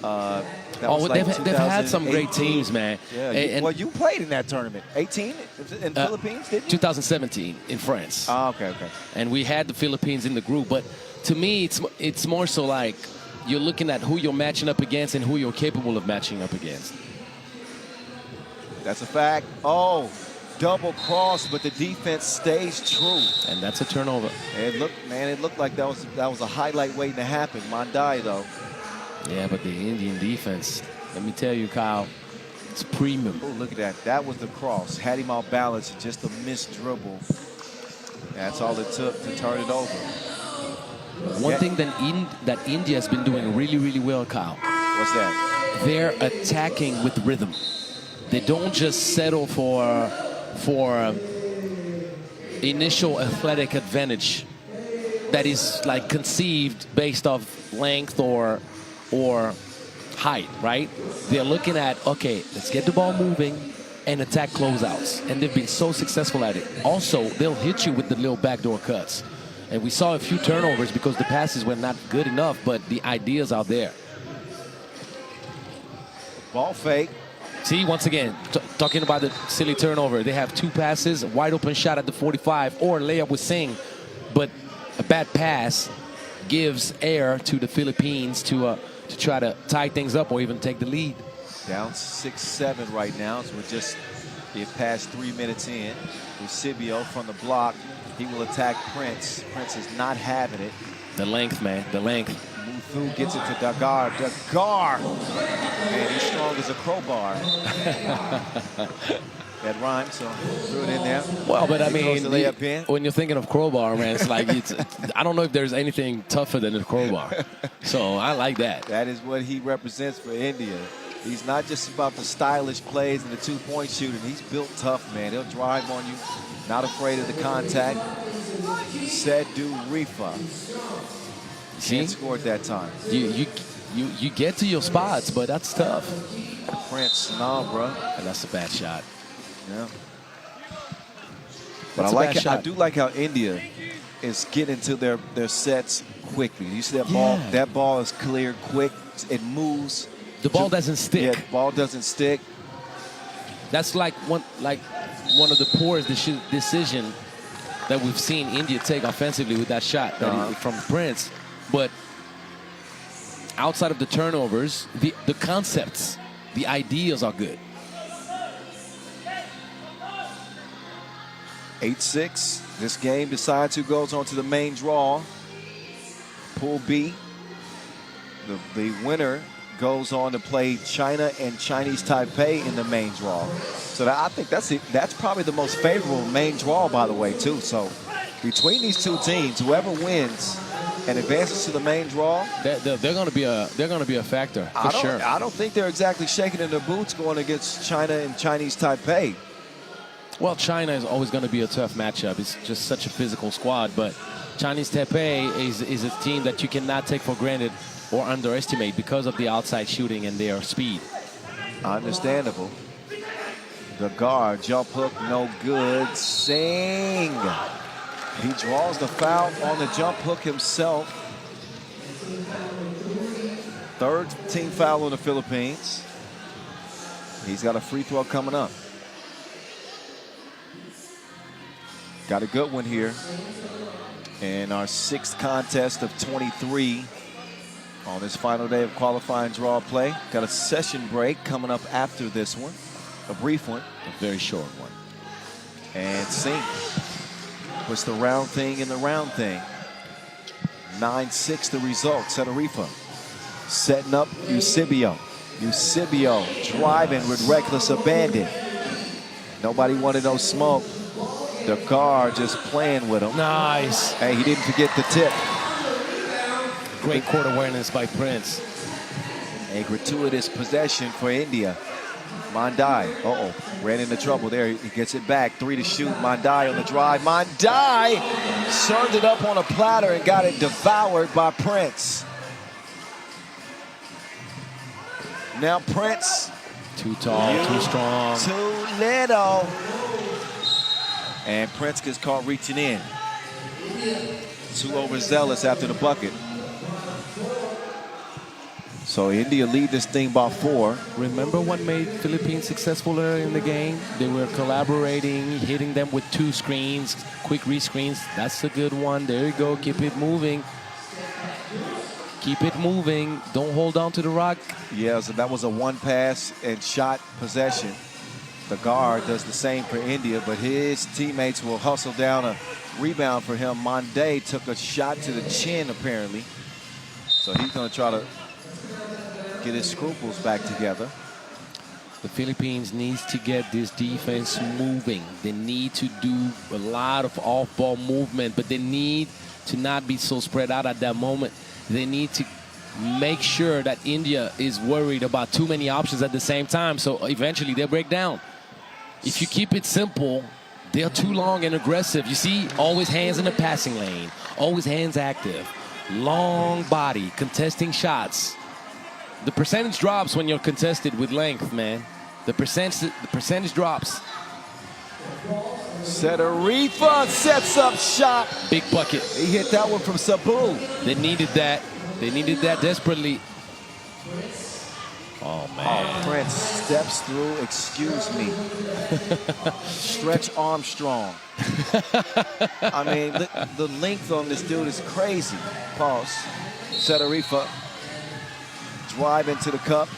Like they've had some great teams, man. Yeah, well, you played in that tournament. 18 in Philippines, didn't you? 2017 in France. Oh, okay. And we had the Philippines in the group. But to me, it's more so like you're looking at who you're matching up against and who you're capable of matching up against. That's a fact. Oh, double cross, but the defense stays true. And that's a turnover. It looked like that was a highlight waiting to happen. Mandai, though. Yeah, but the Indian defense, let me tell you, Kyle, it's premium. Oh, look at that. That was the cross. Had him off balance and just a missed dribble. That's all it took to turn it over. One thing that India has been doing really, really well, Kyle. What's that? They're attacking with rhythm. They don't just settle for initial athletic advantage that is like conceived based off length or height, right? They're looking at, okay, let's get the ball moving and attack closeouts. And they've been so successful at it. Also, they'll hit you with the little backdoor cuts. And we saw a few turnovers because the passes were not good enough, but the ideas are there. Ball fake. See, once again, talking about the silly turnover. They have two passes, a wide open shot at the 45 or layup with Singh. But a bad pass gives air to the Philippines to try to tie things up or even take the lead. Down 6-7 right now, so we're just past 3 minutes in. Eusebio from the block. He will attack Prince. Prince is not having it. The length, man, the length. Muthu gets it to Dagar. Dagar! Man, he's strong as a crowbar. That rhymes, so threw it in there. Well, but I mean, when you're thinking of crowbar, man, it's like, I don't know if there's anything tougher than a crowbar. So I like that. That is what he represents for India. He's not just about the stylish plays and the two-point shooting. He's built tough, man. He'll drive on you, not afraid of the contact. Sedu Rifa. Can't score at that time. You get to your spots, but that's tough. Prince, no, bro. And that's a bad shot. Yeah. But I do like how India is getting to their sets quickly. You see that ball? That ball is cleared quick. It moves. The ball doesn't stick. Yeah, the ball doesn't stick. That's like one of the poorest decision that we've seen India take offensively with that shot from Prince. But outside of the turnovers, the concepts, the ideas are good. 8-6. This game decides who goes on to the main draw. Pool B. The winner goes on to play China and Chinese Taipei in the main draw. So I think that's probably the most favorable main draw, by the way, too. So between these two teams, whoever wins and advances to the main draw, they're going to be a factor for sure. I don't think they're exactly shaking in their boots going against China and Chinese Taipei. Well, China is always going to be a tough matchup. It's just such a physical squad. But Chinese Taipei is a team that you cannot take for granted or underestimate because of the outside shooting and their speed. Understandable. The guard, jump hook, no good. Singh. He draws the foul on the jump hook himself. Third team foul on the Philippines. He's got a free throw coming up. Got a good one here in our sixth contest of 23 on this final day of qualifying draw play. Got a session break coming up after this one, a brief one. A very short one. And Singh puts the round thing in the round thing. 9-6 the result. Setarifa setting up Eusebio. Eusebio driving with reckless abandon. Nobody wanted no smoke. The guard just playing with him. Nice. Hey, he didn't forget the tip. Great court awareness by Prince. A gratuitous possession for India. Mandai, ran into trouble there. He gets it back. 3 to shoot. Mandai on the drive. Mandai served it up on a platter and got it devoured by Prince. Now Prince. Too tall, too strong. Too little. And Prince gets caught reaching in. Too overzealous after the bucket. So India lead this thing by 4. Remember what made Philippines successful early in the game? They were collaborating, hitting them with 2 screens, quick re-screens. That's a good one. There you go. Keep it moving. Keep it moving. Don't hold on to the rock. Yeah, so that was a 1 pass and shot possession. The guard does the same for India, but his teammates will hustle down a rebound for him. Monday took a shot to the chin, apparently. So he's going to try to get his scruples back together. The Philippines needs to get this defense moving. They need to do a lot of off-ball movement, but they need to not be so spread out at that moment. They need to make sure that India is worried about too many options at the same time, so eventually they'll break down. If you keep it simple, they're too long and aggressive. You see, always hands in the passing lane, always hands active, long body, contesting shots. The percentage drops when you're contested with length, man. The percentage drops. Setarifa sets up shot. Big bucket. He hit that one from Sabu. They needed that. They needed that desperately. Oh, man. Oh, Prince steps through, excuse me. Stretch Armstrong. I mean, the length on this dude is crazy. Pause. Setarifa drive into the cup.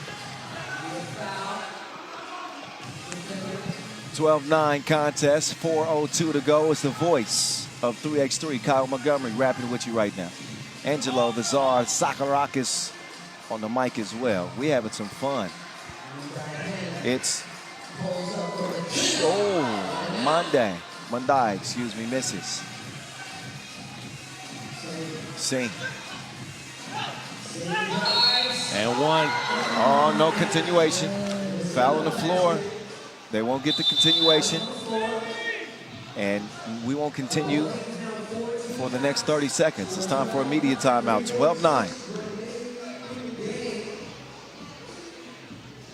12-9 contest, 4:02 to go. It's the voice of 3x3, Kyle Montgomery, rapping with you right now. Angelo, the Czar, Sakarakis on the mic as well. We having some fun. It's, Monday, excuse me, misses. Singh. And one. Oh, no continuation. Foul on the floor. They won't get the continuation. And we won't continue for the next 30 seconds. It's time for a media timeout. 12-9.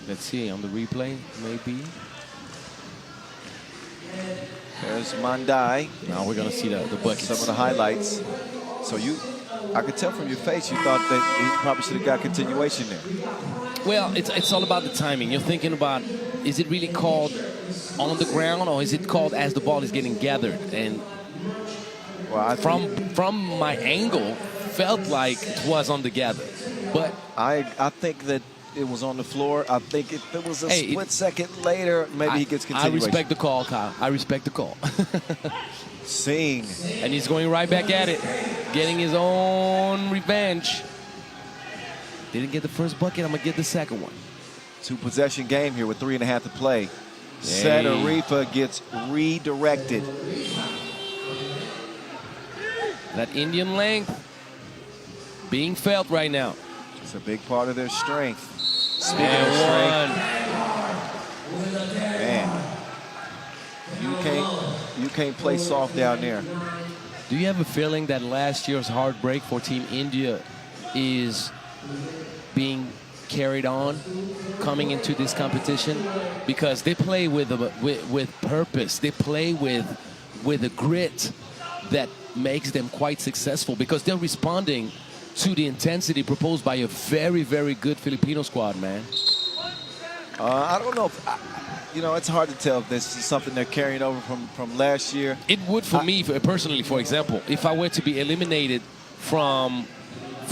Let's see on the replay, maybe. There's Mandai. Now we're gonna see the buckets. Some of the highlights. So I could tell from your face you thought that he probably should have got continuation there. Well, it's all about the timing. You're thinking about, is it really called on the ground or is it called as the ball is getting gathered? And well, from my angle, felt like it was on the gather. But I think that it was on the floor. I think if it was a split second later, maybe he gets continuation. I respect the call, Kyle. I respect the call. Sing. And he's going right back at it, getting his own revenge. Didn't get the first bucket, I'm gonna get the second one. 2-possession game here with 3.5 to play. Satarifa gets redirected. That Indian length being felt right now. It's a big part of their strength. Speaking And of strength, man, you can't play soft down there. Do you have a feeling that last year's heartbreak for Team India is being carried on coming into this competition? Because they play with purpose. They play with a grit that makes them quite successful because they're responding to the intensity proposed by a very, very good Filipino squad, man. I don't know if, it's hard to tell if this is something they're carrying over from last year. It would for me, personally, for example, if I were to be eliminated from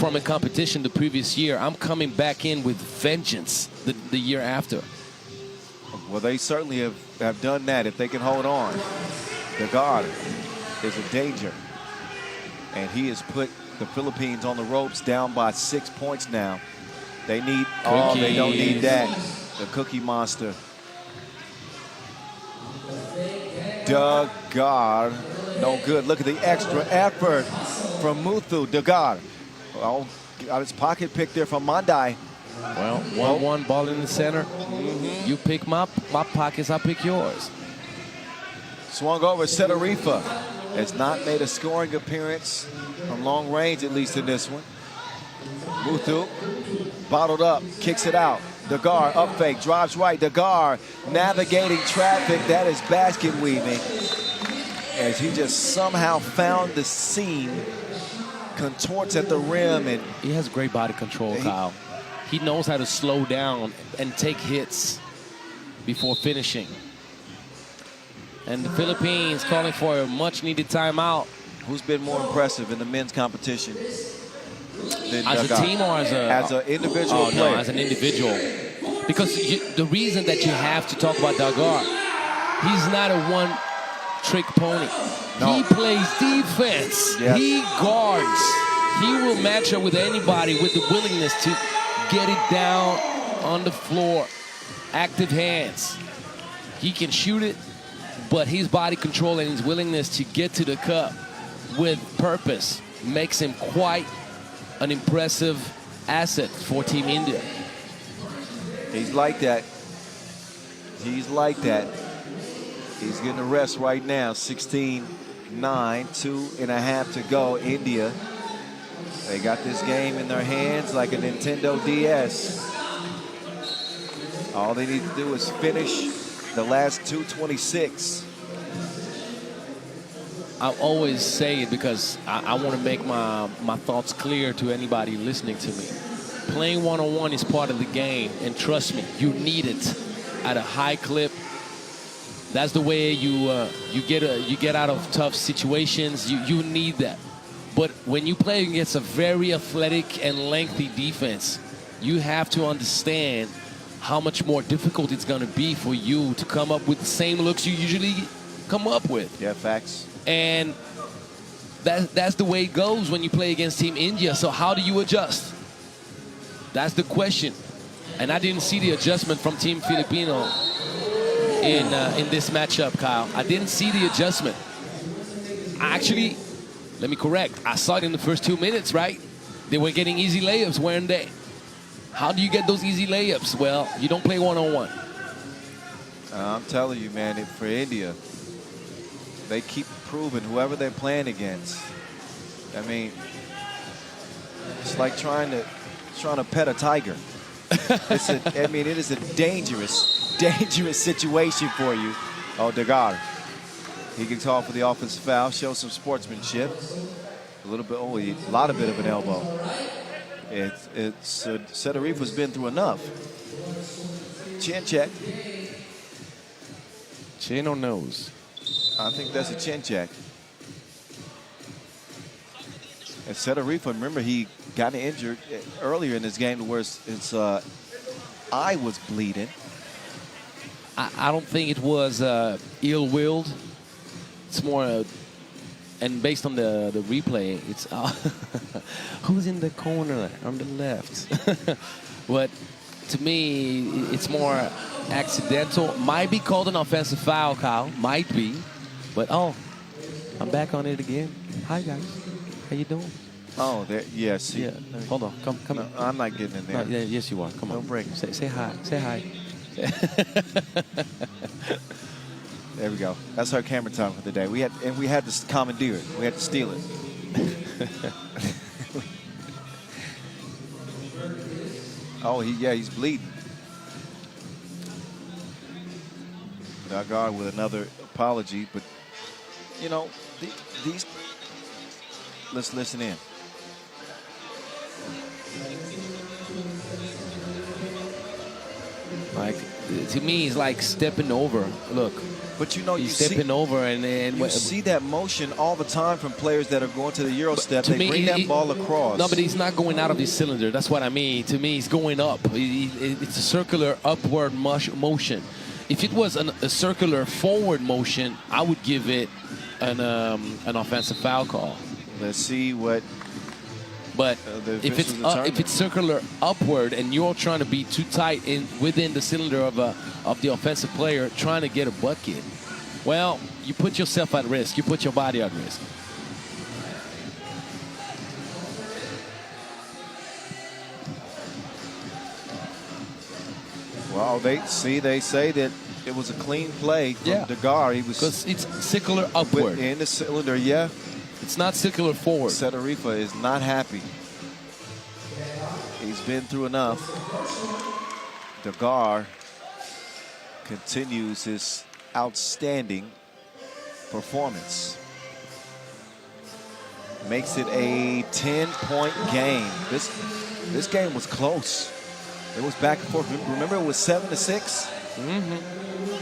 a competition the previous year, I'm coming back in with vengeance the year after. Well, they certainly have done that if they can hold on. The guard is a danger. And he has put the Philippines on the ropes down by 6 points now. They need, they don't need that. The Cookie Monster. Dagar, no good. Look at the extra effort from Muthu. Dagar, well, got his pocket pick there from Mandai. Well, 1-1 ball in the center. You pick my pockets, I pick yours. Swung over. Satarifa has not made a scoring appearance from long range, at least in this one. Muthu bottled up, kicks it out. Dagar up fake, drives right. Dagar navigating traffic. That is basket weaving as he just somehow found the seam, contorts at the rim, and he has great body control, Kyle. He knows how to slow down and take hits before finishing. And the Philippines calling for a much-needed timeout. Who's been more impressive in the men's competition? As a team or as an individual player? No, as an individual. Because the reason that you have to talk about Dagar, he's not a one-trick pony. No. He plays defense. Yes. He guards. He will match up with anybody with the willingness to get it down on the floor. Active hands. He can shoot it, but his body control and his willingness to get to the cup with purpose makes him quite an impressive asset for Team India. He's like that. He's like that. He's getting a rest right now. 16-9, 2.5 to go. India, they got this game in their hands like a Nintendo DS. All they need to do is finish the last 2:26. I always say it because I want to make my thoughts clear to anybody listening to me. Playing one-on-one is part of the game, and trust me, you need it at a high clip. That's the way you get out of tough situations. You need that. But when you play against a very athletic and lengthy defense, you have to understand how much more difficult it's going to be for you to come up with the same looks you usually come up with. Yeah, facts. And that's the way it goes when you play against Team India. So how do you adjust? That's the question. And I didn't see the adjustment from Team Filipino in this matchup, Kyle. I didn't see the adjustment. Actually, let me correct. I saw it in the first 2 minutes, right? They were getting easy layups, weren't they? How do you get those easy layups? Well, you don't play one-on-one. I'm telling you, man, for India, they keep proving whoever they're playing against. I mean, it's like trying to pet a tiger. I mean, it is a dangerous situation for you. Oh, Dagar. He gets off for the offensive foul, shows some sportsmanship. A little bit, a lot of bit of an elbow. Setarifa's been through enough. Chin check. Chin or nose? I think that's a chin check. And Setarifa, remember, he got injured earlier in this game where his eye was bleeding. I don't think it was ill-willed. It's more, and based on the replay, it's who's in the corner on the left. But to me, it's more accidental. Might be called an offensive foul, Kyle. Might be. But, oh, I'm back on it again. Hi, guys. How you doing? Oh, yeah, see. Yeah, hold on. Come no, in. I'm not getting in there. No, yeah, yes, you are. Come on. Don't break. Say hi. Say hi. There we go. That's our camera time for the day. We had to commandeer it. We had to steal it. Oh, he's bleeding. Dagar with another apology, but you know, these. Let's listen in. Like, to me, it's like stepping over. Look. But you know, he's stepping over, and you see that motion all the time from players that are going to the Euro step. They bring that ball across. No, but he's not going out of his cylinder. That's what I mean. To me, he's going up. It's a circular upward motion. If it was a circular forward motion, I would give it an offensive foul call. Let's see what. But if it's circular upward and you're trying to be too tight within the cylinder of the offensive player trying to get a bucket, well, you put yourself at risk. You put your body at risk. Well, they say that it was a clean play from Dagar. He was because it's circular upward in the cylinder. Yeah. It's not circular forward. Setarifa is not happy. He's been through enough. Dagar continues his outstanding performance. Makes it a 10-point game. This game was close. It was back and forth. Remember, it was 7-6? Mm-hmm.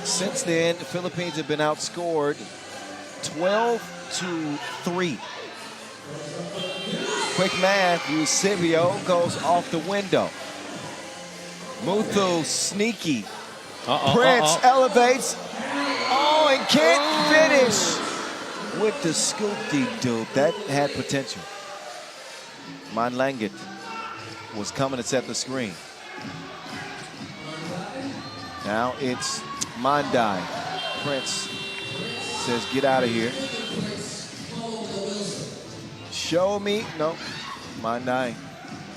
Since then, the Philippines have been outscored 12-3. Quick math, Eusebio goes off the window. Muthu, sneaky. Prince elevates. Oh, and can't finish with the scoop-de-doop. That had potential. Manlangat was coming to set the screen. Now it's Mandai. Prince says, get out of here. Show me. No. Mandai.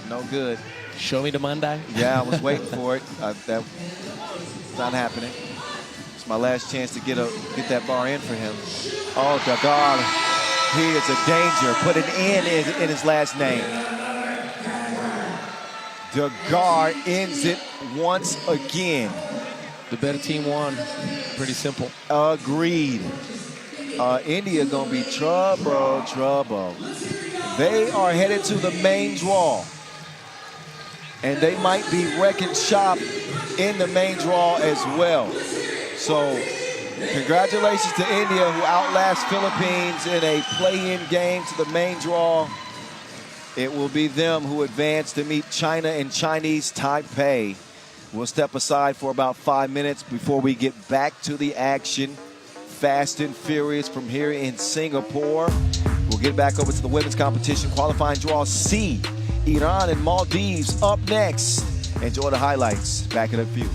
No good. Show me the Mandai? Yeah, I was waiting for it. That's not happening. It's my last chance to get that bar in for him. Oh, Dagar. He is a danger. Put an N in his last name. Dagar ends it once again. The better team won. Pretty simple. Agreed. India gonna be trouble. They are headed to the main draw. And they might be wrecking shop in the main draw as well. So, congratulations to India, who outlast Philippines in a play-in game to the main draw. It will be them who advance to meet China in Chinese Taipei. We'll step aside for about 5 minutes before we get back to the action. Fast and furious from here in Singapore. We'll get back over to the women's competition. Qualifying draw C. Iran and Maldives up next. Enjoy the highlights. Back in a few.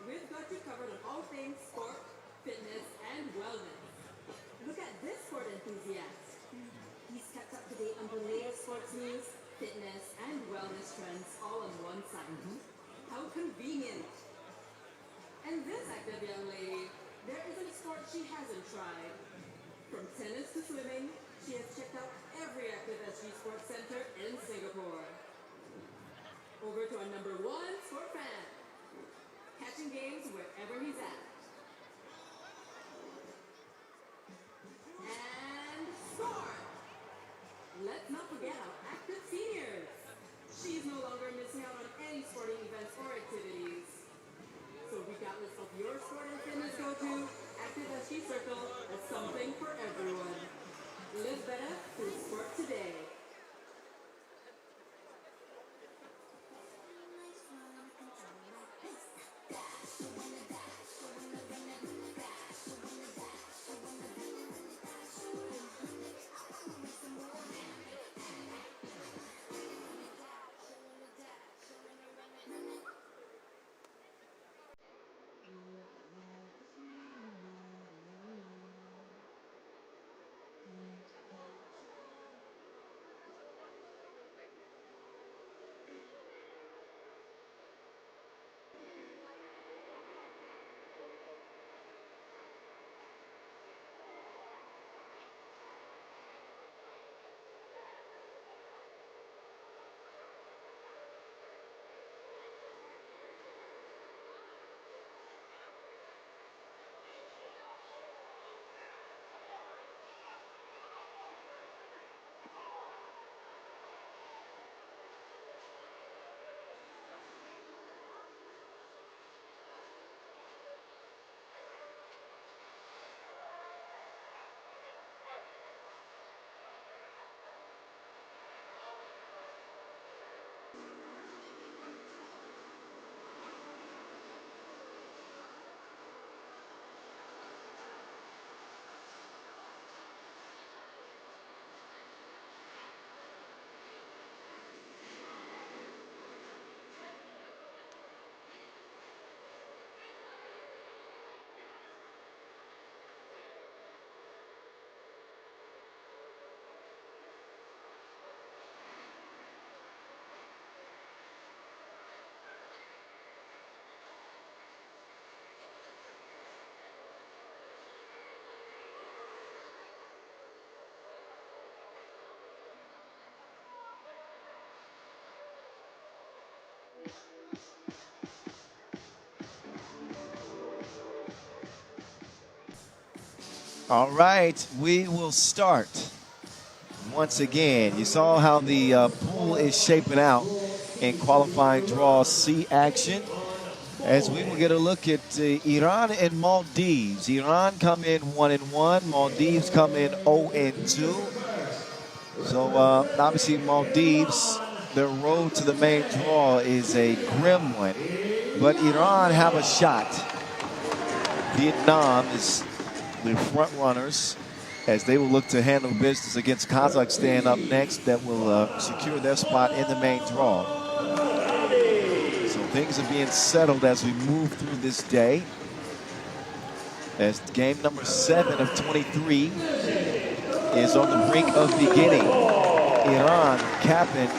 We've got you covered on all things sport, fitness, and wellness. Look at this sport enthusiast. He's kept up to date on the latest sports news, fitness, and wellness trends all on one site. How convenient. And this active young lady, there isn't a sport she hasn't tried. From tennis to swimming, she has checked out every active SG Sports Center in Singapore. Over to our number one sport fan. Catching games wherever he's at. And score! Let's not forget our active seniors. She's no longer missing out on any sporting events or activities. So regardless of your sport and fitness go-to, Active SG Circle has something for everyone. Live better through sport today. All right, we will start once again. You saw how the pool is shaping out in qualifying draw C action. As we will get a look at Iran and Maldives. Iran come in 1-1. Maldives come in 0-2. So obviously Maldives, their road to the main draw is a grim one. But Iran have a shot. Vietnam is the front runners as they will look to handle business against Kazakhstan up next. That will secure their spot in the main draw. So things are being settled as we move through this day. As game number 7 of 23 is on the brink of beginning. Iran capping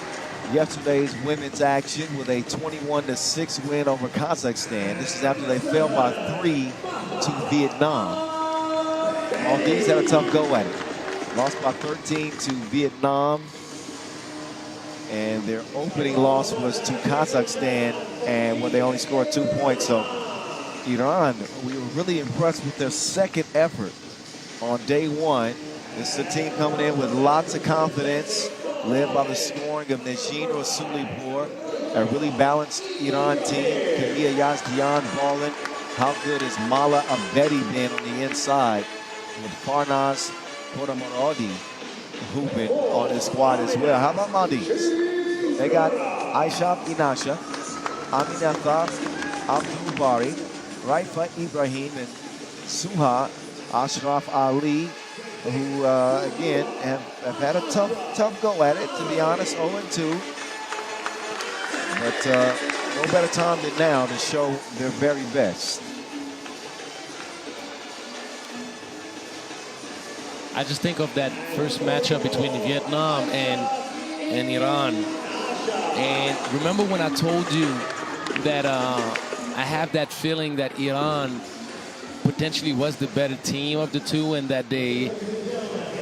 yesterday's women's action with a 21-6 win over Kazakhstan. This is after they fell by 3 to Vietnam. Maldives had a tough go at it. Lost by 13 to Vietnam. And their opening loss was to Kazakhstan, and when they only scored 2 points. So Iran, we were really impressed with their second effort on day one. This is a team coming in with lots of confidence, led by the scoring of Najin Rasulipur, a really balanced Iran team. Kamia Yazdian balling. How good has Mala Abedi been on the inside, with Farnaz Kodamorodi hooping on his squad as well. How about Maldives? They got Aishaf Inasha, Aminata Abdul Bari, Raifa Ibrahim, and Suha Ashraf Ali, who again have had a tough go at it, to be honest, 0-2. But no better time than now to show their very best. I just think of that first matchup between Vietnam and Iran. And remember when I told you that I have that feeling that Iran potentially was the better team of the two and that they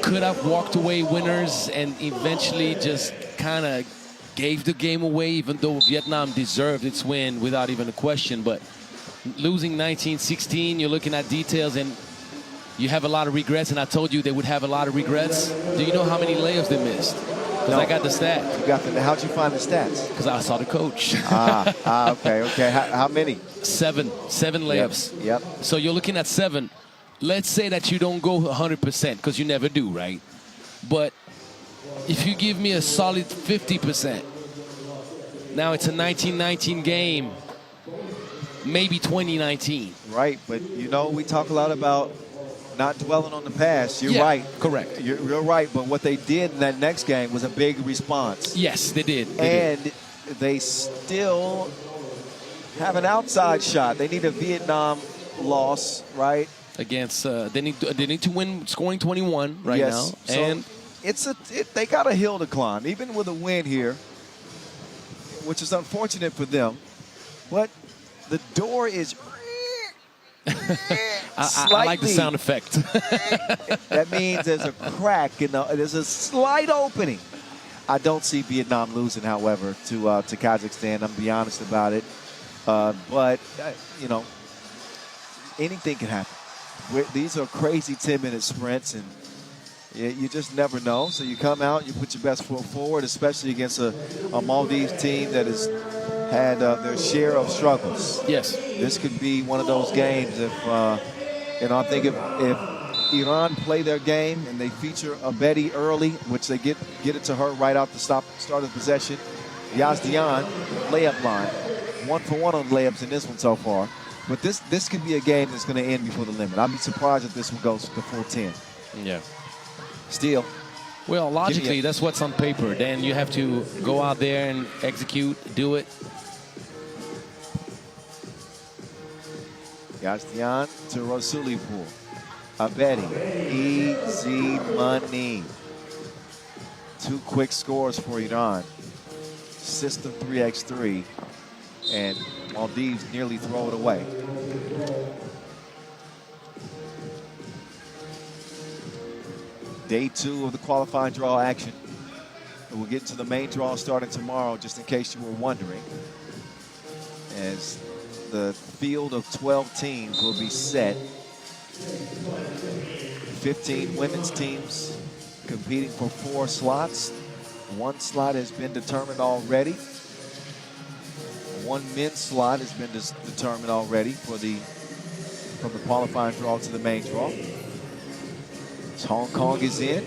could have walked away winners and eventually just kind of gave the game away, even though Vietnam deserved its win without even a question. But losing 19-16, you're looking at details and you have a lot of regrets, and I told you they would have a lot of regrets. Do you know how many layups they missed? Because I got the stat. You got the, how'd you find the stats? Because I saw the coach. Okay. How many? Seven layups. Yep. So you're looking at 7. Let's say that you don't go 100%, because you never do, right? But if you give me a solid 50%, now it's a 19-19 game, maybe 2019. Right, but you know, we talk a lot about not dwelling on the past. You're right. Correct. You're right, but what they did in that next game was a big response. Yes, they did. They still have an outside shot. They need a Vietnam loss, right? Against they need to win, scoring 21 right now. So and they got a hill to climb, even with a win here, which is unfortunate for them. But the door is I like the sound effect. That means there's a crack, there's a slight opening. I don't see Vietnam losing, however, to Kazakhstan. I'm going to be honest about it. But, you know, anything can happen. These are crazy 10-minute sprints, and you just never know. So you come out, you put your best foot forward, especially against a Maldives team that has had their share of struggles. Yes. This could be one of those games if, I think if Iran play their game and they feature a Betty early, which they get it to her right out the start of possession. Yazdian, layup line. 1 for 1 on layups in this one so far. But this could be a game that's going to end before the limit. I'd be surprised if this one goes to full 10. Yeah. Steal. Well, logically, that's what's on paper. Then you have to go out there and execute, do it. Yazdian to Rasulipur. Abedi. Easy money. 2 quick scores for Iran. System 3x3. And Maldives nearly throw it away. Day 2 of the qualifying draw action. And we'll get to the main draw starting tomorrow, just in case you were wondering. As the field of 12 teams will be set. 15 women's teams competing for 4 slots. 1 slot has been determined already. 1 men's slot has been determined already from the qualifying draw to the main draw. So Hong Kong is in,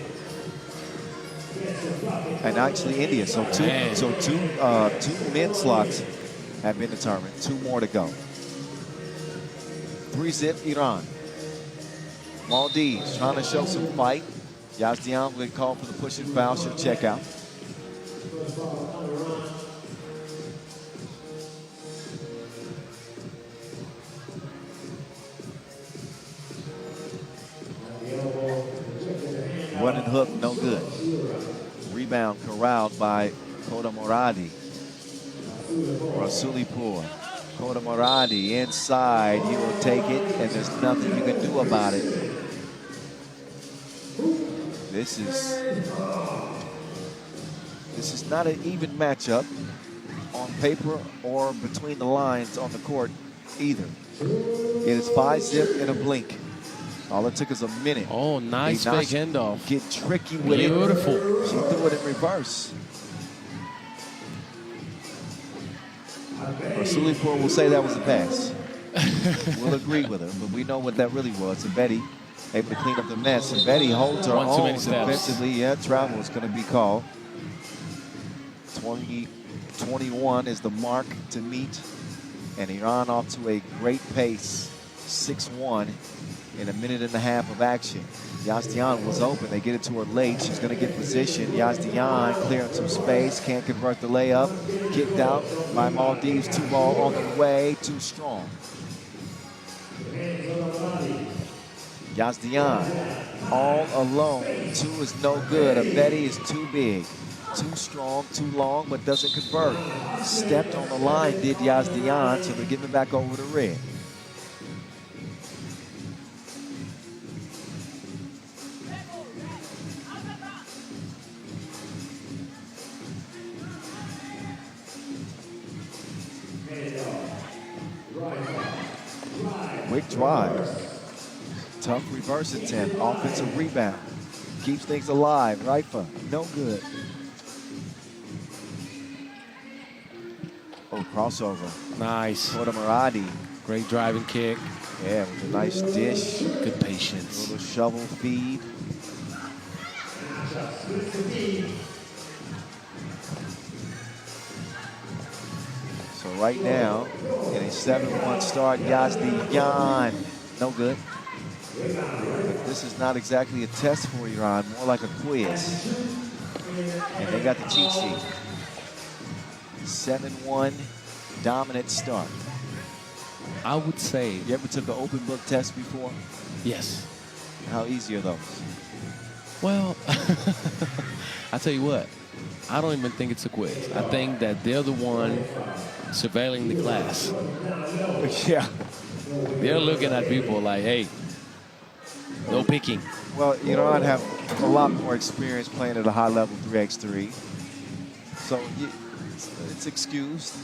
and actually India. So two men's slots have been determined. 2 more to go. 3-zip Iran. Maldives trying to show some fight. Yazdian will call for the push and foul. Should check out. Running hook, no good. Rebound corralled by Koda Moradi. Rasulipur. Koda Moradi inside. He will take it, and there's nothing you can do about it. This is not an even matchup on paper or between the lines on the court either. It is 5-zip in a blink. All it took is a minute. Oh, nice fake handoff. Get tricky with it. Beautiful. She threw it in reverse. Rasulipur will say that was a pass. We'll agree with her, but we know what that really was. And Betty able to clean up the mess. And Betty holds her own defensively. Yeah, travel is going to be called. 20-21 is the mark to meet. And Iran off to a great pace. 6-1 in a minute and a half of action. Yazdian was open. They get it to her late. She's going to get position. Yazdian clearing some space. Can't convert the layup. Kicked out by Maldives. 2-ball on the way. Too strong. Yazdian all alone. 2 is no good. Abedi is too big. Too strong, too long, but doesn't convert. Stepped on the line, did Yazdian, so they're giving back over to Red. Quick drive. Tough reverse attempt. Offensive rebound. Keeps things alive. Raifa, no good. Oh, crossover. Nice. Porta Maradi. Great driving kick. Yeah, with a nice dish. Good patience. Little shovel feed. So right now, in a 7-1 start, Yazdian, no good. But this is not exactly a test for Iran, more like a quiz. And they got the cheat sheet. 7-1 dominant start. I would say, You ever took an open book test before? yes. How easy are those? Well, I tell you what, I don't even think it's a quiz. I think that they're the one surveilling the class. Yeah. They're looking at people like, hey, no picking. Well, Iran have a lot more experience playing at a high level 3x3. So it's excused.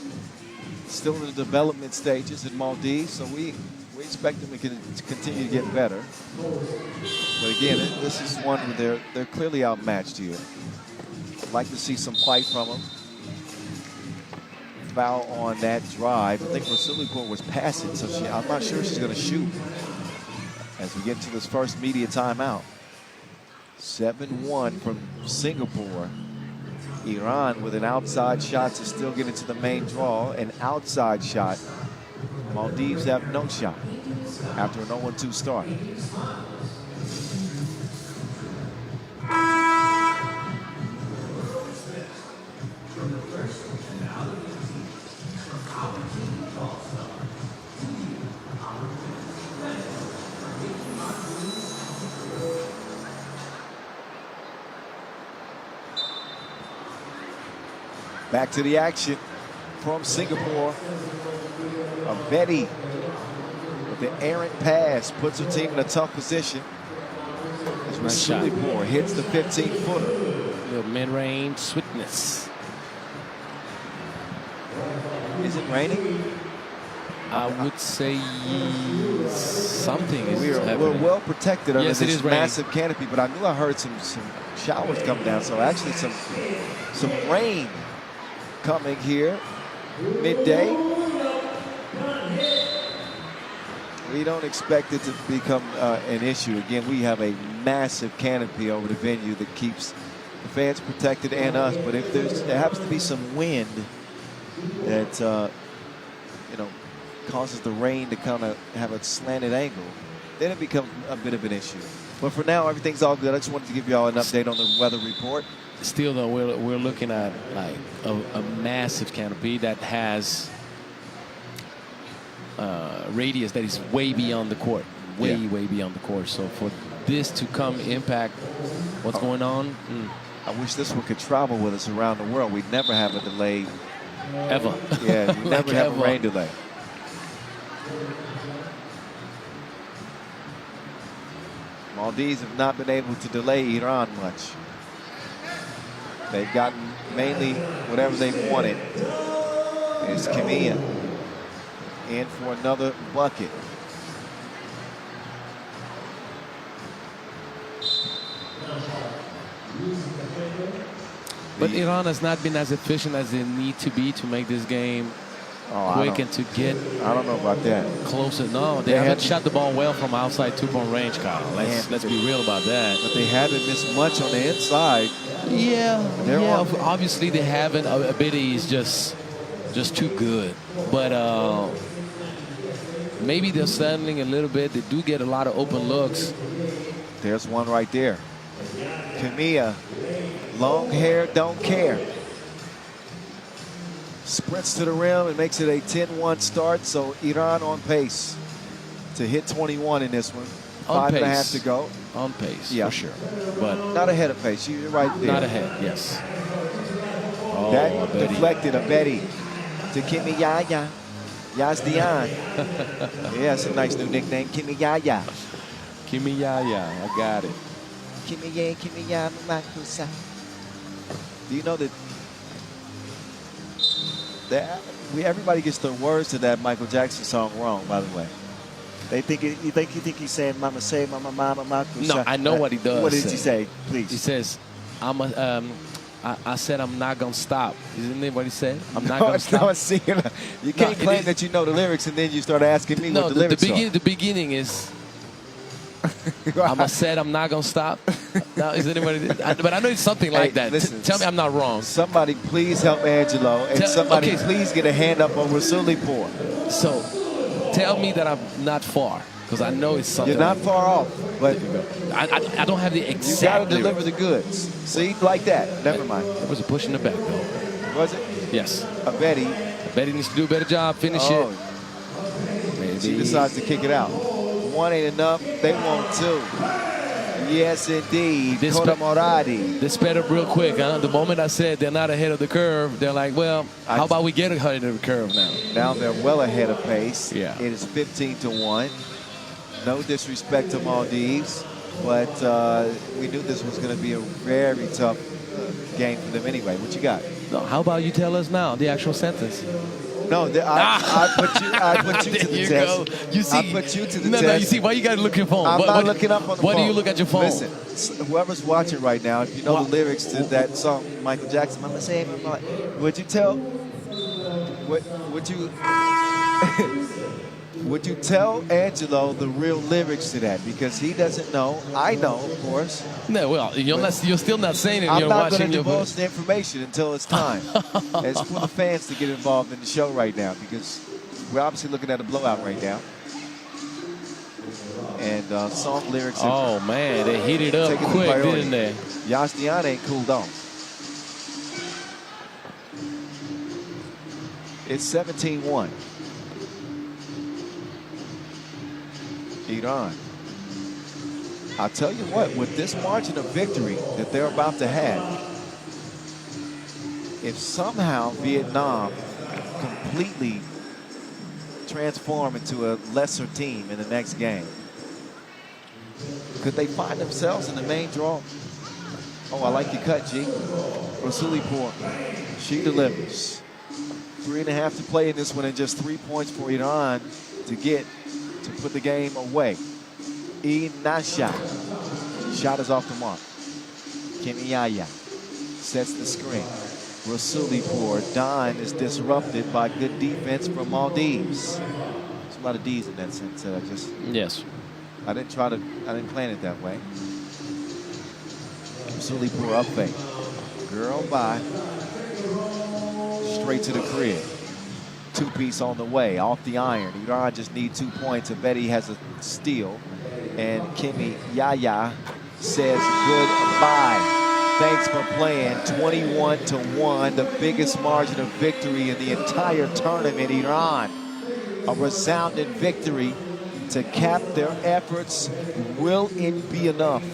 Still in the development stages in Maldives, so we expect them to continue to get better. But again, this is one where they're clearly outmatched here. I'd like to see some fight from them. Foul on that drive. I think Rasulikor was passing, so I'm not sure she's going to shoot as we get to this first media timeout. 7-1 from Singapore. Iran with an outside shot to still get into the main draw. An outside shot. Maldives have no shot after a 0-1-2 start. Back to the action from Singapore. Abedi with the errant pass puts her team in a tough position. As Nice shot. Rasulikor hits the 15-footer. Little mid-range sweetness. Is it raining? I would say something is We're happening. well protected under Yes, it this is raining. massive canopy, but I knew I heard some showers coming down. So actually some rain coming here midday. We don't expect it to become an issue. Again, we have a massive canopy over the venue that keeps the fans protected and us. But if there happens to be some wind that causes the rain to kind of have a slanted angle, then it becomes a bit of an issue. But for now, everything's all good. I just wanted to give you all an update on the weather report. Still, though, we're looking at like a massive canopy that has radius that is way beyond the court, way beyond the court. So for this to come impact what's going on, I wish this one could travel with us around the world. We'd never have a delay. ever. Yeah, we never have ever. a rain delay. Maldives have not been able to delay Iran much. They've gotten mainly whatever they wanted. It's Camilla in for another bucket. But Iran has not been as efficient as they need to be to make this game quick and to get I don't know about that. closer. No, they haven't shot the ball well from outside two-point range, Kyle. Let's be real about that. But they haven't missed much on the inside. Yeah, obviously they haven't. Abedi is just too good. But maybe they're settling a little bit. They do get a lot of open looks. There's one right there. Camilla, long hair, don't care. Sprints to the rim and makes it a 10-1 start. So Iran on pace to hit 21 in this one. On 5.5 to go. On pace, Yeah. for sure. But Not ahead of pace. You're right there. not ahead, yes. Oh, That Betty. deflected a Betty to Kimmy Yaya. Yazdian. Yeah, it's a nice new nickname. Kimmy Yaya. Kimi Yaya, I got it. Kimmy Yaya, Kimmy Yaya, Makusa. Do you know that everybody gets the words to that Michael Jackson song wrong, by the way? They think you think he's saying "Mama say, Mama, Mama, Makusa." No, I know what he does. What did he say? Please. He says, I said I'm not gonna stop. Isn't that what he said? I'm not gonna stop. No, see, you can't claim that you know the lyrics and then you start asking me what the lyrics are. The beginning is I said I'm not gonna stop. No, is it what it is? But I know it's something like that. Listen, Tell me I'm not wrong. Somebody please help Angelo, and somebody please get a hand up on Rasulipur. So tell me that I'm not far, because I know it's something. You're not far off, but I don't have the exact. You got to deliver the goods. See, like that. Never mind. It was a push in the back, though. Was it? Yes. A Betty. Betty needs to do a better job. Finish it. Maybe. She decides to kick it out. One ain't enough. They want two. Yes, indeed. Kota Moradi. They sped up real quick. Huh? The moment I said they're not ahead of the curve, they're like, well, how about we get ahead of the curve now? Now they're well ahead of pace. Yeah. It is 15-1. No disrespect to Maldives, but we knew this was going to be a very tough game for them anyway. What you got? No, how about you tell us now the actual sentence? No, I put you to the test. You see, I put you to the test. No, you see, why you got to look at your phone? I'm not looking up on the phone. Why do you look at your phone? Listen, whoever's watching right now, if you know the lyrics to that song, Michael Jackson, Mama say, Mama, would you tell? Would you tell Angelo the real lyrics to that? Because he doesn't know. I know, of course. No, well, you're still not saying it. I'm not going to divulge the information until it's time. It's for the fans to get involved in the show right now, because we're obviously looking at a blowout right now. And song lyrics. Oh man, they heated up quick, didn't they? Yazdian ain't cooled off. It's 17-1. Iran. I'll tell you what, with this margin of victory that they're about to have, if somehow Vietnam completely transform into a lesser team in the next game, could they find themselves in the main draw? Oh, I like your cut, G. Rasulipur. She delivers. 3.5 to play in this one, and just 3 points for Iran to put the game away. Inasha. Shot is off the mark. Kimiyaya sets the screen. Rasulipur. Dime is disrupted by good defense from Maldives. There's a lot of D's in that sentence that I just... Yes. I didn't plan it that way. Rasulipur up fake. Girl by. Straight to the crib. Two-piece on the way, off the iron. Iran just need 2 points. And Betty has a steal. And Kimmy Yaya says goodbye. Thanks for playing. 21-1, the biggest margin of victory in the entire tournament. Iran, a resounding victory to cap their efforts. Will it be enough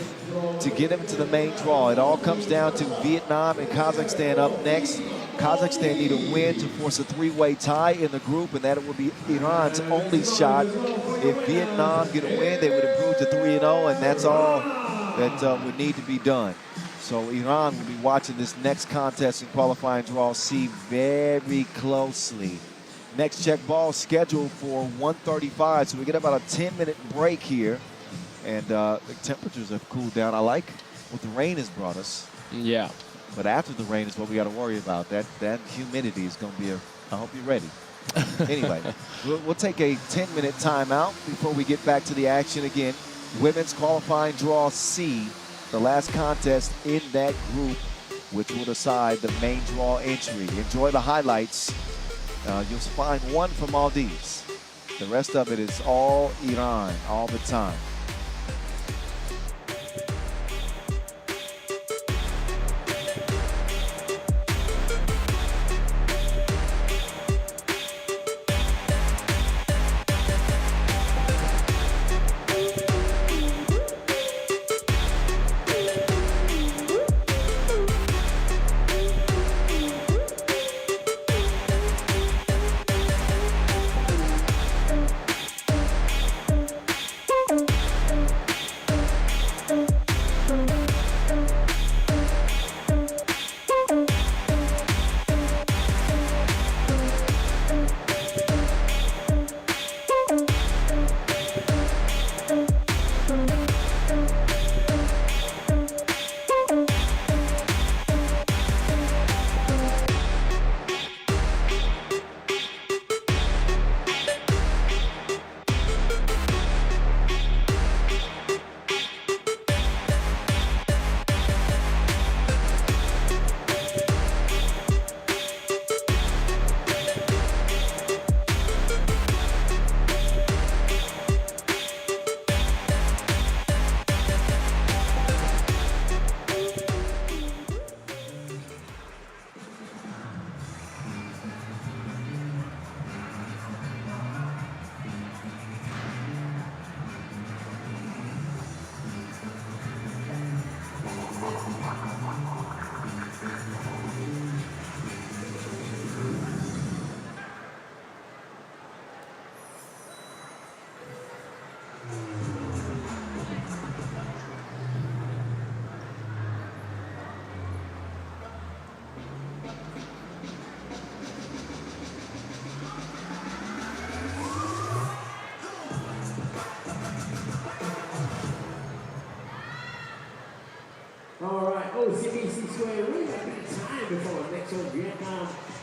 to get them to the main draw? It all comes down to Vietnam and Kazakhstan up next. Kazakhstan need a win to force a three-way tie in the group, and that would be Iran's only shot. If Vietnam get a win, they would improve to 3-0, and that's all that would need to be done. So Iran will be watching this next contest and qualifying draw C very closely. Next check ball scheduled for 1:35, so we get about a 10-minute break here. And the temperatures have cooled down. I like what the rain has brought us. Yeah. But after the rain is what we got to worry about. That humidity is going to be I hope you're ready. Anyway, we'll take a 10-minute timeout before we get back to the action again. Women's qualifying draw C, the last contest in that group, which will decide the main draw entry. Enjoy the highlights. You'll find one from Maldives. The rest of it is all Iran all the time.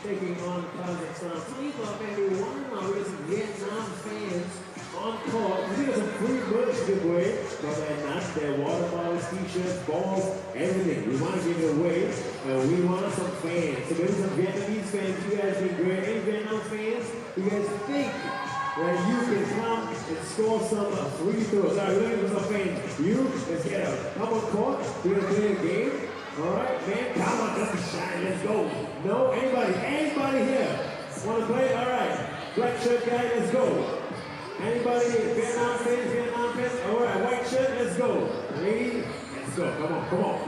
taking on Kazakhstan. Please welcome everyone. Now we got some Vietnam fans on court. We got some free merch to give away from their nuts, their water bottles, t-shirts, balls, everything. We want to give it away, and we want some fans. So maybe some Vietnamese fans. You guys been great. Any Vietnam fans? You guys think that you can come and score some free throws? All right, we're looking for some fans. You, let's get up. Come on court. We're going to play a game. All right, man, come on, don't be shy, let's go. No, anybody here want to play? All right, black shirt guy, let's go. Anybody, Vietnam fans? All right, white shirt, let's go. Lady, let's go, come on.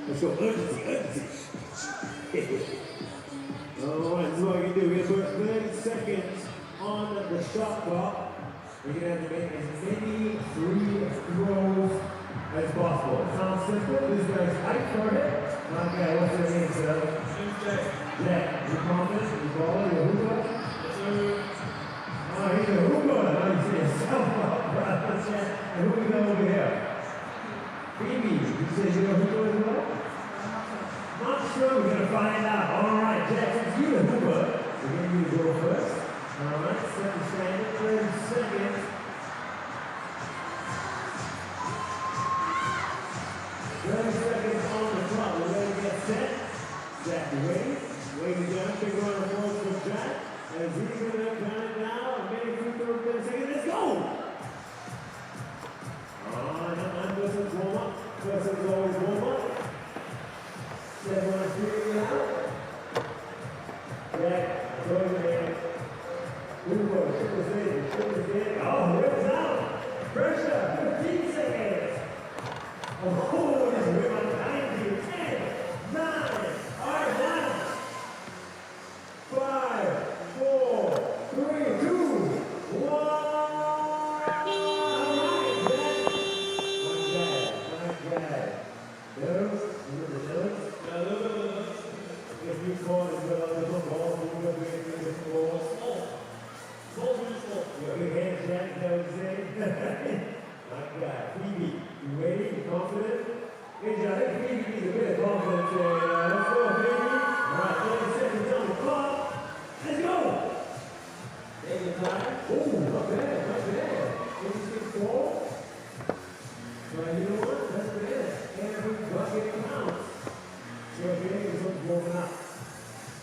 Let's go, urgency. All right, this is what we can do. We're going to put 30 seconds on the shot clock. We're going to have to make as many free throws as possible. Sounds simple. This guy's hyped for it. Okay, what's your name, sir? Jack. You confident? You baller? You hooper? Yes, sir. Oh, he's a hooper. Oh, you see yourself up, brother. And who we got over here? Phoebe. You said you're a hooper as well? Not sure. We're going to find out. All right, Jack, since you're a hooper, we're going to you to go first. All right, set the standard. 30 seconds. 30 seconds on the clock. We're ready to get set. Jack, wait. Waiting down. Big round of applause for Jack. As he's going to count it down. Maybe free throw 30 seconds. Let's go! Alright, Anderson's warm up. First is always warm up. 7-1-3 now. Jack, throw it in. Hoover, shoot us in. Oh, rips out. Pressure, 15 seconds. Oh, this is on 90, 10, 9, all right, 1, 5, 4, 3, 2, 1. All right, not bad. Those. If you call it well, the ball, we're going to be the ball. You got big hands, Jack, that was it. My God, Phoebe, you ready? You confident? Hey, John, let Phoebe needs a bit of confidence. Let's go, Phoebe. All right, 30 seconds on the clock. Let's go. Take your time. Oh, not bad. 26-4. But you know what? That's bad. Every bucket counts. So if you're making something warming up,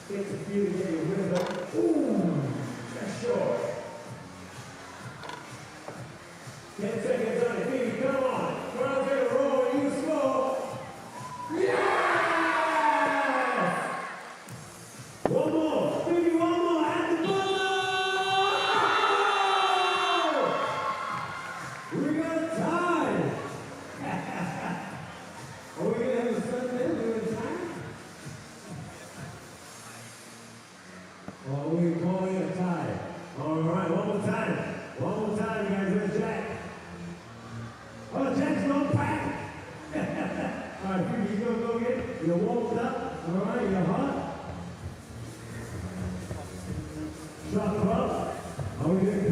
takes a few to get your rhythm. Ooh, that's short. 10 seconds on it, Phoebe, come on. Crowd's gonna roll, you score. Yes! One more, Phoebe, one more, at the buzzer! We got a tie. Are we gonna have a Sunday? Are we gonna tie? Or are we calling it a tie? All right, one more time. One more time, guys. Where's Jack? Oh, Jack's no pack. All right, Phoebe, you're gonna go get. You're warmed up. All right, you're hot. Shot clock. Are we gonna